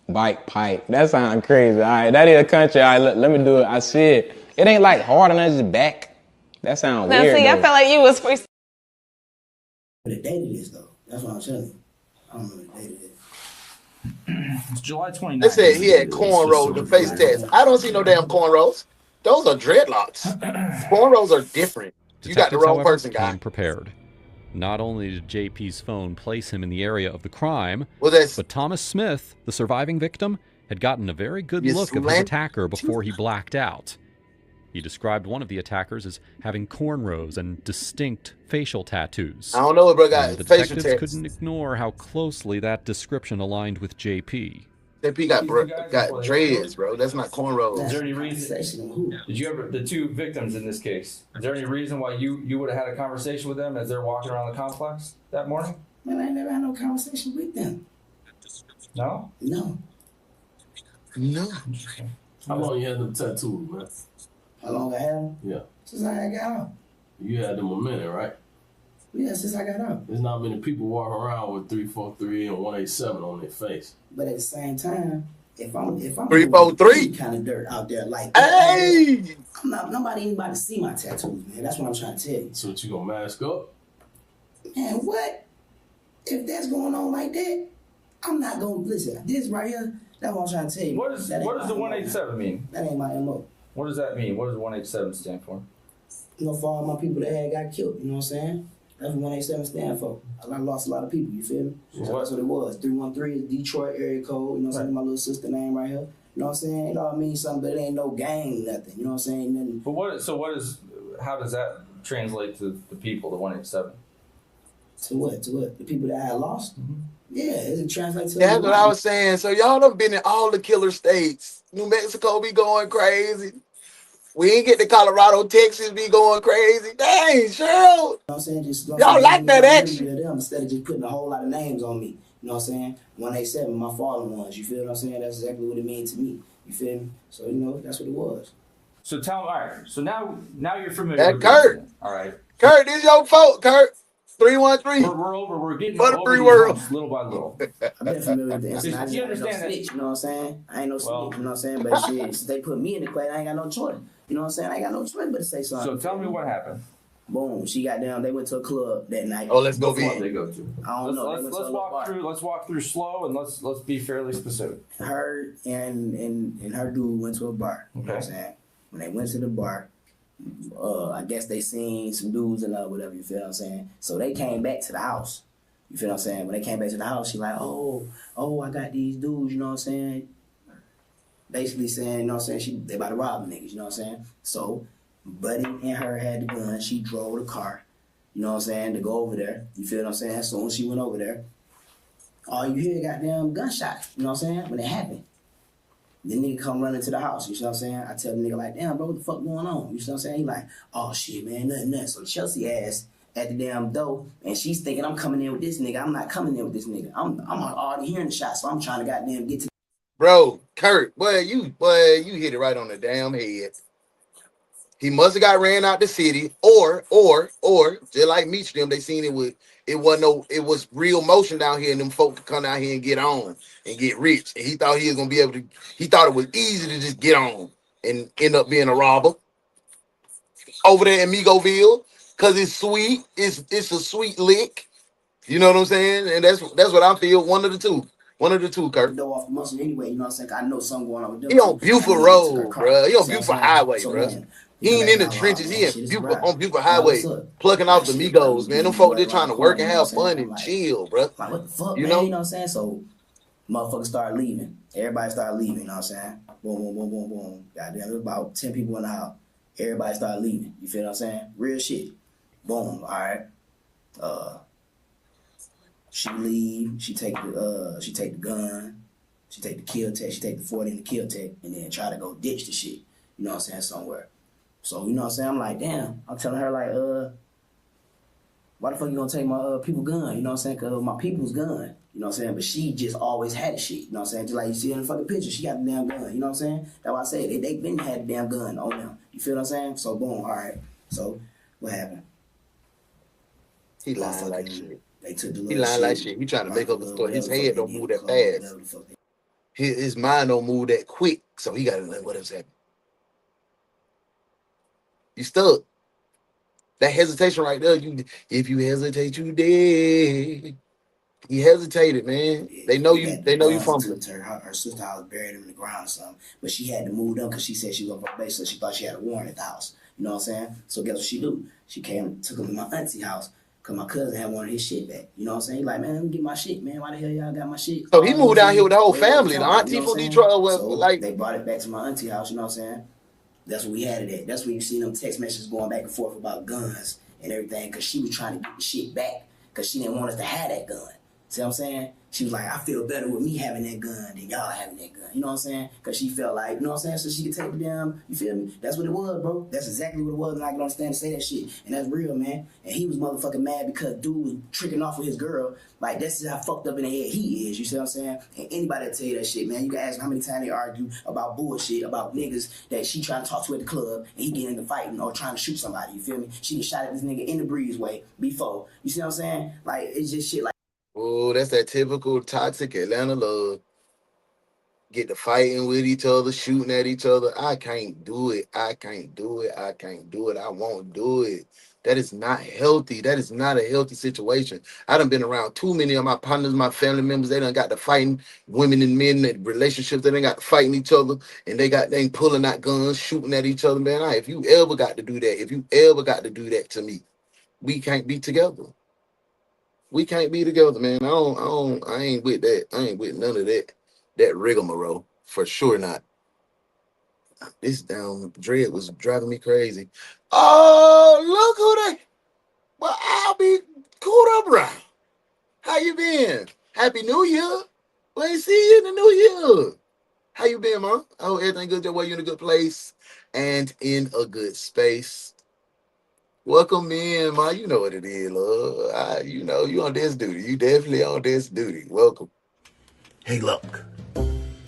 That sound crazy. All right, that is a country. All right, let me do it. I said, it ain't like hard and it's just back. That sound Now weird. see, though. I felt like you was What the date it is, though. That's what I'm telling you. I don't know what the date it is. It's July 29th. They said he had cornrows and face tats. I don't see no damn cornrows. Those are dreadlocks. Cornrows are different. You got the wrong person, guy. Came prepared. Not only did JP's phone place him in the area of the crime, but Thomas Smith, the surviving victim, had gotten a very good look of his attacker before he blacked out. He described one of the attackers as having cornrows and distinct facial tattoos. I don't know, bro. Got and the facial detectives tats. couldn't ignore how closely that description aligned with JP. JP got dreads, bro. That's not cornrows. Is there any reason? Did you ever, the two victims in this case, is there any reason why you would have had a conversation with them as they're walking around the complex that morning? Man, I ain't never had no conversation with them. No? No. How long you had them tattoos, man? How long I had them? Yeah. Since I got out. You had them a minute, right? Yeah, since I got out. There's not many people walking around with 343 and 187 on their face. But at the same time, if I'm 343 kind of dirt out there, like hey, I'm not anybody to see my tattoos, man. That's what I'm trying to tell you. So what, you gonna mask up? Man, what? If that's going on like that, I'm not gonna listen. This right here, that's what I'm trying to tell you. What does the 187 mean? That ain't my MO. What does that mean? What does 187 stand for? You know, for all my people that had got killed, you know what I'm saying? That's what 187 stand for. I lost a lot of people, you feel me? So that's what it was. 313 is Detroit area code, you know what I'm saying? My little sister name right here. You know what I'm saying? It all means something, but it ain't no gang, nothing. You know what I'm saying? Nothing. But how does that translate to the people, the 187? To what? The people that I had lost? Mm-hmm. Yeah, it translates to That's what I was saying. So y'all done been in all the killer states. New Mexico be going crazy. We ain't get to Colorado, Texas be going crazy. Dang, Cheryl. You know what I'm saying? Y'all like that action. Instead of just putting a whole lot of names on me. You know what I'm saying? 187, my fallen ones. You feel what I'm saying? That's exactly what it means to me. You feel me? So, you know, that's what it was. So tell me, all right. So now you're familiar with Kurt. All right. Kurt, this your fault, Kurt. 313. We're over. We're getting Butterfree over world. Little by little. I've been familiar with the incident. I just You ain't no understand that? snitch, you know what I'm saying? I ain't no snitch, you know what I'm saying? But shit, since they put me in the clay, I ain't got no choice. You know what I'm saying? I ain't got no choice but to say something. So tell me what happened. Boom, she got down. They went to a club that night. Oh, let's go. What they go to? I don't know. Let's walk through slow and let's be fairly specific. Her and her dude went to a bar. You know what I'm saying? When they went to the bar, I guess they seen some dudes and whatever, you feel what I'm saying? So they came back to the house. You feel what I'm saying? When they came back to the house, she like, oh, I got these dudes, you know what I'm saying? Basically saying, you know what I'm saying, they about to rob niggas, you know what I'm saying? So Buddy and her had the gun. She drove the car, you know what I'm saying, to go over there. You feel what I'm saying? As soon as she went over there, all you hear goddamn gunshots, you know what I'm saying, when it happened. The nigga come running to the house, you know what I'm saying? I tell the nigga like, damn, bro, what the fuck going on? You know what I'm saying? He like, oh shit, man, nothing. So Chelsea ass at the damn door, and she's thinking I'm coming in with this nigga. I'm not coming in with this nigga. I'm already hearing the shot, so I'm trying to goddamn get to. Bro, Kurt, you hit it right on the damn head. He must have got ran out the city, or just like Meech them, they seen it was real motion down here, and them folk could come down here and get on and get rich. And he thought he was gonna be able to. He thought it was easy to just get on and end up being a robber over there in Migoville, cause it's sweet. It's a sweet lick. You know what I'm saying? And that's what I feel. One of the two, Kurt. Go off the muscle anyway. You know what I'm saying? I know something going on with them. He on Buford Road, bro. He on Buford Highway, bro. He ain't in the trenches. He on Buford Highway, plucking off the Migos, man. Them folk, they trying to work and have fun and chill, bro. Like, what the fuck, you man? know? You know what I'm saying? So, motherfuckers started leaving. Everybody started leaving, you know what I'm saying? Boom, boom, boom, boom, boom. Goddamn, there was about 10 people in the house. Everybody started leaving. You feel what I'm saying? Real shit. Boom, all right. She leave. She take the gun. She take the kill tech. She take the 40 and the kill tech, and then try to go ditch the shit. You know what I'm saying? Somewhere. So, you know what I'm saying? I'm like, damn. I'm telling her, like, why the fuck you gonna take my people gun? You know what I'm saying? Because my people's gun. You know what I'm saying? But she just always had the shit. You know what I'm saying? Just like you see in the fucking picture, she got the damn gun. You know what I'm saying? That's why I said they been had the damn gun on them. You feel what I'm saying? So, boom. All right. So, what happened? He lying like shit. They took the He lying like shit. He trying to make up a story. His head don't move that fast. His mind don't move that quick. So he got to know what has happened. You stuck. That hesitation right there. If you hesitate, you dead. He hesitated, man. They know you. They know you fumbling. Her sister house buried him in the ground or something, but she had to move them because she said she was on probation, so she thought she had a warrant at the house. You know what I'm saying? So guess what she do? She came, took him to my auntie house because my cousin had wanted his shit back. You know what I'm saying? He like, man, let me get my shit, man. Why the hell y'all got my shit? So he moved down here with the whole family. The auntie from Detroit was like, they brought it back to my auntie house. You know what I'm saying? That's what we had it at. That's where you see them text messages going back and forth about guns and everything, because she was trying to get the shit back because she didn't want us to have that gun. See what I'm saying? She was like, I feel better with me having that gun than y'all having that gun. You know what I'm saying? Because she felt like, you know what I'm saying? So she could take the damn, you feel me? That's what it was, bro. That's exactly what it was, and I can understand to say that shit. And that's real, man. And he was motherfucking mad because dude was tricking off with his girl. Like, that's how fucked up in the head he is. You see what I'm saying? And anybody will tell you that shit, man. You can ask him how many times they argue about bullshit, about niggas that she trying to talk to at the club, and he getting into fighting or trying to shoot somebody. You feel me? She just shot at this nigga in the breezeway before. You see what I'm saying? Like, it's just shit like. oh, that's that typical toxic Atlanta love. get to fighting with each other, shooting at each other. I can't do it. I can't do it. I can't do it. I won't do it. That is not healthy. That is not a healthy situation. I done been around too many of my partners, my family members. They done got to fighting, women and men in relationships. They done got to fighting each other, and they ain't pulling out guns, shooting at each other. Man, if you ever got to do that, if you ever got to do that to me, we can't be together. We can't be together, man. I ain't with that. I ain't with none of that rigmarole. For sure not. This down dread was driving me crazy. Oh, look who they. Well, I'll be caught up around. How you been? Happy New Year. We ain't see you in the new year. How you been, man? I hope everything good. Your way, you in a good place and in a good space. Welcome in, man. You know what it is, love. You know, you on this duty. You definitely on this duty. Welcome. Hey, look.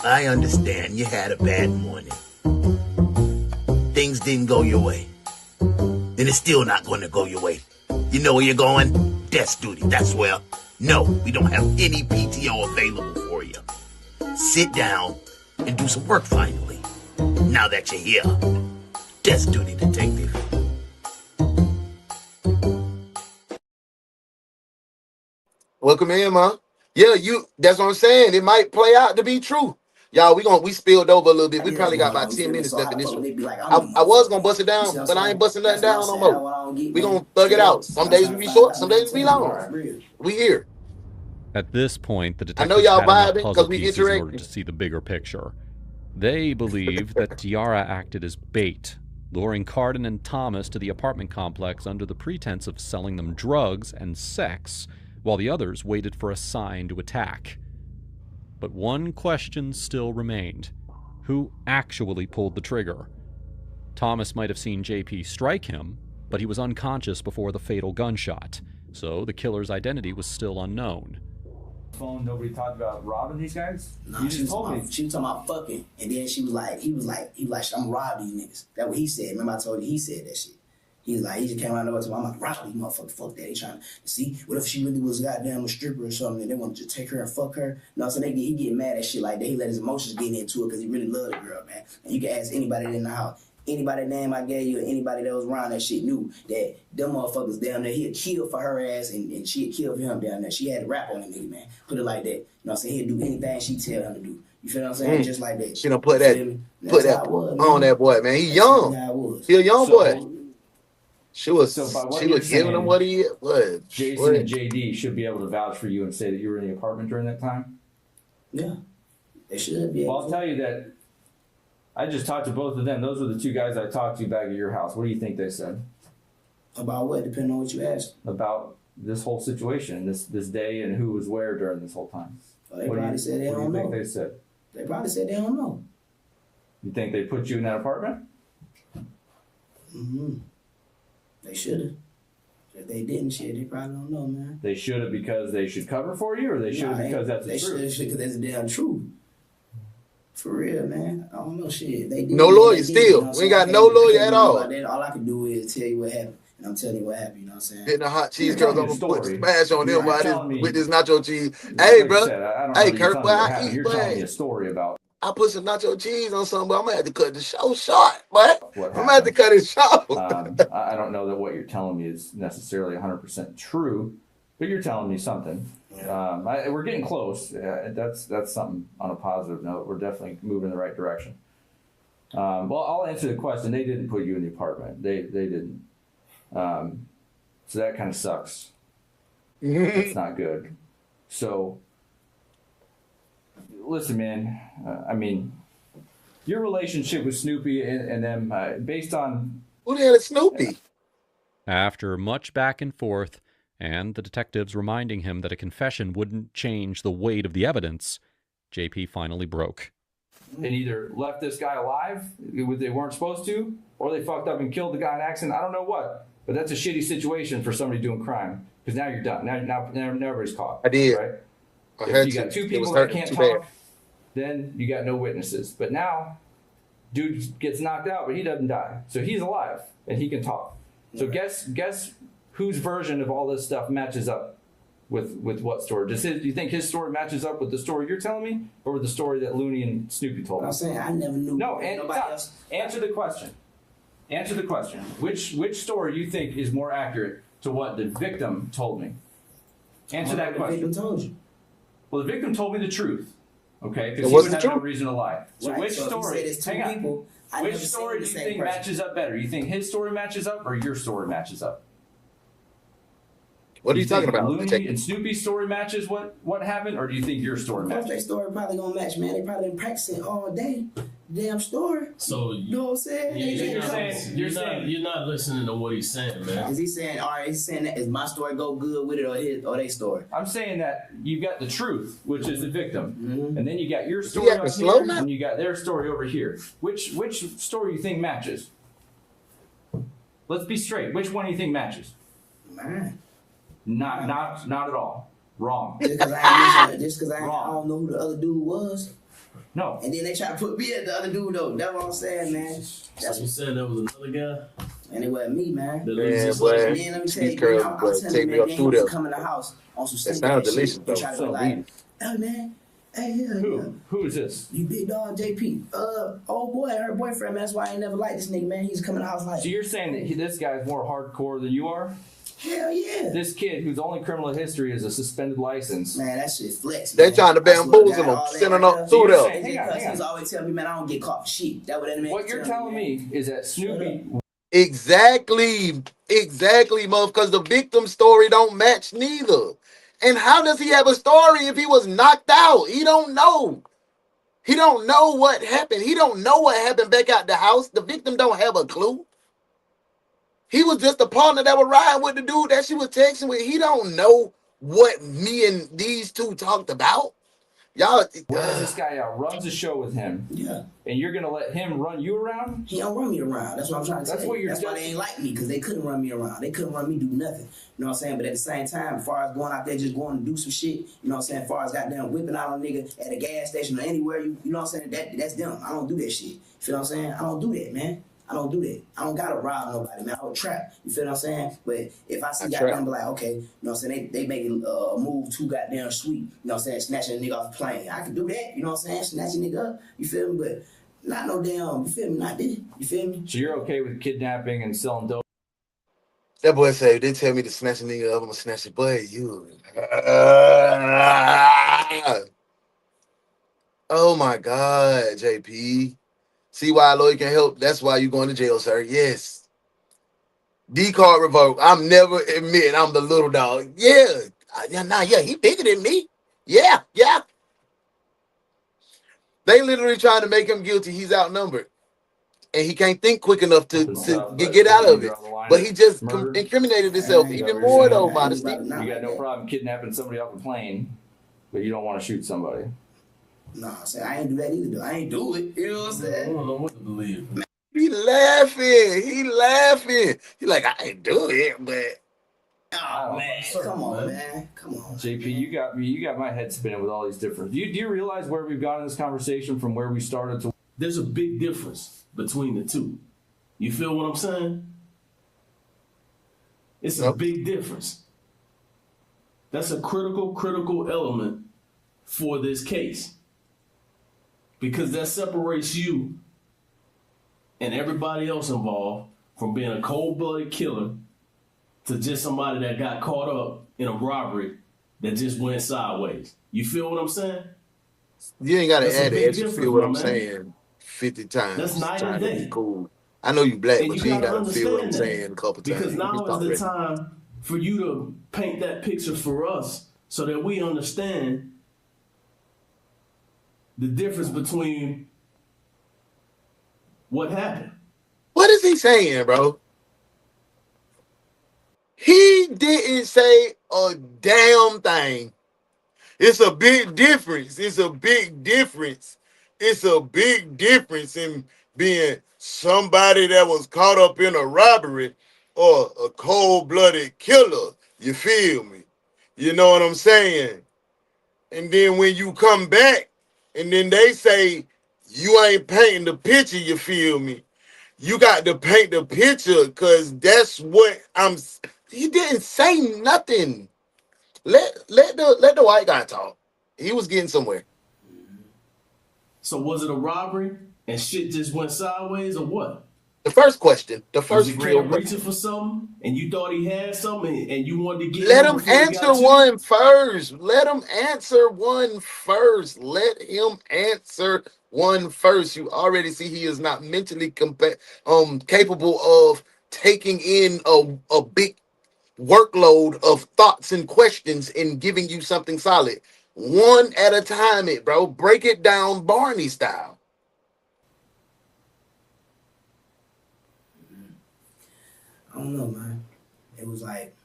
I understand you had a bad morning. Things didn't go your way. And it's still not going to go your way. You know where you're going? Desk duty. That's where. No, we don't have any PTO available for you. Sit down and do some work finally. Now that you're here. Desk duty, detective. Welcome in, man. Yeah, that's what I'm saying. It might play out to be true. Y'all, we spilled over a little bit. We probably got about 10 minutes left in this one. I was gonna bust it down, but I ain't busting nothing down no more. We gonna thug it out. Some days we be short, some days we be long. We here. At this point, the I know detectives y'all had enough vibing puzzle because we pieces in interact. order to see the bigger picture. They believe that Tiara acted as bait, luring Carden and Thomas to the apartment complex under the pretense of selling them drugs and sex, while the others waited for a sign to attack. But one question still remained. Who actually pulled the trigger? Thomas might have seen JP strike him, but he was unconscious before the fatal gunshot, so the killer's identity was still unknown. Phone, nobody talked about robbing these guys? No, she was talking about fucking, and then he was like, I'm robbing these niggas. That's what he said. Remember I told you he said that shit. He just came out of nowhere to me. I'm like, rob these motherfuckers, fuck that. They trying to see what if she really was goddamn a stripper or something and they want to just take her and fuck her. No, so he get mad at shit like that. He let his emotions get into it because he really loved the girl, man. And you can ask anybody in the house. Anybody name I gave you or anybody that was around that shit knew that them motherfuckers down there, he'd kill for her ass and she'd kill for him down there. She had to rap on that nigga, man. Put it like that. You know what I'm saying? He'd do anything she tell him to do. You feel what I'm saying? Just like that. She done put that on that boy, man. He young. He a young boy. She was giving him what he was. Jason and JD should be able to vouch for you and say that you were in the apartment during that time? Yeah. They should be. Well, I'll tell you that I just talked to both of them. Those were the two guys I talked to back at your house. What do you think they said? About what? Depending on what you asked. About this whole situation, this day, and who was where during this whole time. Well, they probably said they don't know. What do you think they said? They probably said they don't know. You think they put you in that apartment? Mm-hmm. They should have. If they didn't, shit, they probably don't know, man. They should have because they should cover for you, or they should have because that's the truth? They should because that's the damn truth. For real, man. I don't know shit. They did, no lawyer still. We ain't got no lawyer at all. All I can do is tell you what happened. And I'm telling you what happened, you know what I'm saying? Getting the hot cheese curls, I'm gonna put the smash on them with this nacho cheese. Hey, bro. Hey, Kirk, boy, I eat, You're telling me a story about. I put some nacho cheese on something, but I'm gonna have to cut the show short, boy. I'm gonna have to cut it short. I don't know that what you're telling me is necessarily 100% true, but you're telling me something. We're getting close. That's something on a positive note. We're definitely moving in the right direction. Well, I'll answer the question. They didn't put you in the apartment. They didn't. So that kind of sucks. It's not good. So, listen, man. I mean, your relationship with Snoopy and them, based on... Who the hell is Snoopy? After much back and forth, and the detectives reminding him that a confession wouldn't change the weight of the evidence, JP finally broke. And either left this guy alive, they weren't supposed to, or they fucked up and killed the guy in accident. I don't know what. But that's a shitty situation for somebody doing crime. Because now you're done. Now everybody's caught. I did. Right? If you got two people that can't talk, then you got no witnesses. But now, dude gets knocked out, but he doesn't die. So he's alive, and he can talk. So guess whose version of all this stuff matches up? with what story? Do you think his story matches up with the story you're telling me, or with the story that Looney and Snoopy told me? I'm saying I never knew. No, nobody else. Answer the question. Answer the question. Which story do you think is more accurate to what the victim told me? Answer that question. The victim told you. Well, the victim told me the truth. Okay, because he would have no reason to lie. So which story? Hang on. Which story do you think matches up better? You think his story matches up, or your story matches up? What are you talking about? Looney and Snoopy's story matches what happened, or do you think your story matches? Their story probably gonna match, man. They probably been practicing all day. Damn story. So you know what I'm saying? You're not listening to what he's saying, man. Is he saying, all right, he's saying that is my story go good with it or their story? I'm saying that you got the truth, which is the victim, and then you got your Is story he up acting here, slow now? and you got their story over here. Which story you think matches? Let's be straight. Which one do you think matches? Mine. Not at all. Wrong. Just because I don't know who the other dude was. No. And then they try to put me at the other dude though. That's what I'm saying, man. So you saying there was another guy? And it wasn't me, man. Yeah, boy. And then let me tell you, Curls, I'm boy. telling Take you, me man, up they through used to there. come in the house on some That simple sounds shit. delicious, They though. try to be So like, weird. hey man, hey yeah. Who is this? You big dog JP. Old boy, her boyfriend, man. That's why I ain't never liked this nigga, man. He's coming to the house like. So you're saying that this guy's more hardcore than you are? Hell yeah. This kid whose only criminal history is a suspended license. Man, that shit flex. They trying to bamboozle him, sending up through there. Because he's always telling me, man, I don't get caught for shit. That what that mean. What you're telling me is that Snoopy. Exactly, Muff, because the victim's story don't match neither. And how does he have a story if he was knocked out? He don't know. He don't know what happened. He don't know what happened back out the house. The victim don't have a clue. He was just a partner that was riding with the dude that she was texting with. He don't know what me and these two talked about. Y'all, Whereas this guy runs a show with him. Yeah. And you're gonna let him run you around? He don't run me around. That's what I'm trying to That's tell what you. you're That's why they ain't like me, because they couldn't run me around. They couldn't run me do nothing. You know what I'm saying? But at the same time, as far as going out there just going to do some shit, you know what I'm saying? As far as goddamn whipping out on a nigga at a gas station or anywhere, you know what I'm saying? That's them. I don't do that shit. You feel what I'm saying? I don't do that, man. I don't do that. I don't gotta rob nobody, man. I don't trap. You feel what I'm saying? But if I see goddamn be like, okay, you know what I'm saying? They making a move too goddamn sweet. You know what I'm saying? Snatching a nigga off the plane. I can do that. You know what I'm saying? Snatch a nigga up. You feel me? But not no damn. You feel me? Not this. You feel me? So you're okay with kidnapping and selling dope? that boy say, they tell me to snatch a nigga up, I'm gonna snatch a boy. You. Oh my God, JP. See why a lawyer can help? That's why you going to jail, sir. Yes. D card revoked. I'm never admitting I'm the little dog. Yeah. Yeah, he bigger than me. Yeah. They literally trying to make him guilty. He's outnumbered. And he can't think quick enough to get out of it. But he just incriminated himself even more, though, modesty. You got no problem kidnapping somebody off a plane, but you don't want to shoot somebody. Nah, I ain't do that either, though. I ain't do it. You know what I'm saying? I don't know what to believe. He laughing. He like, I ain't do it, but. Oh, man. Come on, man. JP, you got my head spinning with all these different. Do you realize where we've gone in this conversation from where we started to? There's a big difference between the two. You feel what I'm saying? It's a big difference. That's a critical element for this case. Because that separates you and everybody else involved from being a cold-blooded killer to just somebody that got caught up in a robbery that just went sideways. You feel what I'm saying? You ain't got to add it. You feel what I'm man. saying 50 times. That's night and day. Cool. I know you black, And but you you ain't gotta got to feel what I'm understand that. saying a couple times. Because now is the time for you to paint that picture for us so that we understand the difference between what happened. What is he saying, bro? He didn't say a damn thing. It's a big difference. It's a big difference in being somebody that was caught up in a robbery or a cold-blooded killer. You feel me? You know what I'm saying? And then when you come back and then they say you ain't painting the picture, you feel me? You got to paint the picture because that's what he didn't say nothing. Let the white guy talk. He was getting somewhere. So was it a robbery and shit just went sideways or what? The first question, the Was first the real kid question. reaching for something and you thought he had something and you wanted to get Let him him before he answer got you? one first. Let him answer one first. Let him answer one first. You already see he is not mentally capable of taking in a big workload of thoughts and questions and giving you something solid. One at a time, bro. Break it down Barney style. I don't know, man. It was like,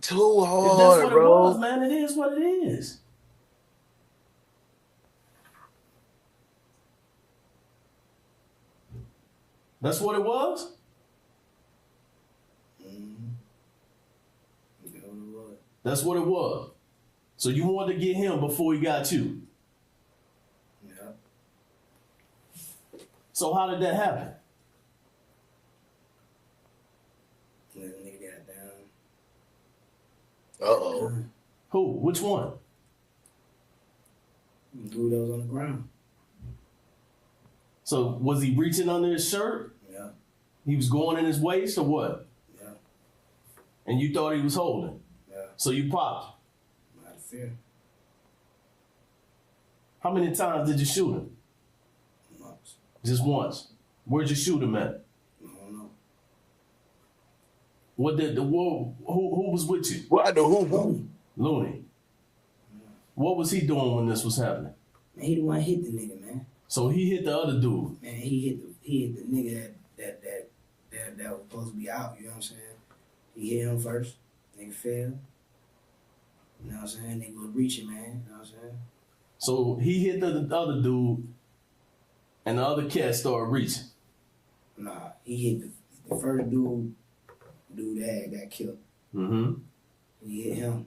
too If that's hard, what bro. it was, man, it is what it is. That's what it was? That's what it was. So you wanted to get him before he got you. Yeah. So how did that happen? When the nigga got down. Uh-oh. Who? Which one? The dude that was on the ground. So was he reaching under his shirt? Yeah. He was going in his waist or what? Yeah. And you thought he was holding? Yeah. So you popped? Out of fear. How many times did you shoot him? Once. Just once. Where'd you shoot him at? I don't know. Who was with you? What the who? Looney. What was he doing when this was happening? Man, he the one hit the nigga, man. So he hit the other dude. Man, he hit the nigga that was supposed to be out, you know what I'm saying? He hit him first, nigga fell. You know what I'm saying? Nigga was reaching, man, you know what I'm saying? So he hit the other dude and the other cat started reaching. Nah, he hit the first dude that got killed. Mm-hmm. He hit him.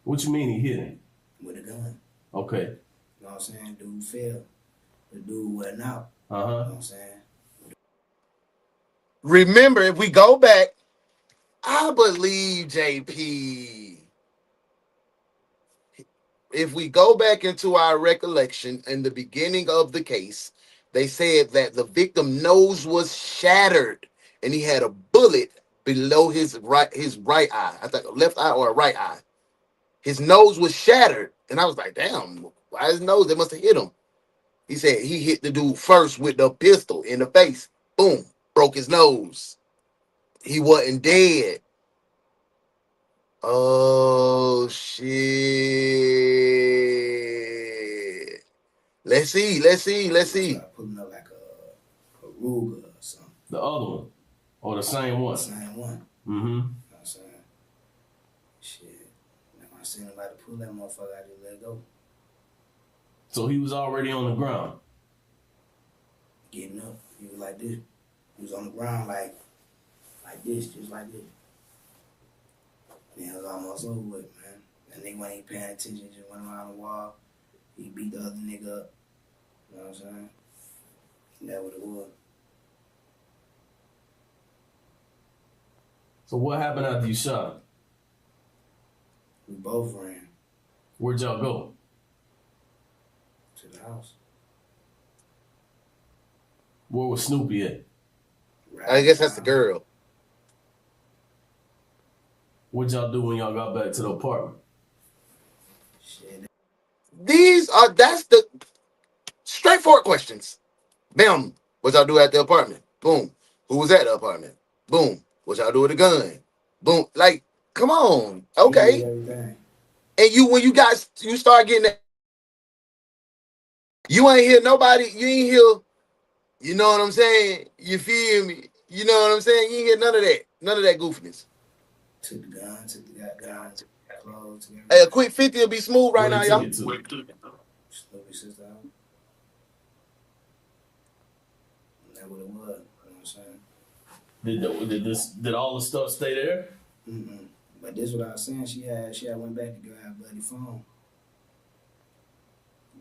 What you mean he hit him? With a gun. Okay. You know what I'm saying? Dude fell. The dude wasn't out. Uh-huh. You know what I'm saying? Remember, if we go back, I believe JP. If we go back into our recollection in the beginning of the case, they said that the victim nose was shattered and he had a bullet below his right eye. I think a left eye or a right eye. His nose was shattered. And I was like, damn, why his nose? They must have hit him. He said he hit the dude first with the pistol in the face. Boom, broke his nose. He wasn't dead. Oh, shit. Let's see. Pulling up like a Ruger or something. The other one? Or the same one? Same one. Mm-hmm. You know what I'm saying? Shit. When I seen somebody pull that motherfucker, I just let it go. So he was already on the ground? Getting up. He was like this. He was on the ground like this, just like this. Man, it was almost over with, man. That nigga wasn't even paying attention, just went around the wall. He beat the other nigga up. You know what I'm saying? That's what it was. So what happened after you shot him? We both ran. Where'd y'all go? To the house. Where was Snoopy at? I guess that's the girl. What'd y'all do when y'all got back to the apartment? That's the straightforward questions. Bam. What y'all do at the apartment? Boom. Who was at the apartment? Boom. What y'all do with the gun? Boom. Like, come on. Okay. And when you start getting that, you ain't hear nobody, you ain't hear, you know what I'm saying? You feel me? You know what I'm saying? You ain't hear none of that goofiness. Took the gun, clothes. Hey, a quick 50 will be smooth right now, y'all. Snoopy sister out. That's what it was. You know what I'm saying? Did all the stuff stay there? Mm-mm. But this is what I was saying. She had went back to grab a bloody phone.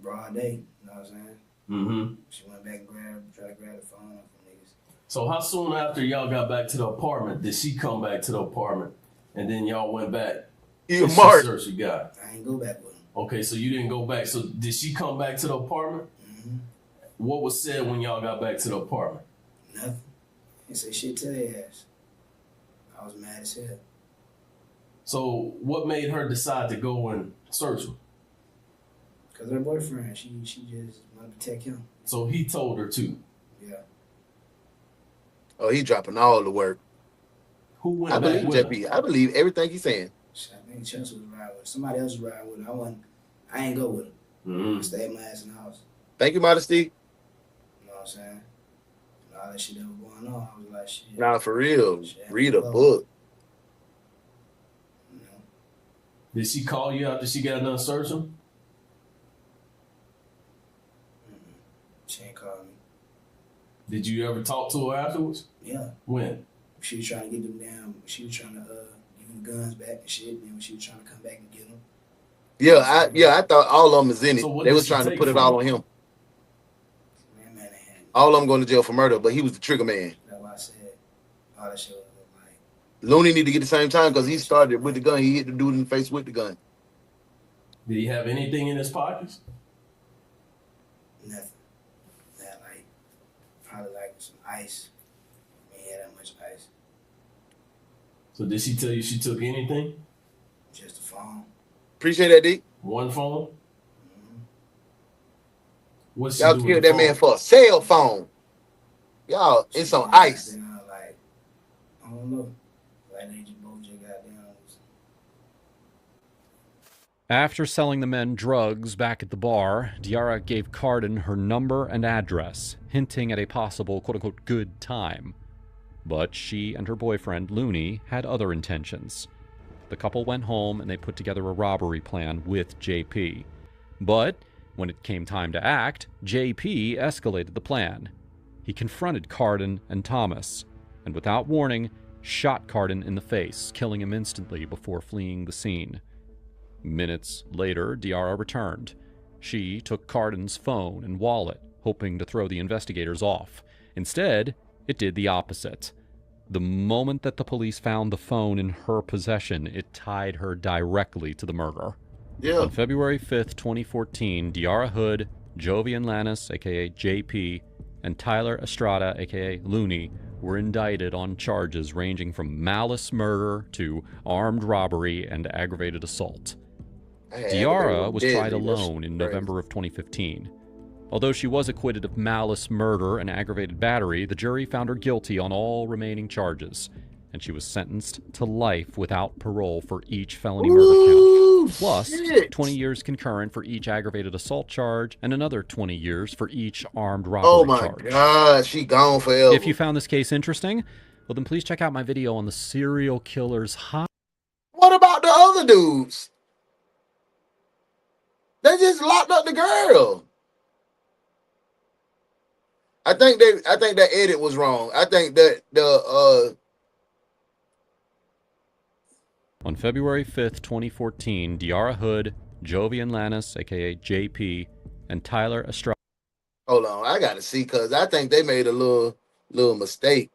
Broad day, you know what I'm saying? Mm-hmm. She went back and tried to grab the phone off the niggas. So how soon after y'all got back to the apartment did she come back to the apartment, and then y'all went back? You Mark. Search you got. I ain't go back with him. Okay, so you didn't go back. So did she come back to the apartment? Mm-hmm. What was said when y'all got back to the apartment? Nothing. Ain't say shit to their ass. I was mad as hell. So what made her decide to go and search him? Cause her boyfriend, she just wanted to protect him. So he told her to. Yeah. Oh, he dropping all the work. Who went I back believe with JP. I believe everything he's saying. I think Chelsea was riding with him. Somebody else was riding with him. I ain't go with him. Mm-hmm. I stayed my ass in the house. Thank you, Modesty. You know what I'm saying? And all that shit that was going on, I was like, shit. Nah, for real. Shit, Read a book. You know? Did she call you after she got done searching? She ain't called me. Did you ever talk to her afterwards? Yeah. When? She was trying to get them down. She was trying to give them guns back and shit. And when she was trying to come back and get them. Yeah, I thought all of them was in it. So They was trying to put it all on him. All of them going to jail for murder, but he was the trigger man. That's why I said all that shit was like. Looney need to get the same time because he started with the gun. He hit the dude in the face with the gun. Did he have anything in his pockets? Nothing. That like probably like some ice. He had that much ice. So did she tell you she took anything? Just a phone. Appreciate that, D. One phone? What's Y'all killed that man for a cell phone. Y'all, it's on ice. Like, I don't know. Like they just both just got down. After selling the men drugs back at the bar, Diarra gave Carden her number and address, hinting at a possible quote-unquote good time. But she and her boyfriend, Looney, had other intentions. The couple went home and they put together a robbery plan with JP. But when it came time to act, JP escalated the plan. He confronted Carden and Thomas, and without warning, shot Carden in the face, killing him instantly before fleeing the scene. Minutes later, Diarra returned. She took Carden's phone and wallet, hoping to throw the investigators off. Instead, it did the opposite. The moment that the police found the phone in her possession, it tied her directly to the murder. Yeah. On February 5th, 2014, Diarra Hood, Jovian Lannis, aka JP, and Tyler Estrada, aka Looney, were indicted on charges ranging from malice murder to armed robbery and aggravated assault. Diarra was tried alone in November of 2015. Although she was acquitted of malice murder and aggravated battery, the jury found her guilty on all remaining charges, and she was sentenced to life without parole for each felony murder count, plus 20 years concurrent for each aggravated assault charge and another 20 years for each armed robbery charge. Oh my God, she gone forever. If you found this case interesting, well then please check out my video on the serial killer's hot. What about the other dudes? They just locked up the girl. I think that edit was wrong. I think that On February 5th, 2014, Diarra Hood, Jovian Lannis, aka JP, and Tyler Estrada. Hold on, I gotta see because I think they made a little mistake.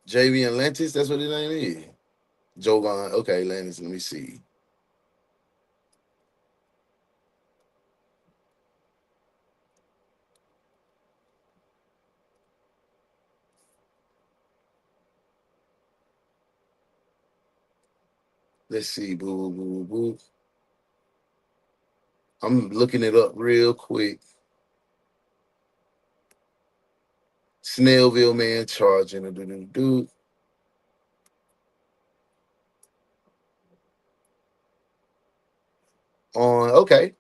JV and Lentis, that's what his name is. Jovan. Okay, Lentis, let me see. Let's see, boo, boo, boo. I'm looking it up real quick. Snellville man charging. Okay.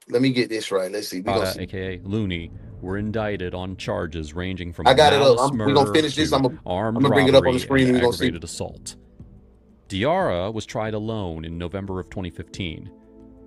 Let me get this right. Let's see. aka Looney, were indicted on charges ranging from I got it up. malice We're gonna finish this. I'm armed gonna bring it up on the robbery screen and and we're gonna see. aggravated assault. Diarra was tried alone in November of 2015.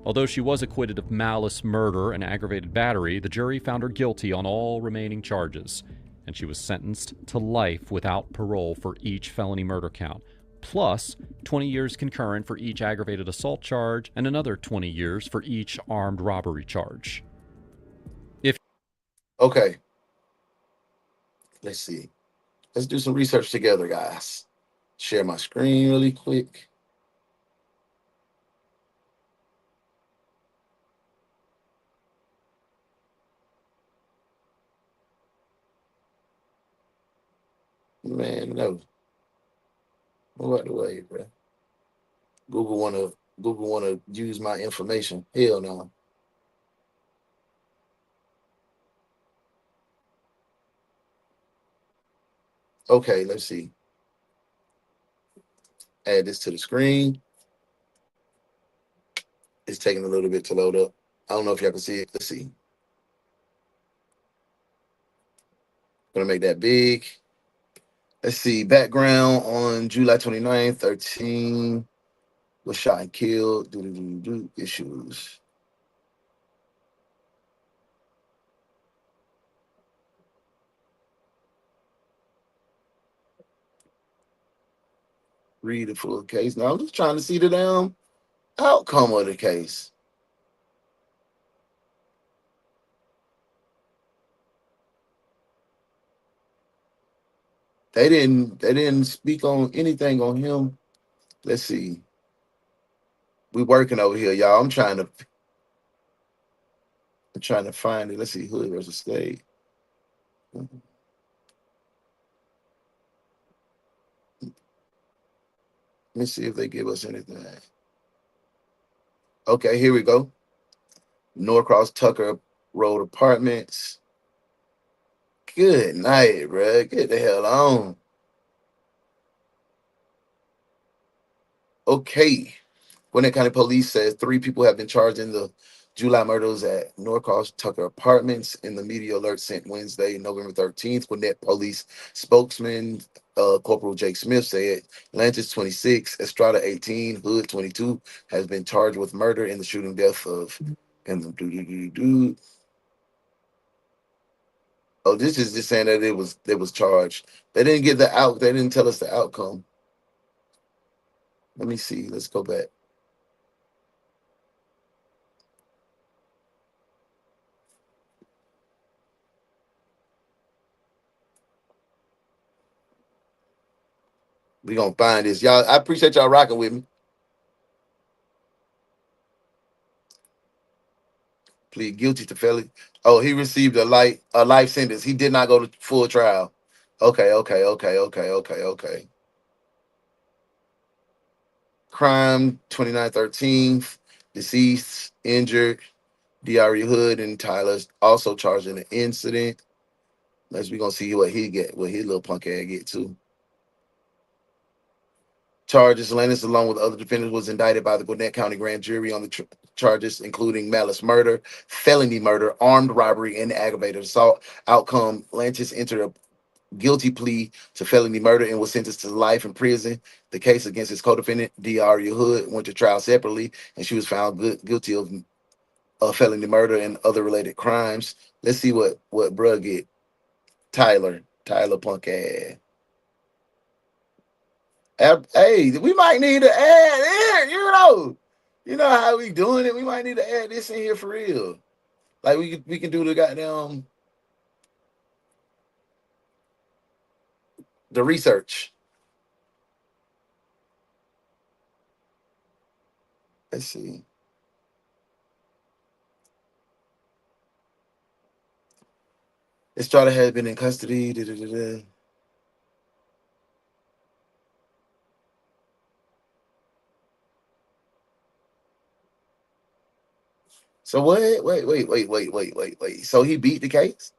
Although she was acquitted of malice murder and aggravated battery, the jury found her guilty on all remaining charges, and she was sentenced to life without parole for each felony murder count, plus 20 years concurrent for each aggravated assault charge and another 20 years for each armed robbery charge. Okay, let's see. Let's do some research together, guys. Share my screen really quick. Man, no. Move out the way, bro. Google wanna use my information. Hell no. Okay, let's see. Add this to the screen. It's taking a little bit to load up. I don't know if y'all can see it. Let's see. Gonna make that big. Let's see. Background on July 29th, 13 was shot and killed. Issues. Read the full case. Now I'm just trying to see the damn outcome of the case. They didn't speak on anything on him. Let's see. We working over here, y'all. I'm trying to find it. Let's see, hood versus state. Let me see if they give us anything. Okay, here we go. Norcross Tucker Road Apartments. Good night, bro. Get the hell on. Okay. Gwinnett County Police says 3 people have been charged in the July murders at Norcross Tucker Apartments. In the media alert sent Wednesday, November 13th, Gwinnett Police spokesman Corporal Jake Smith said Lantis 26, Estrada 18, Hood 22 has been charged with murder in the shooting death of Oh, this is just saying that it was charged. They didn't get the out. They didn't tell us the outcome. Let me see. Let's go back. We gonna find this, y'all. I appreciate y'all rocking with me. Plead guilty to felony. Oh, he received a life sentence. He did not go to full trial. Okay. Crime 2913, deceased, injured, DRE Hood and Tyler's also charged in an incident. We gonna see what he get, what his little punk ass get too. Charges. Lannis, along with other defendants, was indicted by the Gwinnett County Grand Jury on the charges including malice murder, felony murder, armed robbery, and aggravated assault. Outcome: Lantis entered a guilty plea to felony murder and was sentenced to life in prison. The case against his co-defendant, D.R.U. Hood, went to trial separately, and she was found guilty of felony murder and other related crimes. Let's see what bruh get. Tyler punk ass. Hey, we might need to add in, you know how we doing it. We might need to add this in here for real. Like we can do the goddamn the research. Let's see. Estrada has been in custody. So wait. So he beat the case?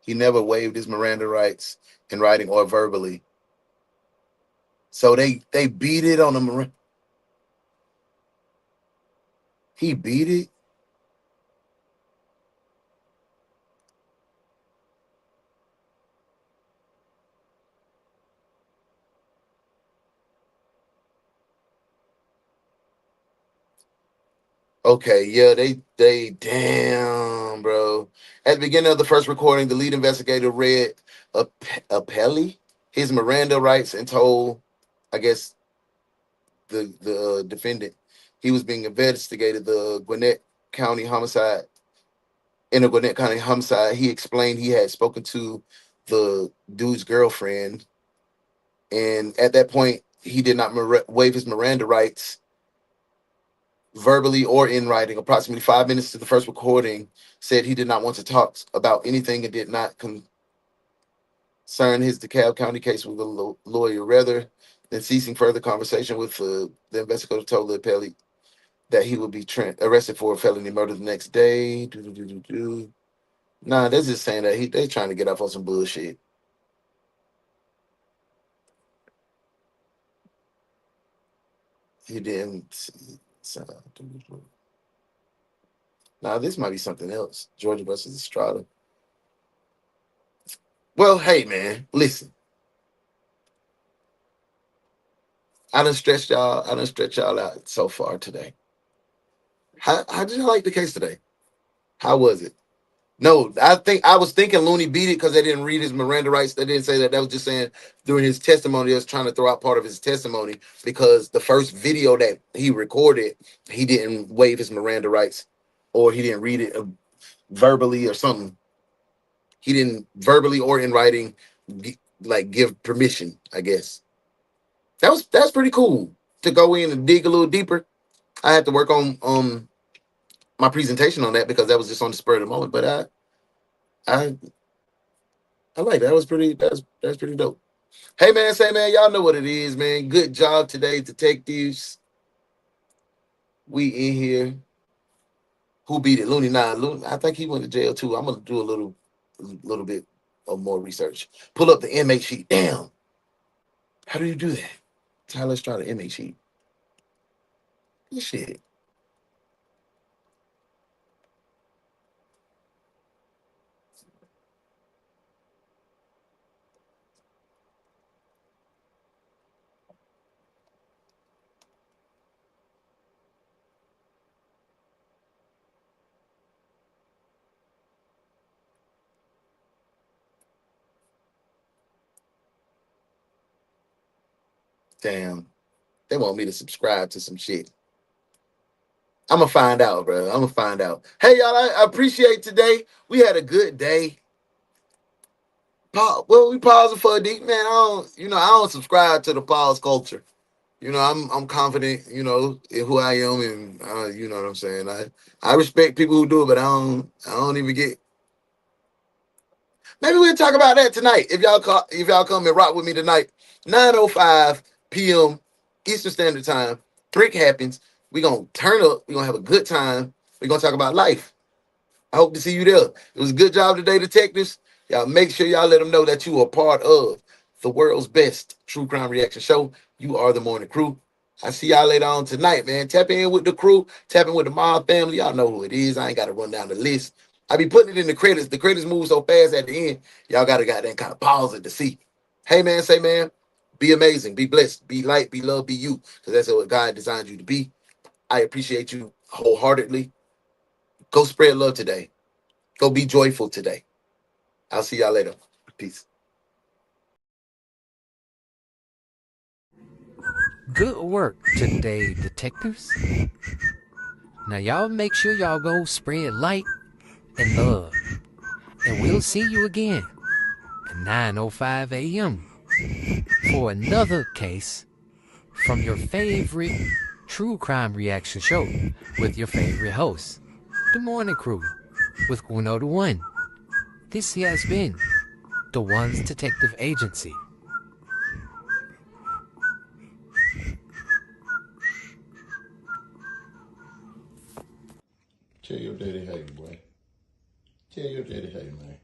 He never waived his Miranda rights in writing or verbally. So they beat it on the Miranda. He beat it? Okay, yeah, they damn, bro. At the beginning of the first recording, the lead investigator read appellee his Miranda rights and told, I guess, the defendant he was being investigated. The Gwinnett County homicide in a Gwinnett County homicide. He explained he had spoken to the dude's girlfriend, and at that point, he did not waive his Miranda rights verbally or in writing. Approximately 5 minutes to the first recording, said he did not want to talk about anything and did not concern his DeKalb County case with a lawyer. Rather than ceasing further conversation with the investigator, told the appellee that he would be arrested for felony murder the next day. Nah, they're just saying that they trying to get off on some bullshit. He didn't. Now this might be something else. Georgia versus Estrada. Well, hey man, listen. I done stretched y'all out so far today. How did you like the case today? How was it? No, I was thinking Looney beat it because they didn't read his Miranda rights. They didn't say that. That was just saying during his testimony, they was trying to throw out part of his testimony because the first video that he recorded, he didn't waive his Miranda rights, or he didn't read it verbally or something. He didn't verbally or in writing give permission, I guess. That's pretty cool to go in and dig a little deeper. I had to work on my presentation on that because that was just on the spur of the moment. But I like that. That's pretty dope. Hey man, say man, y'all know what it is, man. Good job today, detectives. We in here. Who beat it? Looney. Nah, Looney. I think he went to jail too. I'm gonna do a little bit of more research. Pull up the inmate sheet. Damn. How do you do that? Let's try the inmate sheet. This shit. Damn. They want me to subscribe to some shit. I'm gonna find out, bro. I'm gonna find out. Hey, y'all, I appreciate today. We had a good day. Well, we pausing for a deep man. I don't subscribe to the pause culture. I'm confident, in who I am, and you know what I'm saying. I respect people who do it, but I don't even get. Maybe we'll talk about that tonight. If y'all come and rock with me tonight, 9:05 p.m. Eastern Standard Time. Drink happens. We're gonna turn up. We're gonna have a good time. We're gonna talk about life. I hope to see you there. It was a good job today, detectives. Y'all make sure y'all let them know that you are part of the world's best true crime reaction show. You are the morning crew. I see y'all later on tonight, man. Tap in with the crew. Tap in with the mob family. Y'all know who it is. I ain't got to run down the list. I be putting it in the credits. The credits move so fast at the end. Y'all got to goddamn kind of pause it to see. Hey, man, say, man, be amazing. Be blessed. Be light. Be love. Be you. Because that's what God designed you to be. I appreciate you wholeheartedly. Go spread love today. Go be joyful today. I'll see y'all later. Peace. Good work today, detectives. Now y'all make sure y'all go spread light and love. And we'll see you again at 9:05 a.m. for another case from your favorite true crime reaction show with your favorite host, The Morning Crew, with Gwinnett County. This has been the One's Detective Agency. Tell your daddy hey, boy. Tell your daddy hey, man.